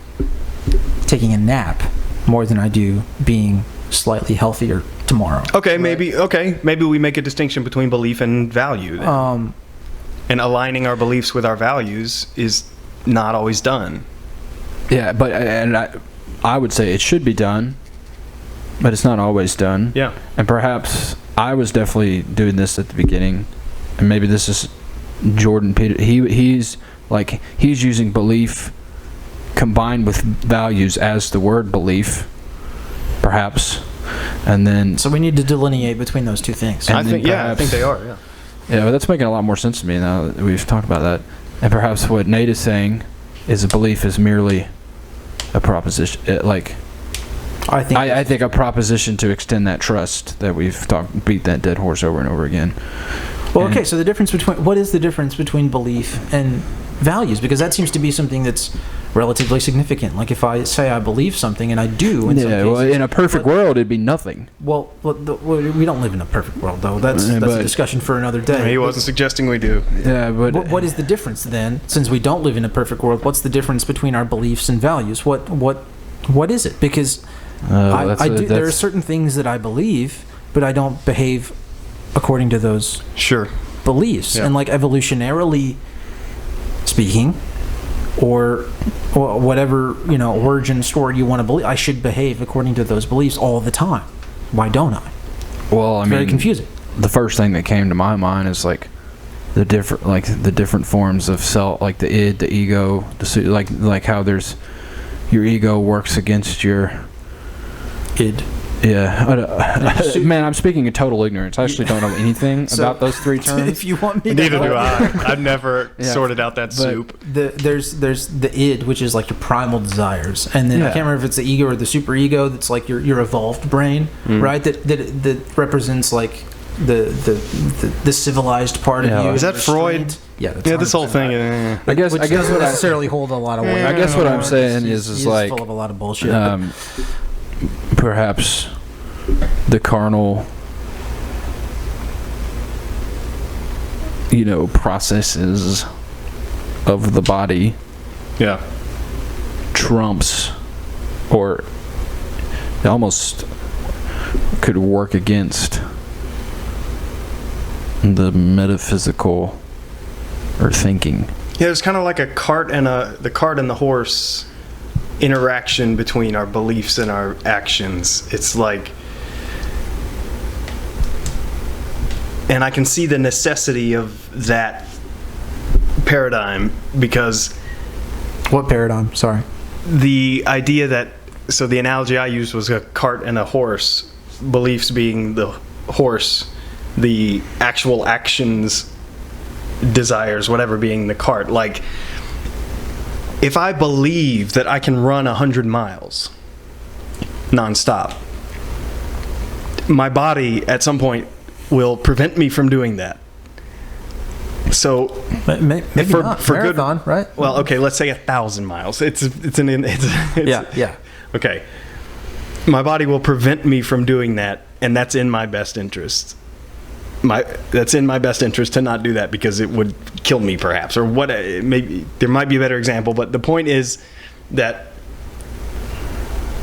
taking a nap more than I do being slightly healthier tomorrow. Okay, right? Maybe we make a distinction between belief and value then. And aligning our beliefs with our values is not always done. Yeah, but I would say it should be done, but it's not always done. Yeah. And perhaps I was definitely doing this at the beginning, and maybe this is Jordan Peter. He's using belief combined with values as the word belief, perhaps, and then. So we need to delineate between those two things. I think they are. Yeah. Yeah, but that's making a lot more sense to me now that we've talked about that. And perhaps what Nate is saying is a belief is merely a proposition. I think a proposition to extend that trust that we've beat that dead horse over and over again. Well, okay, so what is the difference between belief and values? Because that seems to be something that's relatively significant. Like if I say I believe something and I do in some cases. Well, in a perfect world, it'd be nothing. Well, we don't live in a perfect world, though. That's a discussion for another day. He wasn't suggesting we do. Yeah, but what is the difference then? Since we don't live in a perfect world, what's the difference between our beliefs and values? What is it? Because there are certain things that I believe, but I don't behave according to those beliefs. Yeah. And evolutionarily speaking, or whatever origin story you want to believe, I should behave according to those beliefs all the time. Why don't I? Well, Very confusing. The first thing that came to my mind is the different forms of self, like the id, the ego, like how there's your ego works against your id. Yeah, man, I'm speaking in total ignorance. I actually don't know anything about those three terms. If you want me, neither do I. I've never sorted out that soup. There's the id, which is like your primal desires, and then I can't remember if it's the ego or the superego. That's like your evolved brain, right? That represents like the civilized part of you. Is that Freud? Yeah, this whole thing. I guess doesn't necessarily hold a lot of weight. I guess what I'm saying is he's like full of a lot of bullshit. Perhaps the carnal, processes of the body, trumps, or almost could work against the metaphysical or thinking. Yeah, it's kind of like the cart and the horse interaction between our beliefs and our actions. It's like And I can see the necessity of that paradigm, because What paradigm? Sorry. the idea that, so the analogy I used was a cart and a horse, beliefs being the horse, the actual actions, desires, whatever, being the cart. Like, if I believe that I can run 100 miles nonstop, my body at some point will prevent me from doing that. So Maybe for not. for Marathon, good, right? well, okay, let's say 1,000 miles. It's Yeah. okay. My body will prevent me from doing that, and that's in my best interest. That's in my best interest to not do that, because it would kill me, perhaps, or what. Maybe there might be a better example, but the point is that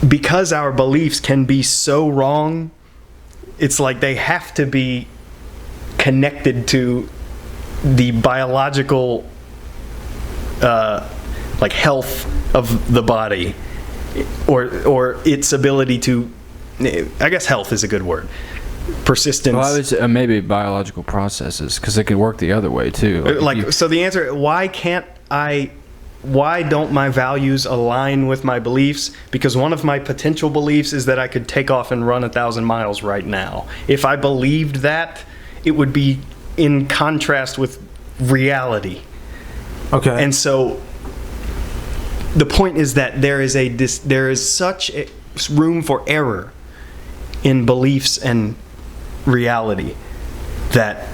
because our beliefs can be so wrong, it's like they have to be connected to the biological like health of the body, or its ability to, I guess health is a good word, persistence. Well, I would say, maybe biological processes, because it could work the other way too. So the answer, why don't my values align with my beliefs? Because one of my potential beliefs is that I could take off and run 1,000 miles right now. If I believed that, it would be in contrast with reality. Okay. And so the point is that there is such a room for error in beliefs and reality, that,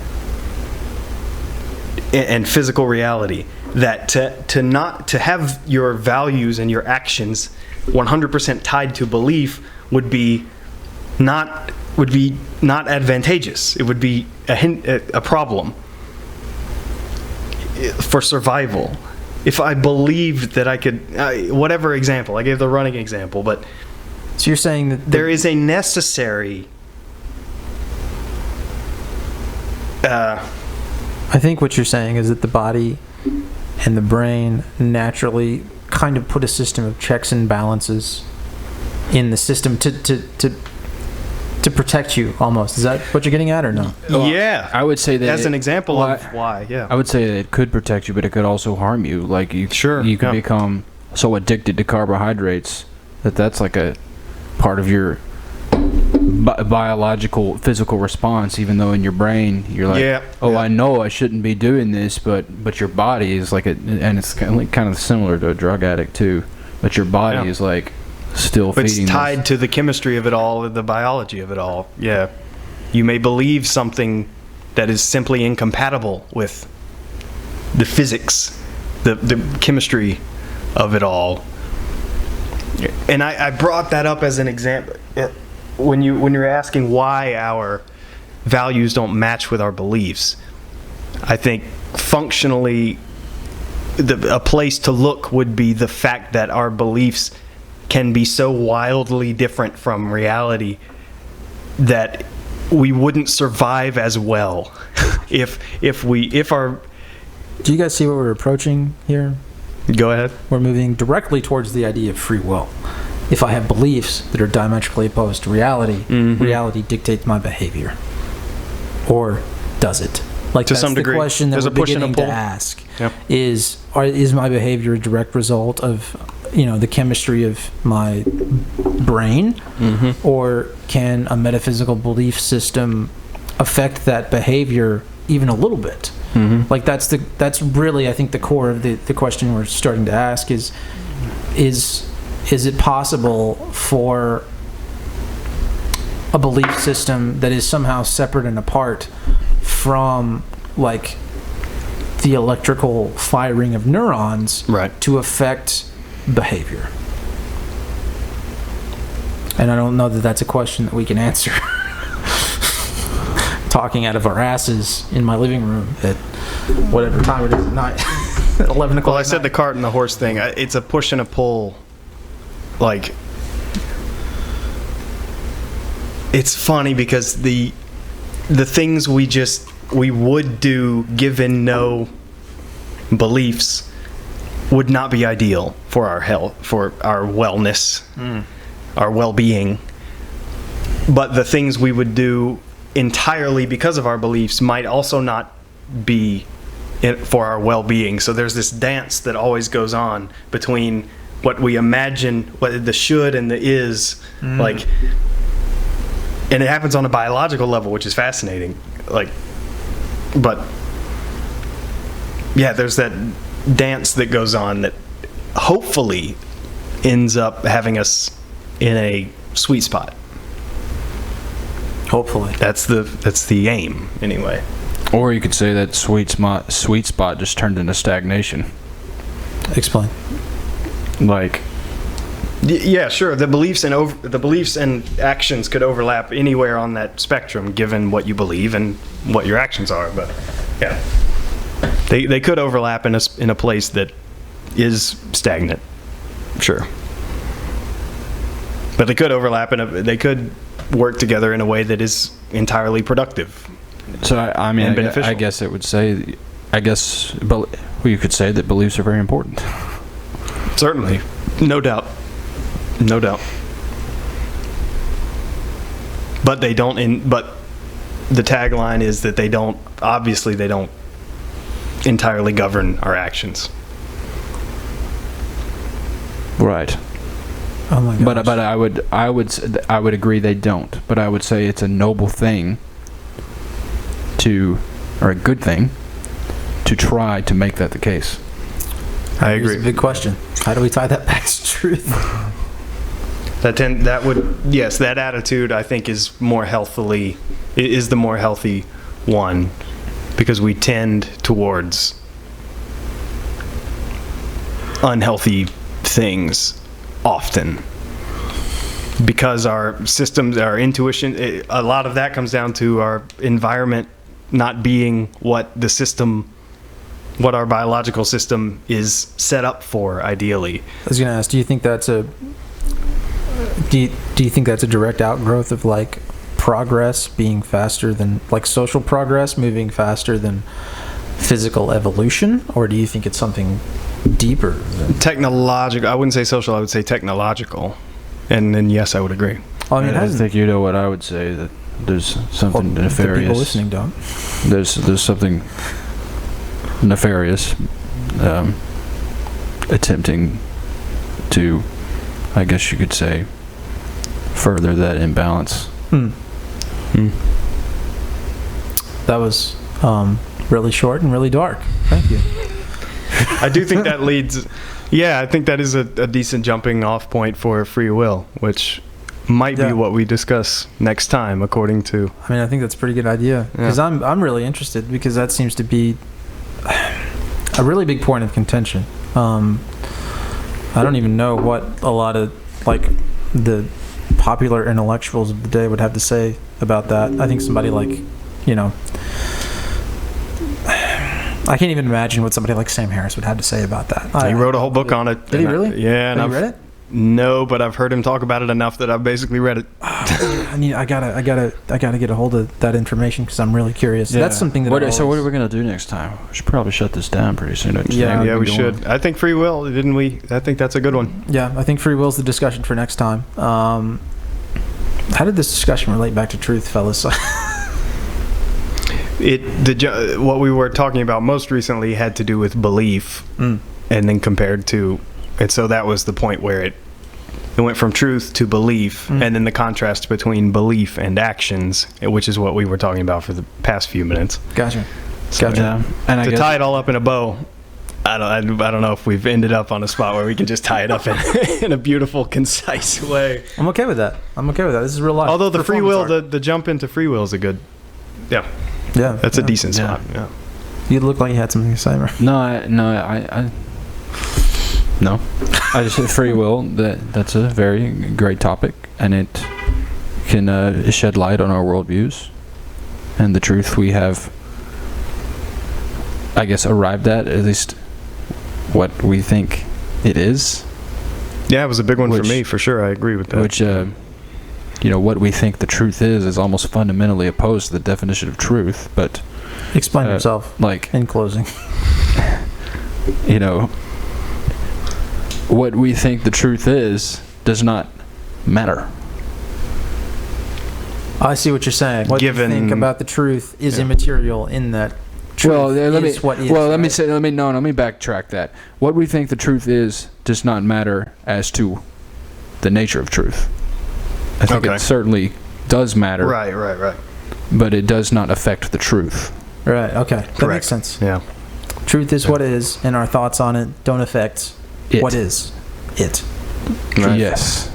and physical reality, that to have your values and your actions 100% tied to belief would be not advantageous. It would be a problem for survival. If I believed that I could, whatever example, I gave the running example, but so you're saying that there is a necessary I think what you're saying is that the body and the brain naturally kind of put a system of checks and balances in the system to protect you, almost. Is that what you're getting at, or no? yeah, I would say that as an example well, of why. Yeah, I would say that it could protect you, but it could also harm you. Like you could yeah. become so addicted to carbohydrates that's like a part of your biological, physical response. Even though in your brain you're like, Yeah. I know I shouldn't be doing this, but your body is like and it's kind of similar to a drug addict too. But your body is like still But feeding. it's tied to the chemistry of it all, the biology of it all. Yeah, you may believe something that is simply incompatible with the physics, the chemistry of it all. And I brought that up as an example when you're asking why our values don't match with our beliefs. I think functionally, a place to look would be the fact that our beliefs can be so wildly different from reality that we wouldn't survive as well if our. Do you guys see what we're approaching here? Go ahead. We're moving directly towards the idea of free will. If I have beliefs that are diametrically opposed to reality, reality dictates my behavior. Or does it? Like, to that's some degree, the question that there's we're a push and a beginning to pull. ask. Yep. Is my behavior a direct result of the chemistry of my brain, or can a metaphysical belief system affect that behavior even a little bit? Like that's really, I think, the core of the question we're starting to ask is it possible for a belief system that is somehow separate and apart from, like, the electrical firing of neurons, Right. to affect behavior? And I don't know that that's a question that we can answer talking out of our asses in my living room at whatever time it is at night. At 11 o'clock. Well, I said the cart and the horse thing. It's a push and a pull. Like, it's funny because the things we would do given no beliefs would not be ideal for our health, for our wellness, our well-being. But the things we would do entirely because of our beliefs might also not be for our well-being. So there's this dance that always goes on between what we imagine, what the should and the is, like, and it happens on a biological level, which is fascinating. Like, but yeah, there's that dance that goes on that hopefully ends up having us in a sweet spot. Hopefully. That's the aim, anyway. Or you could say that sweet spot just turned into stagnation. Explain. Like, Yeah, sure. The beliefs and actions could overlap anywhere on that spectrum, given what you believe and what your actions are. But yeah, they could overlap in a place that is stagnant. Sure, but they could overlap they could work together in a way that is entirely productive. so I mean, And beneficial. I guess it would say, well, you could say that beliefs are very important. Certainly, no doubt. No doubt. But they don't. But the tagline is that they don't entirely govern our actions. Right. Oh my gosh. But I would agree they don't. But I would say it's a noble thing or a good thing to try to make that the case. I Here's agree. a big question. How do we tie that back to truth? That attitude I think is the more healthy one, because we tend towards unhealthy things often because our systems, our intuition, a lot of that comes down to our environment not being what our biological system is set up for, ideally. I was gonna ask, do you think that's a direct outgrowth of like progress being faster than like social progress moving faster than physical evolution, or do you think it's something deeper than Technological. I wouldn't say social. I would say technological. And then yes, I would agree. well, I mean, I hasn't think you know what I would say, that there's something the nefarious. people listening don't. There's something nefarious attempting to, I guess you could say, further that imbalance. That was really short and really dark. Thank you. I do think that leads. Yeah, I think that is a decent jumping off point for free will, which might Yeah. be what we discuss next time, according to. I mean, I think that's a pretty good idea because I'm really interested, because that seems to be a really big point of contention. I don't even know what a lot of like the popular intellectuals of the day would have to say about that. I think somebody like, I can't even imagine what somebody like Sam Harris would have to say about that. He wrote a whole book on it. Did he really? Yeah. Have you read it? No, but I've heard him talk about it enough that I've basically read it. I gotta get a hold of that information because I'm really curious. That's something that. So what are we gonna do next time? We should probably shut this down pretty soon. Yeah, we should. I think free will, didn't we? I think that's a good one. Yeah, I think free will is the discussion for next time. How did this discussion relate back to truth, fellas? What we were talking about most recently had to do with belief, and then compared to, and so that was the point where it went from truth to belief, and then the contrast between belief and actions, which is what we were talking about for the past few minutes. Gotcha. Yeah. And To tie it all up in a bow, I don't know if we've ended up on a spot where we can just tie it up in a beautiful, concise way. I'm okay with that. This is real life. Although the free will, Performance the jump into free will is a good, art. Yeah, that's a decent spot. Yeah. You look like you had something to say, right? No. I just said free will. That's a very great topic, and it can shed light on our worldviews and the truth we have, I guess, arrived at least what we think it is. Yeah, it was a big one for me, for sure. I agree with that. Which, what we think the truth is almost fundamentally opposed to the definition of truth. But Explain yourself, like in closing. What we think the truth is does not matter. I see what you're saying. What you think about the truth is immaterial in that truth let is me what is. let me backtrack that. What we think the truth is does not matter as to the nature of truth. I think it certainly does matter. Right. But it does not affect the truth. Right. Okay. That makes sense. Yeah. Truth is what is, and our thoughts on it don't affect what is it. Right. Yes.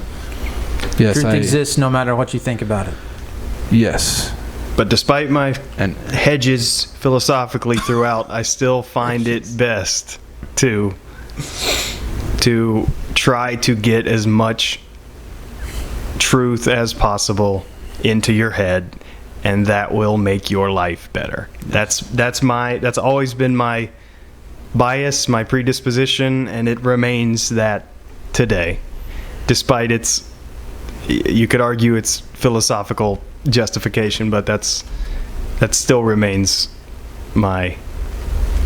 Yes. Truth exists no matter what you think about it. Yes. But despite my hedges philosophically throughout, I still find it best to try to get as much truth as possible into your head, and that will make your life better. That's always been my bias, my predisposition, and it remains that today. Despite you could argue it's philosophical justification, but that still remains my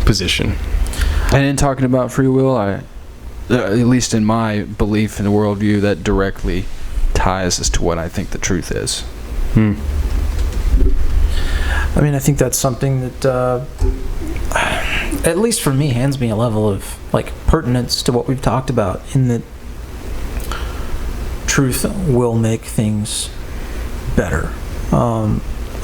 position. And in talking about free will, at least in my belief in the worldview, that directly ties as to what I think the truth is. I mean, I think that's something that, at least for me, hands me a level of pertinence to what we've talked about, in that truth will make things better.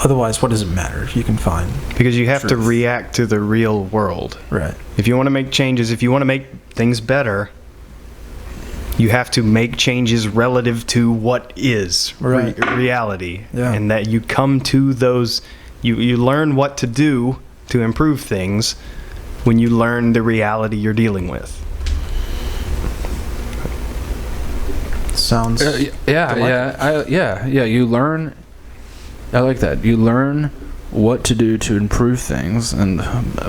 Otherwise, what does it matter if you can find? Because you have to react to the real world. Right. If you want to make changes, if you want to make things better, you have to make changes relative to what is reality. Yeah. And that you come to those, you learn what to do to improve things when you learn the reality you're dealing with. Sounds you learn. I like that. You learn what to do to improve things, and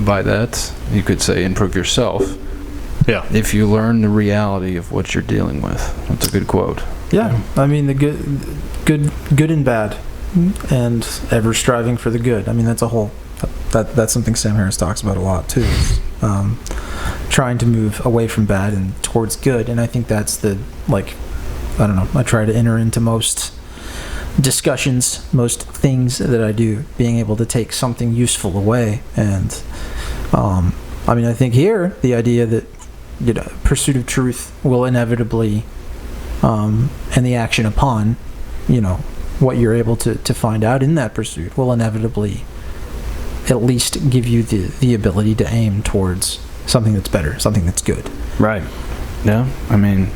by that you could say improve yourself. Yeah. If you learn the reality of what you're dealing with. That's a good quote. Yeah. I mean, the good and bad, and ever striving for the good. I mean, that's something Sam Harris talks about a lot too. Is, trying to move away from bad and towards good, and I think that's I don't know. I try to enter into most discussions, most things that I do, being able to take something useful away. And I mean, I think here the idea that pursuit of truth will inevitably, and the action upon, what you're able to find out in that pursuit will inevitably at least give you the ability to aim towards something that's better, something that's good. Right. Yeah. I mean,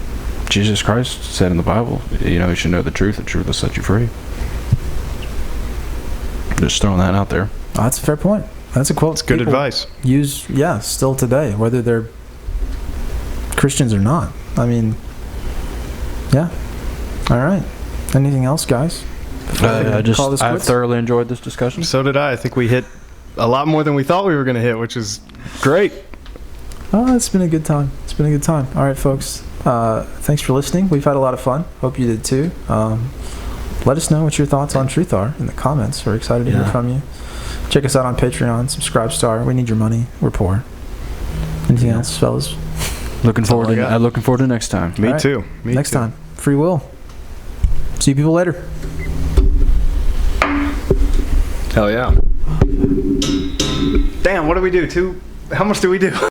Jesus Christ said in the Bible, you should know the truth will set you free. Just throwing that out there. Oh, that's a fair point. That's a quote. It's good advice. Use, still today, whether they're Christians or not. I mean, yeah. All right. Anything else, guys? I thoroughly enjoyed this discussion. So did I. I think we hit a lot more than we thought we were going to hit, which is great. Oh, it's been a good time. All right, folks. Thanks for listening. We've had a lot of fun. Hope you did too. Let us know what your thoughts on truth are in the comments. We're excited to hear from you. Check us out on Patreon. Subscribe star. We need your money. We're poor. Anything else, fellas? Looking forward to next time. Me too. Next time. Free will. See you people later. Hell yeah. Damn, what do we do? How much do we do?